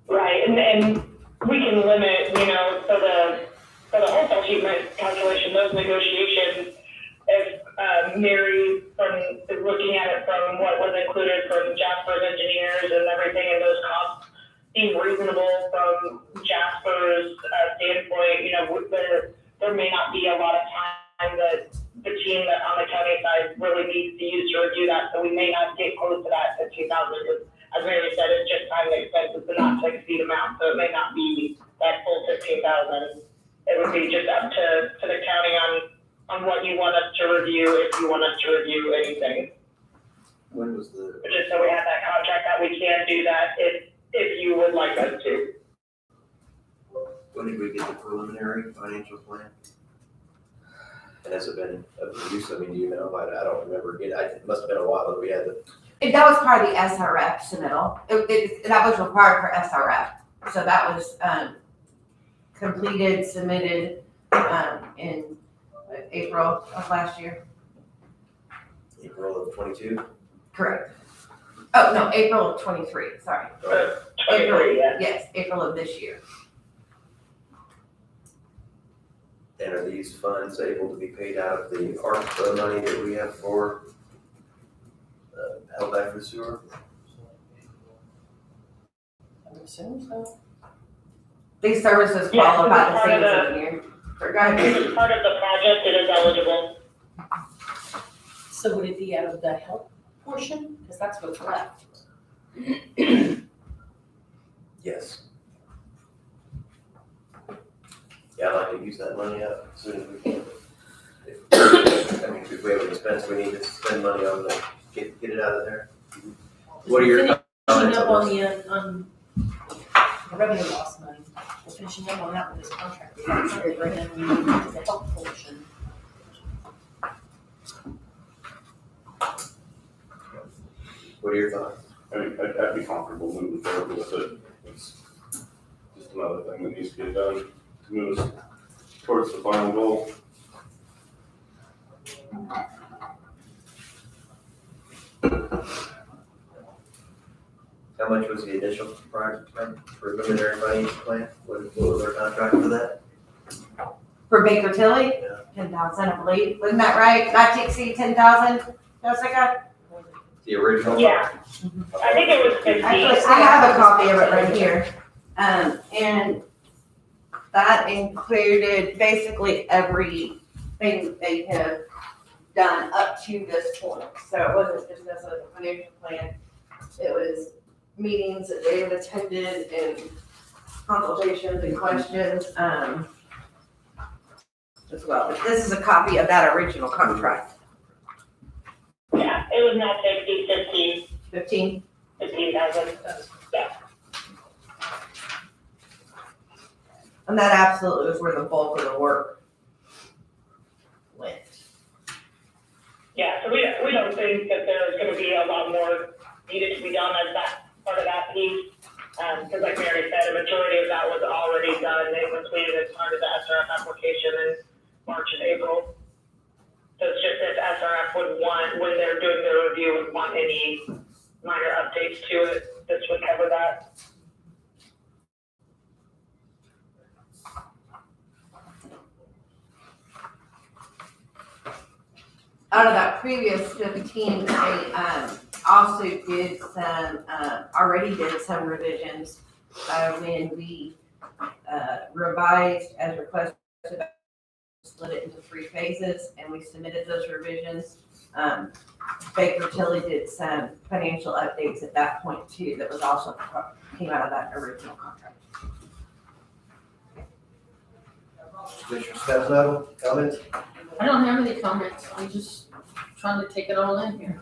Right, and we can limit, you know, for the wholesale treatment calculation, those negotiations, if Mary is looking at it from what was included from Jasper's engineers and everything, and those costs seem reasonable from Jasper's standpoint, you know, there may not be a lot of time that the team that on the county side really needs to use to review that, so we may not get close to that 15,000. As Mary said, it's just time and expenses, but not to exceed amount, so it may not be that full 15,000. It would be just up to the county on what you want us to review, if you want us to review anything. When was the, But just so we have that contract that we can do that if you would like us to. when did we get the preliminary financial plan? And has it been of use? I mean, do you know? I don't remember. It must have been a while that we had the. That was part of the SRF submittal. That was required for SRF. So that was completed, submitted in April of last year. April of 22? Correct. Oh, no, April of 23, sorry. April, yes, April of this year. And are these funds able to be paid out of the ARPA money that we have for held back for sewer? I would assume so. These services qualify the same engineer. Go ahead. As part of the project, it is eligible. So would it be out of the health portion? Because that's what's left. Yes. Yeah, I'd like to use that money up as soon as we can. If we have an expense, we need to spend money on the, get it out of there. What are your comments Finishing up on on this? on the revenue loss money. We're finishing up on that with this contract. And then we need the health portion. What are your thoughts? I mean, I'd be comfortable moving forward with it. It's just another thing that needs to get done to move us towards the final goal. How much was the initial preliminary financial plan? What was our contract for that? For Baker Tilly, Yeah. 10,000, I believe. Wasn't that right? Not to exceed 10,000, Jessica? The original? Yeah. I think it was 50. Actually, I have a copy of it right here. And that included basically everything they have done up to this point. So it wasn't just necessarily the financial plan. It was meetings that they have attended and consultations and questions, as well. But this is a copy of that original contract. Yeah, it was not 50, 15? 15,000. Yeah. And that absolutely was where the bulk of the work went. Yeah, so we don't think that there's gonna be a lot more needed to be done as that part of that piece. Because like Mary said, a majority of that was already done. They completed as part of the SRF application in March and April. So it's just if SRF would want, when they're doing their review, would want any minor updates to it, this would cover that. Out of that previous 15, they also did some, already did some revisions when we revised as requested, split it into 3 phases, and we submitted those revisions. Baker Tilly did some financial updates at that point too, that was also came out of that original contract. Commissioner Stephano, comments? I don't have any comments, I'm just trying to take it all in here.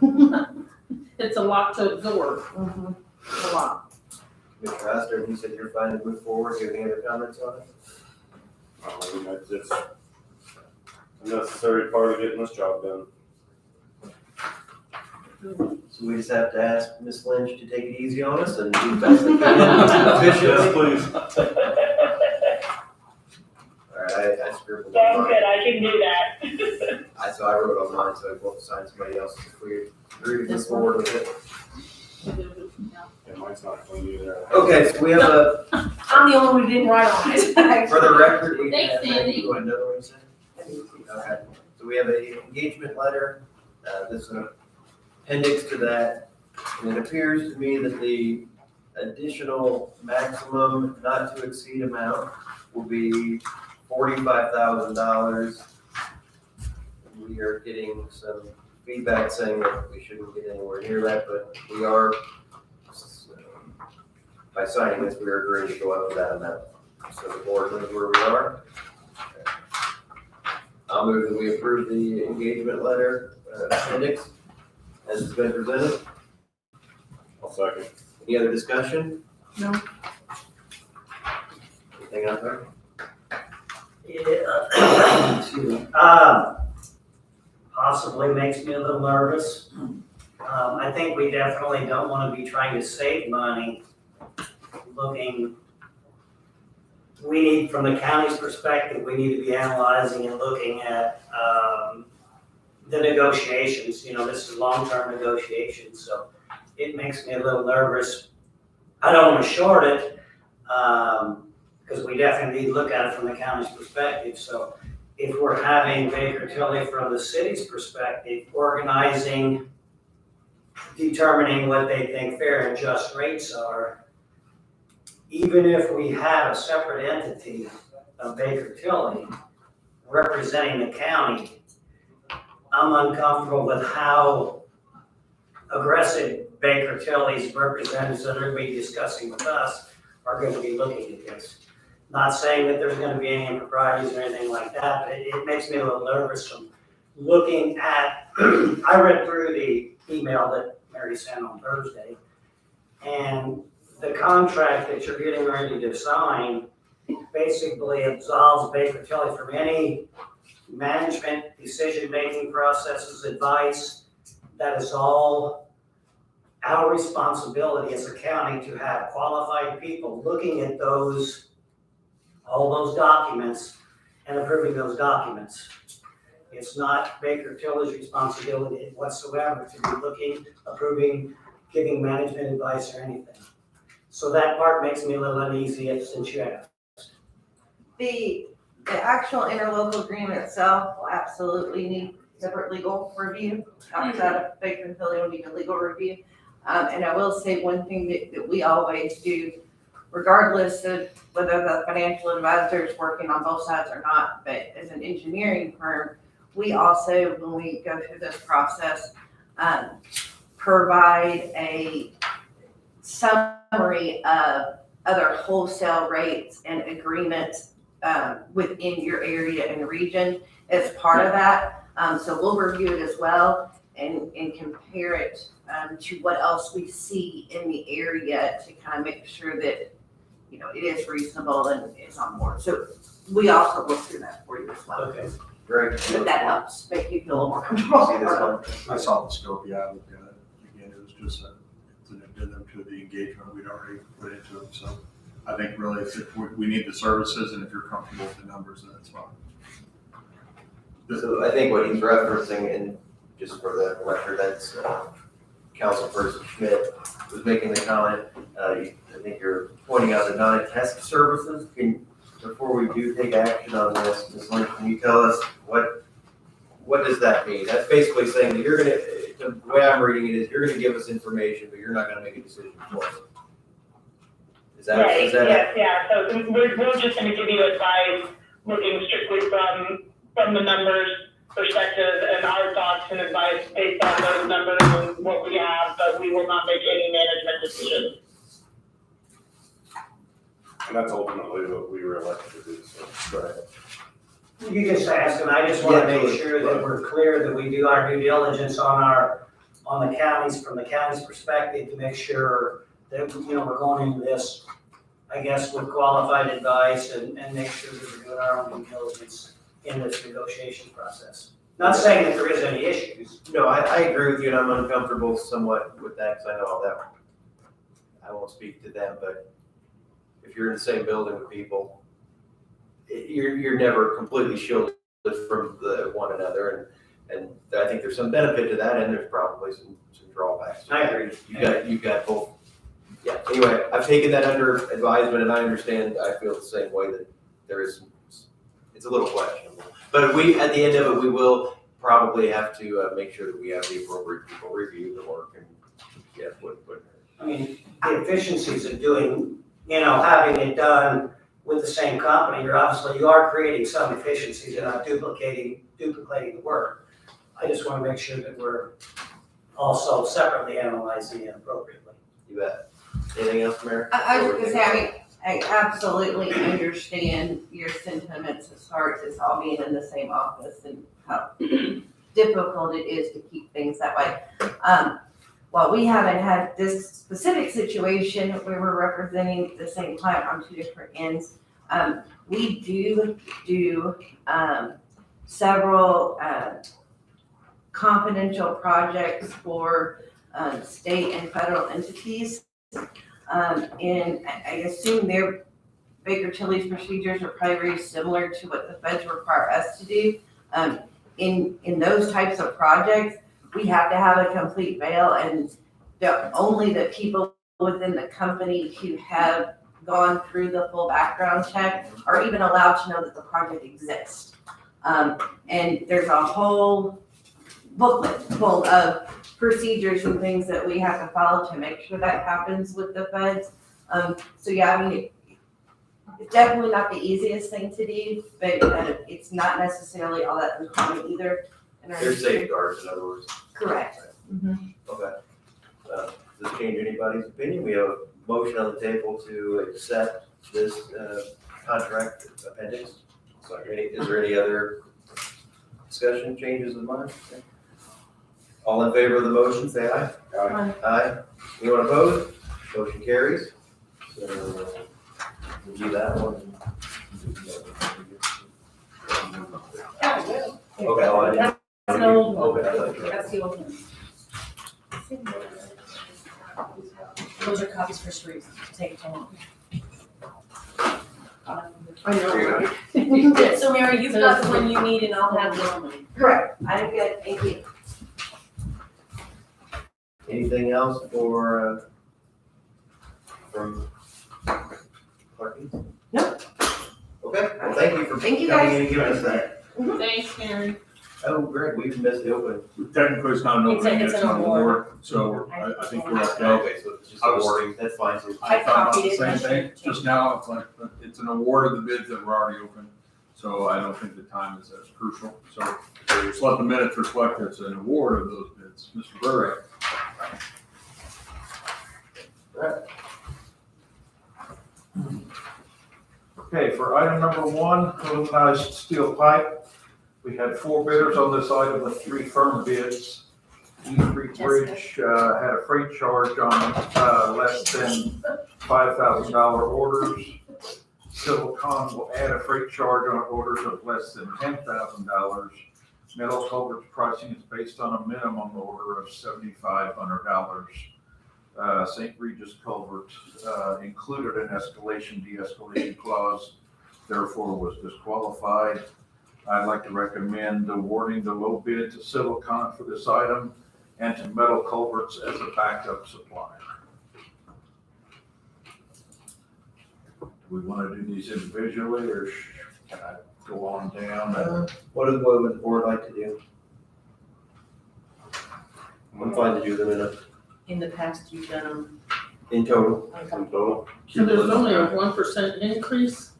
It's a lot to absorb. A lot. Mr. Astor, you said you're fine to move forward. Do you have any other comments on it? I mean, that's just a necessary part of getting this job done. So we just have to ask Ms. Lynch to take it easy on us and do the best we can efficiently. Yes, please. All right, I scribbled Sounds on good, mine. I can do that. So I wrote on mine, so I won't sign somebody else's if we agree to move forward with it. Yeah, mine's not clean either. Okay, so we have a, I'm the only one who didn't write on it. for the record, we Thanks, have, Sandy. you want another one you said? Okay, so we have an engagement letter, this is an appendix to that, and it appears to me that the additional maximum not to exceed amount will be $45,000. We are getting some feedback saying that we shouldn't get anywhere near that, but we are, by signing this, we are agreeing to go up to that amount. So the board knows where we are. I'll move that we approve the engagement letter appendix as it's been presented. I'll second. Any other discussion? No. Anything out there? Yeah. Excuse me. Possibly makes me a little nervous. I think we definitely don't want to be trying to save money we need, from the county's perspective, we need to be analyzing and looking at the negotiations. You know, this is long-term negotiations, so it makes me a little nervous. I don't want to short it, because we definitely need to look at it from the county's perspective. So if we're having Baker Tilly from the city's perspective, organizing, determining what they think fair and just rates are, even if we had a separate entity of Baker Tilly representing the county, I'm uncomfortable with how aggressive Baker Tilly's representatives that are going to be discussing with us are going to be looking at this. Not saying that there's going to be any improprieties or anything like that, but it makes me a little nervous from looking at, I read through the email that Mary sent on Thursday, and the contract that you're getting ready to sign basically absolves Baker Tilly from any management, decision-making processes, advice. That is all our responsibility as a county to have qualified people looking at all those documents and approving those documents. It's not Baker Tilly's responsibility whatsoever to be looking, approving, giving management advice or anything. So that part makes me a little uneasy since you asked. The actual interlocal agreement itself will absolutely need separate legal review. Outside of Baker and Tilly will need a legal review. And I will say one thing that we always do, regardless of whether the financial advisor is working on both sides or not, but as an engineering firm, we also, when we go through this process, provide a summary of other wholesale rates and agreements within your area and region as part of that. So we'll review it as well and compare it to what else we see in the area to kind of make sure that, you know, it is reasonable and it's on board. So we also look through that for you as well. Okay. Great. If that helps make you feel a little more comfortable. See this one? I saw the scope, yeah, I looked at it. Again, it was just an addendum to the engagement we'd already put into it. So I think really if we need the services, and if you're comfortable with the numbers, then it's fine. So I think what he's referencing, and just for the record, that's Councilperson Schmidt was making the comment. I think you're pointing out the non-attest services. Before we do take action on this, Ms. Lynch, can you tell us what does that mean? That's basically saying that you're gonna, the way I'm reading it is you're gonna give us information, but you're not gonna make a decision for us. Is that? Right, yes, yeah, so we're just gonna give you advice, looking strictly from the numbers perspective and our thoughts and advice based on those numbers and what we have, but we will not make any management decisions. And that's ultimately what we were elected to do, so. Right. You just asked, and I just want to Yeah, make sure that we're clear that we do our due diligence on the counties, from the county's perspective, to make sure that, we're going into this, I guess, with qualified advice and make sure that we're doing our own due diligence in this negotiation process. Not saying that there is any issues. No, I agree with you, and I'm uncomfortable somewhat with that, because I know all that. I won't speak to them, but if you're in the same building with people, you're never completely shielded from one another, and I think there's some benefit to that, and there's probably some drawbacks. I agree. You've got both. Yeah, anyway, I've taken that under advisement, and I understand, I feel the same way that there is, it's a little questionable. But at the end of it, we will probably have to make sure that we have the appropriate people review the work and, yeah, I mean, the efficiencies of doing, having it done with the same company, you are creating some efficiencies and not duplicating the work. I just want to make sure that we're also separately analyzing it appropriately. You bet. Anything else, Mayor? I was just gonna say, I absolutely understand your sentiments as far as us all being in the same office and how difficult it is to keep things that way. While we haven't had this specific situation where we're representing the same client on two different ends, we do several confidential projects for state and federal entities. And I assume their Baker Tilly's procedures are probably very similar to what the feds require us to do. In those types of projects, we have to have a complete bail, and only the people within the company who have gone through the full background check are even allowed to know that the project exists. And there's a whole booklet full of procedures and things that we have to follow to make sure that happens with the feds. So yeah, I mean, it's definitely not the easiest thing to do, but it's not necessarily all that uncommon either. There's safeguards, in other words. Correct. Okay. Does this change anybody's opinion? We have a motion on the table to accept this contract appendix. So is there any other discussion, changes of mind? All in favor of the motion, say aye. Aye. Aye. Anyone opposed? Motion carries. So we'll do that one. Okay, oh, I didn't. That's an old one. Okay, I thought you were- That's the old one. Those are copies for streets, take it home. I know, right? So Mary, you've got the one you need and I'll have the one. Correct. I'm good, thank you. Anything else from Clark? No. Okay, well, thank you for Thank you, coming guys. in and giving us that. Thanks, Mary. Oh, Greg, we've missed the open. Technically, it's not an It's a- opening, it's it's an not an award. award, so I think we're okay. Okay, so it's just awarding, that's fine too. I thought about copied the it, same I thing should just now, it's like, but it's an award of the bids that were already open, so I don't think the time is as crucial. So just let the minutes reflect it's an award of those bids. Mr. Burry. Okay, for item number one, aluminized steel pipe, we had 4 bidders on this item with 3 firm bids. East Creek Bridge had a freight charge on less than $5,000 orders. Silicon will add a freight charge on orders of less than $10,000. Metal Culver's pricing is based on a minimum order of $7,500. St. Regis culvert, included an escalation, de-escalation clause, therefore was disqualified. I'd like to recommend awarding the low bid to Civilcon for this item and to Metal Culverts as a backup supplier. Do we want to do these individually, or can I go on down? What would the board like to do? I'm fine to do them In the past, you've done them. in total. Total? So there's only a 1% increase?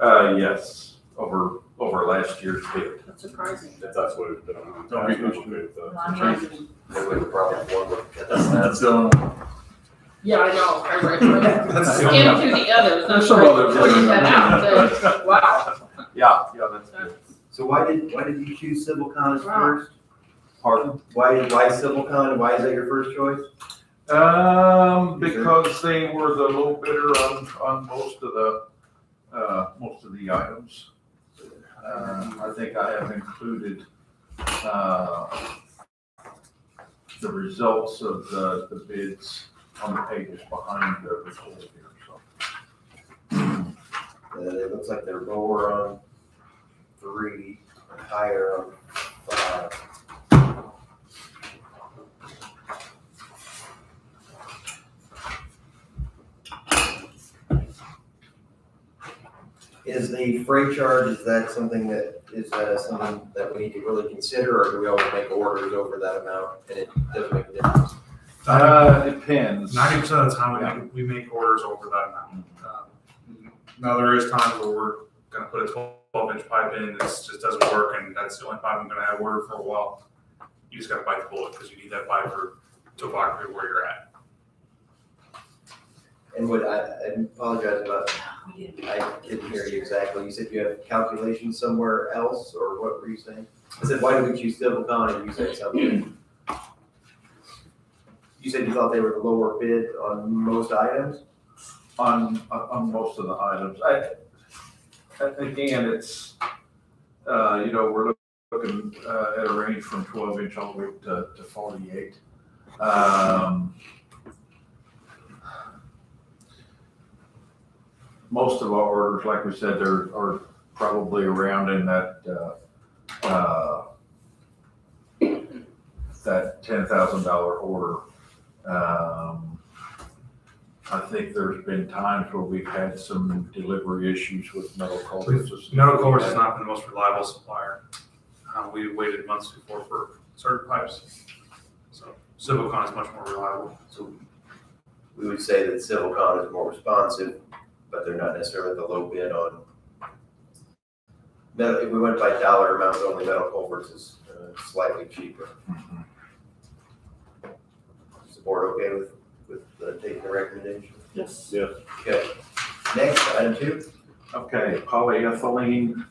Yes, over last year's bid. That's surprising. That's what it's been on. No, we can do it, Well, I mean, They would probably want to That's the only one. Yeah, I know, I read That's Skim through the others, There's that's some why others. I pointed that out, that, wow. Yeah, that's good. So why did you choose Civilcon as Wow. first? Pardon? Why Civilcon? Why is that your first choice? Because they were the low bidder on most of the items. I think I have included, the results of the bids on the pages behind the report here, so. It looks like they're lower on 3, and higher on 5. Is the freight charge, is that something that we need to really consider, or do we always make orders over that amount and it doesn't make a difference? Depends. 90% of the time, we make orders over that amount. Now, there is times where we're gonna put a 12-inch pipe in, it just doesn't work, and that's the only pipe I'm gonna have ordered for a while. You just gotta bite the bullet, because you need that pipe for topography where you're at. And I apologize about, I didn't hear you exactly. You said you have calculations somewhere else, or what were you saying? I said, why did we choose Civilcon, and you said something? You said you thought they were the lower bid on most items? On most of the items. Again, it's, we're looking at a range from 12-inch all the way to 48. Most of our orders, like we said, are probably around in that $10,000 order. I think there's been times where we've had some delivery issues with Metal Culverts. Metal Culverts has not been the most reliable supplier. We waited months before for certain pipes. So Civilcon is much more reliable. So we would say that Civilcon is more responsive, but they're not necessarily the low bid on. Metal, if we went by dollar amounts only, Metal Culverts is slightly cheaper. Is the board okay with taking the recommendation? Yes. Yes. Okay. Next, item 2. Okay, polyethylene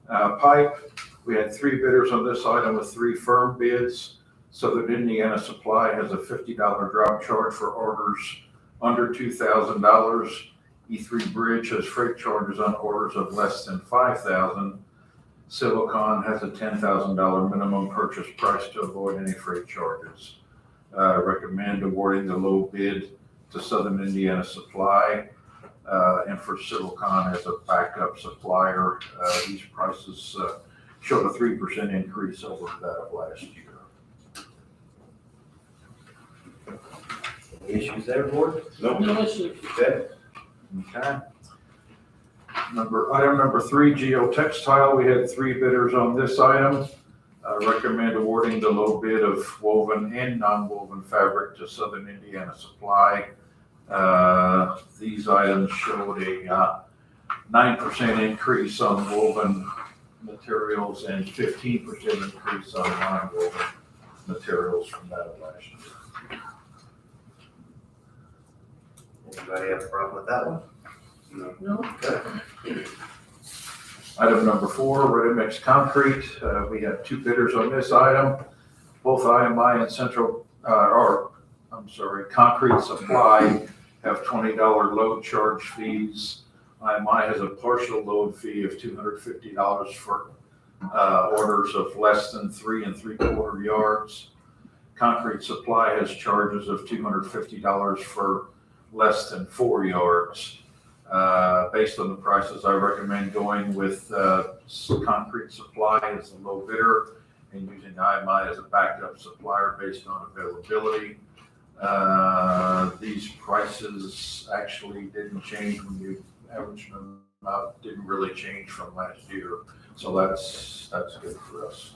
pipe. We had 3 bidders on this item with 3 firm bids. Southern Indiana Supply has a $50 drop charge for orders under $2,000. E3 Bridge has freight charges on orders of less than $5,000. Civilcon has a $10,000 minimum purchase price to avoid any freight charges. Recommend awarding the low bid to Southern Indiana Supply, and for Civilcon as a backup supplier. These prices showed a 3% increase over that of last year. Any issues there, board? No issues. Okay. Okay. Item number 3, geotextile. We had 3 bidders on this item. Recommend awarding the low bid of woven and non-woven fabric to Southern Indiana Supply. These items showed a 9% increase on woven materials and 15% increase on non-woven materials from that of last year. Anybody have a problem with that one? No? Okay. Item number 4, ready-mix concrete. We have 2 bidders on this item. Both IMI and Concrete Supply have $20 load charge fees. IMI has a partial load fee of $250 for orders of less than 3 3/4 yards. Concrete Supply has charges of $250 for less than 4 yards. Based on the prices, I recommend going with Concrete Supply as the low bidder and using IMI as a backup supplier based on availability. These prices actually didn't change when you average them out, didn't really change from last year. So that's good for us.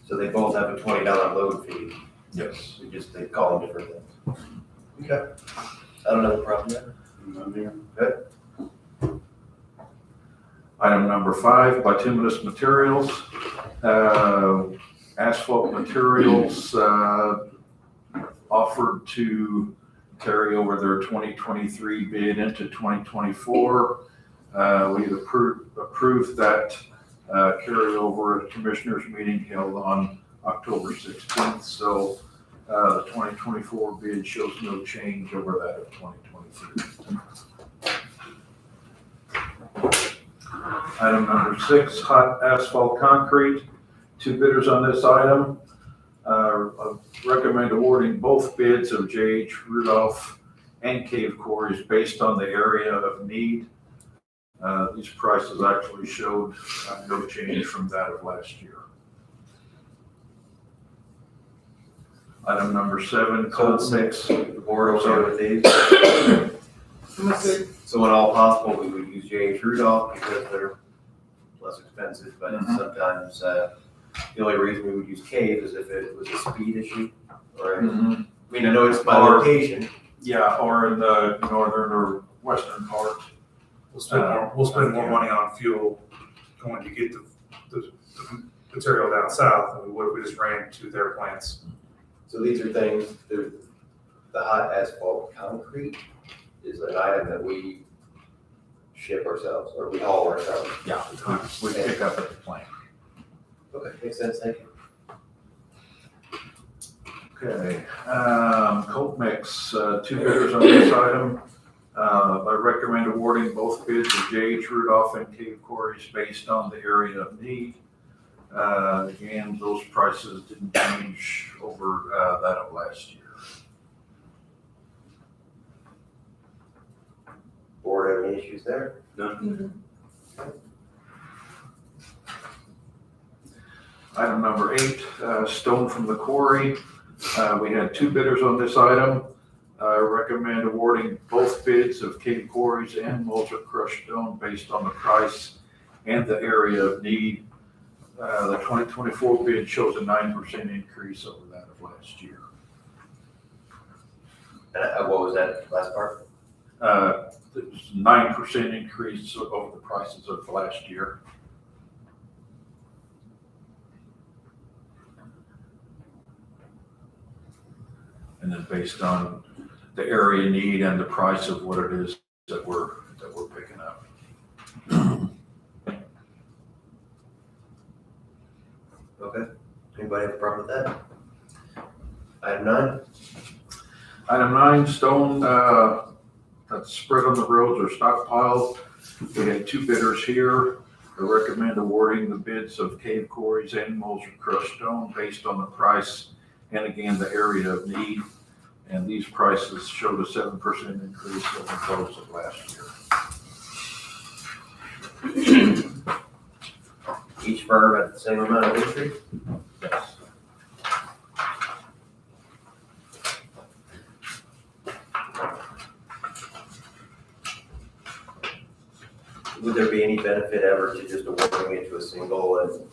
So they both have a $20 load fee. Yes. They call them different things. Okay. I don't have a problem there. Good. Item number 5, bituminous materials. Asphalt materials offered to carry over their 2023 bid into 2024. We've approved that carryover at Commissioners meeting held on October 16th. So the 2024 bid shows no change over that of 2023. Item number 6, hot asphalt concrete. 2 bidders on this item. I recommend awarding both bids of J.H. Rudolph and Cave Quarries based on the area of need. These prices actually showed no change from that of last year. Item number 7, cold mix. The board okay with these? So when all possible, we would use J.H. Rudolph because they're less expensive, but sometimes the only reason we would use Cave is if it was a speed issue, or, I mean, I know it's by location. Yeah, or in the northern or western part. We'll spend more money on fuel going to get the material down south than we would if we just ran to their plants. So these are things, the hot asphalt concrete is an item that we ship ourselves, or we haul ourselves. Yeah, we pick up at the plant. Okay, makes sense, thank you. Okay, cold mix, 2 bidders on this item. I recommend awarding both bids of J.H. Rudolph and Cave Quarries based on the area of need. Again, those prices didn't change over that of last year. Board have any issues there? None. Item number 8, stone from the quarry. We had 2 bidders on this item. I recommend awarding both bids of Cave Quarries and Moser crushed stone based on the price and the area of need. The 2024 bid shows a 9% increase over that of last year. What was that last part? There's 9% increase over the prices of last year. And then based on the area need and the price of what it is that we're picking up. Okay, anybody have a problem with that? Item 9? Item 9, stone that's spread on the roads or stockpiled. We had 2 bidders here. I recommend awarding the bids of Cave Quarries and Moser crushed stone based on the price and again the area of need. And these prices showed a 7% increase over those of last year. Each firm had the same amount of increase? Yes. Would there be any benefit ever to just awarding it to a single and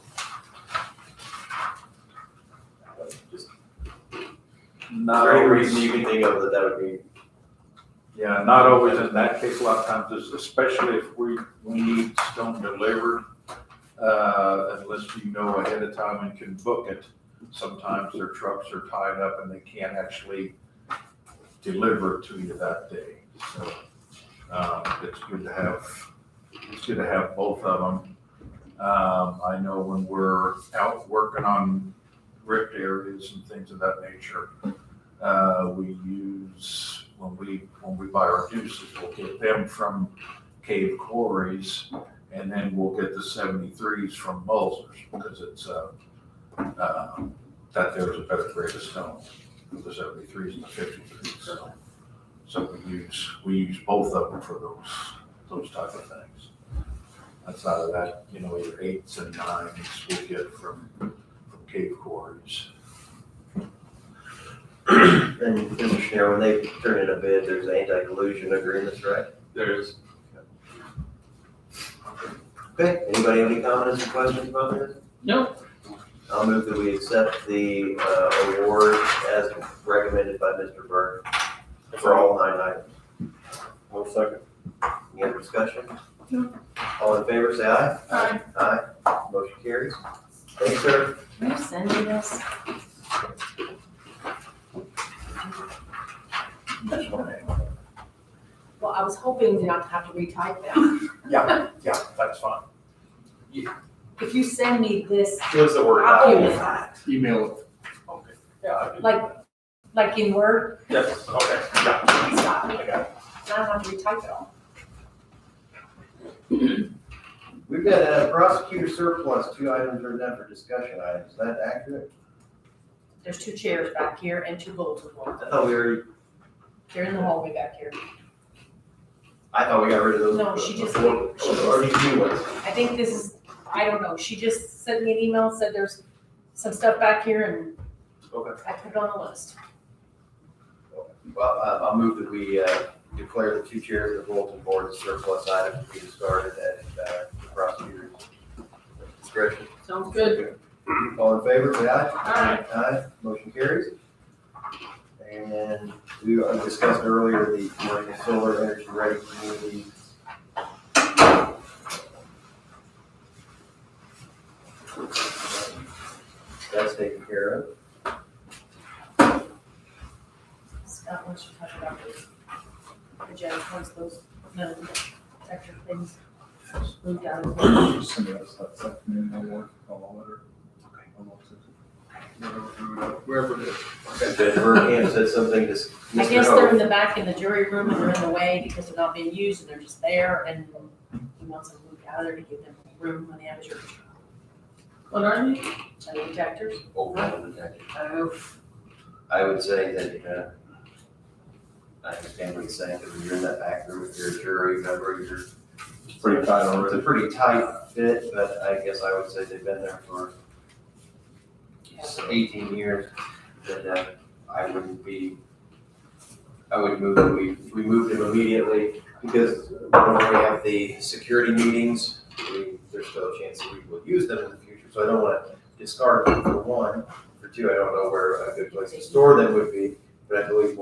just, Not is there any always. reason you can think of that would be? Yeah, not always in that case. A lot of times, especially if we need stone delivered, unless you know ahead of time and can book it, sometimes their trucks are tied up and they can't actually deliver it to you that day. So it's good to have both of them. I know when we're out working on ripped areas and things of that nature, we use, when we buy our deuces, we'll get them from Cave Quarries, and then we'll get the 73s from Mulzers, because that there was a better grade of stone, the 73s and the 53s. So we use both of them for those type of things. Outside of that, you know, your 8s and 9s we get from cave quarries. And Mr. Schneider, when they turn in a bid, there's anti-collusion agreements, right? There is. Okay, anybody have any comments or questions about this? No. I'll move that we accept the award as recommended by Mr. Burke for all 9 items. I'll second. Any other discussion? No. All in favor, say aye. Aye. Aye. Motion carries. Thanks, sir. Can you send me this? That's one name. Well, I was hoping to not have to retype them. Yeah, that's fine. If you send me this What's the word? document, Email it. Okay. Yeah, I can. like in Word, Yes, okay, yeah. please stop me. I got it. I don't have to retype it all. We've got a prosecutor surplus, 2 items written down for discussion items. Is that accurate? There's 2 chairs back here and 2 bulletin boards. I thought we already, They're in the hallway back here. I thought we got rid of those. No, she just- Or these new ones? I think this is, I don't know, she just sent me an email, said there's some stuff back here and Okay. I put it on the list. Well, I'll move that we declare the 2 chairs and the bulletin board as surplus items to be discarded at the prosecutor's discretion. Sounds good. All in favor, say aye. Aye. Aye, motion carries. And we discussed earlier the commercial solar energy ready community. That's taken care of. Scott wants to talk about the judge wants those metal detector things moved out of the way. Send us that afternoon, I'll work, call a letter. Wherever it is. Judge Burkham said something to I Mr. guess they're in Hope. the back in the jury room and they're in the way because they're not being used and they're just there and he wants them moved out of there to give them room when they have a jury. What are they? Metal detectors. Oh, metal detector. Oh, I would say that, I understand what you're saying, because you're in that back room, if you're a jury member, you're. It's pretty tight already. It's a pretty tight fit, but I guess I would say they've been there for 18 years, that I would move that we moved them immediately, because when we have the security meetings, there's still a chance that we will use them in the future, so I don't want to discard them for 1. For 2, I don't know where a good place to store them would be, but I believe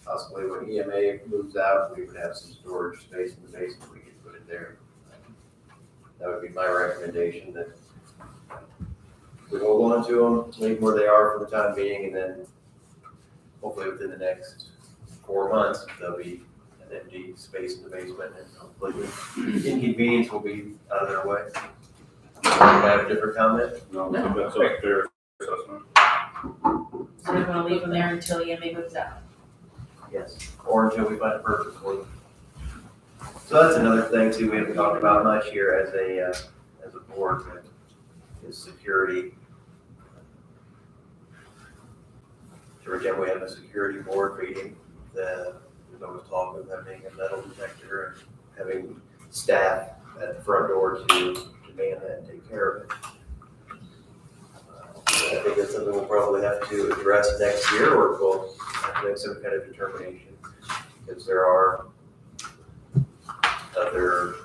possibly when EMA moves out, we would have some storage space in the basement we could put it there. That would be my recommendation, that we hold on to them, leave where they are for the time being, and then hopefully within the next 4 months, there'll be an empty space in the basement, and hopefully the inconvenience will be out of their way. Anybody have a different comment? No, I think that's a fair assessment. so we're gonna leave them there until EMA moves out. Yes, or until we find a purpose for them. So that's another thing too, we haven't talked about much here as a board, is security. Every time we have a security board meeting, there's always talk of having a metal detector and having staff at the front door to man that and take care of it. I think that's something we'll probably have to address next year, or we'll have to make some kind of determination, because there are other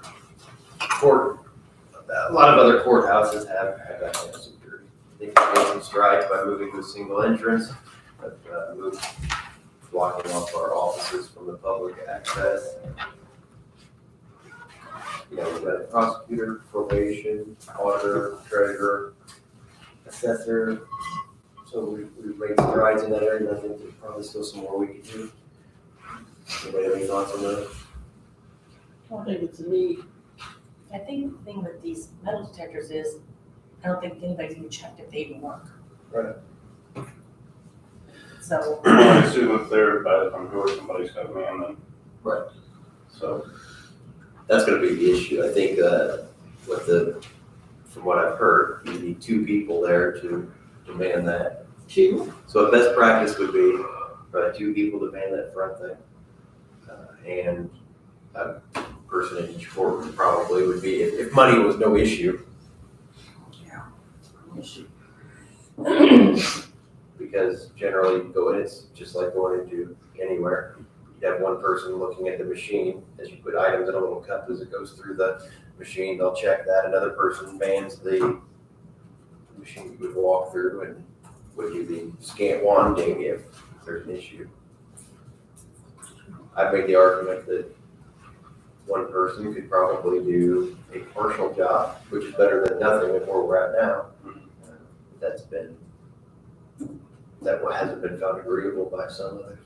a lot of other courthouses have that kind of security. I think we made some strides by moving to a single entrance, but moved blocking off our offices from the public access. You know, we've got a prosecutor, probation, auditor, treasurer, assessor. So we've made strides in that area, and I think there's probably still some more we could do. Anybody have any thoughts on that? I think it's a need. I think the thing with these metal detectors is, I don't think anybody's even checked if they even work. Right. So, I assume if they're, I'm sure somebody's got to man them. Right. So, That's gonna be the issue. I think, with the from what I've heard, you need 2 people there to man that. 2? So a best practice would be probably 2 people to man that front thing. And a person in each courtroom probably would be, if money was no issue. Because generally you go in, it's just like going into anywhere. You have one person looking at the machine as you put items in a little cup as it goes through the machine, they'll check that. Another person mans the machine you would walk through and would do the scan wanding if there's an issue. I'd make the argument that one person could probably do a partial job, which is better than nothing with where we're at now. That hasn't been found agreeable by some others.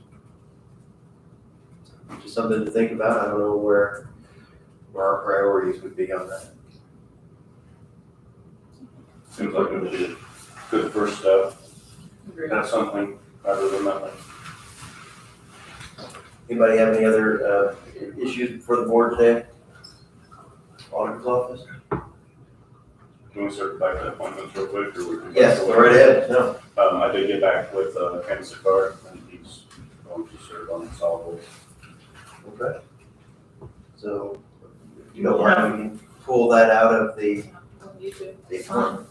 Just something to think about. I don't know where our priorities would be on that. Seems like it would be a good first step. Have something rather than nothing. Anybody have any other issues for the board today? Auditor's office? Can we circle back to appointments real quick, or we can? Yes, go right ahead. No. I did get back with Ken Sicard, and he's going to serve on the solid waste. Okay. So, if you don't mind, we can pull that out of the fund.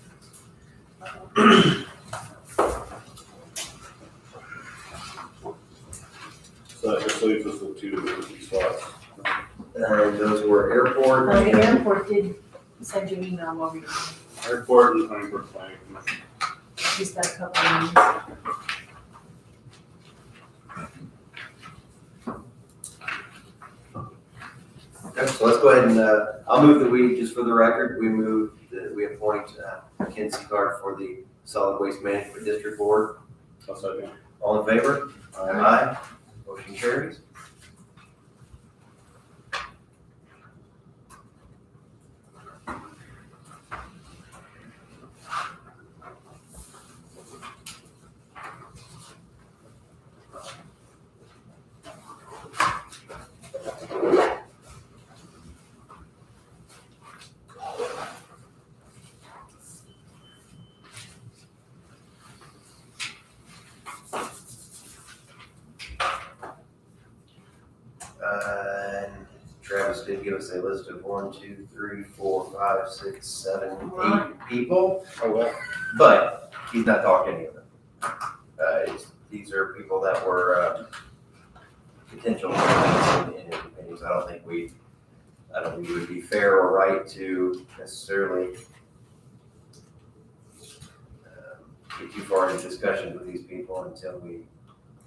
So that just leaves us with 2 empty spots. And those were airport. The airport did send you an email while we were, Airport and Huntingburg Planning Commission. just got a couple of minutes. Okay, so let's go ahead and, I'll move that we, just for the record, we appoint Ken Sicard for the Solid Waste Management District Board. I'll second. All in favor? Aye. Motion carries. And Travis did give us a list of 1, 2, 3, 4, 5, 6, 7, 8 people. Oh, well. But he's not talking to any of them. These are people that were potential candidates in his opinions. I don't think it would be fair or right to necessarily get too far into discussions with these people until we.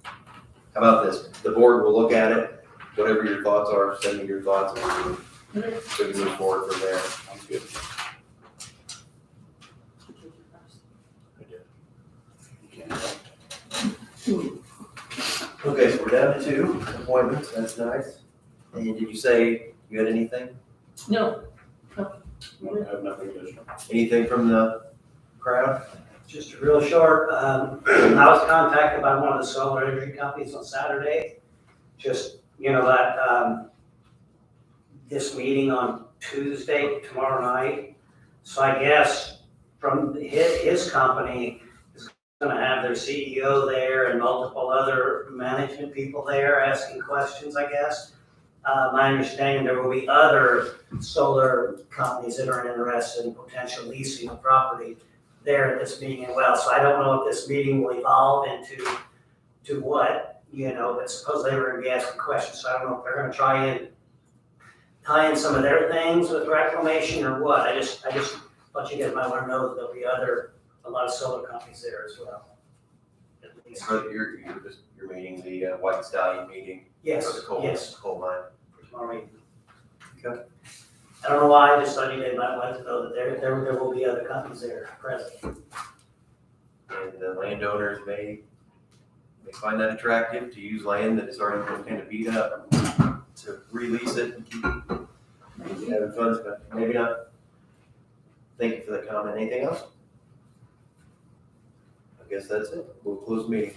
How about this? The board will look at it. Whatever your thoughts are, send me your thoughts, and we can move forward from there. Sounds good. Okay, so we're down to 2 appointments. That's nice. And did you say you had anything? No. I have nothing additional. Anything from the crowd? Just real short, I was contacted by one of the solar energy companies on Saturday. Just, that, this meeting on Tuesday, tomorrow night. So I guess from his company is gonna have their CEO there and multiple other management people there asking questions, I guess. My understanding, there will be other solar companies that are interested in potential leasing of property there at this meeting as well. So I don't know if this meeting will evolve into what, but supposedly we're gonna be asking questions. So I don't know if they're gonna try and tie in some of their things with reclamation or what. I just thought you guys might wanna know that there'll be a lot of solar companies there as well. At least. You're meeting the White Stallion meeting? Yes, For the coal, yes. coal mine? For tomorrow meeting. Okay. I don't know why, I just thought you guys might want to know that there will be other companies there present. And the landowners may find that attractive to use land that has already been kind of beat up to release it and keep having fun, but maybe not. Thank you for the comment. Anything else? I guess that's it. We'll close the meeting.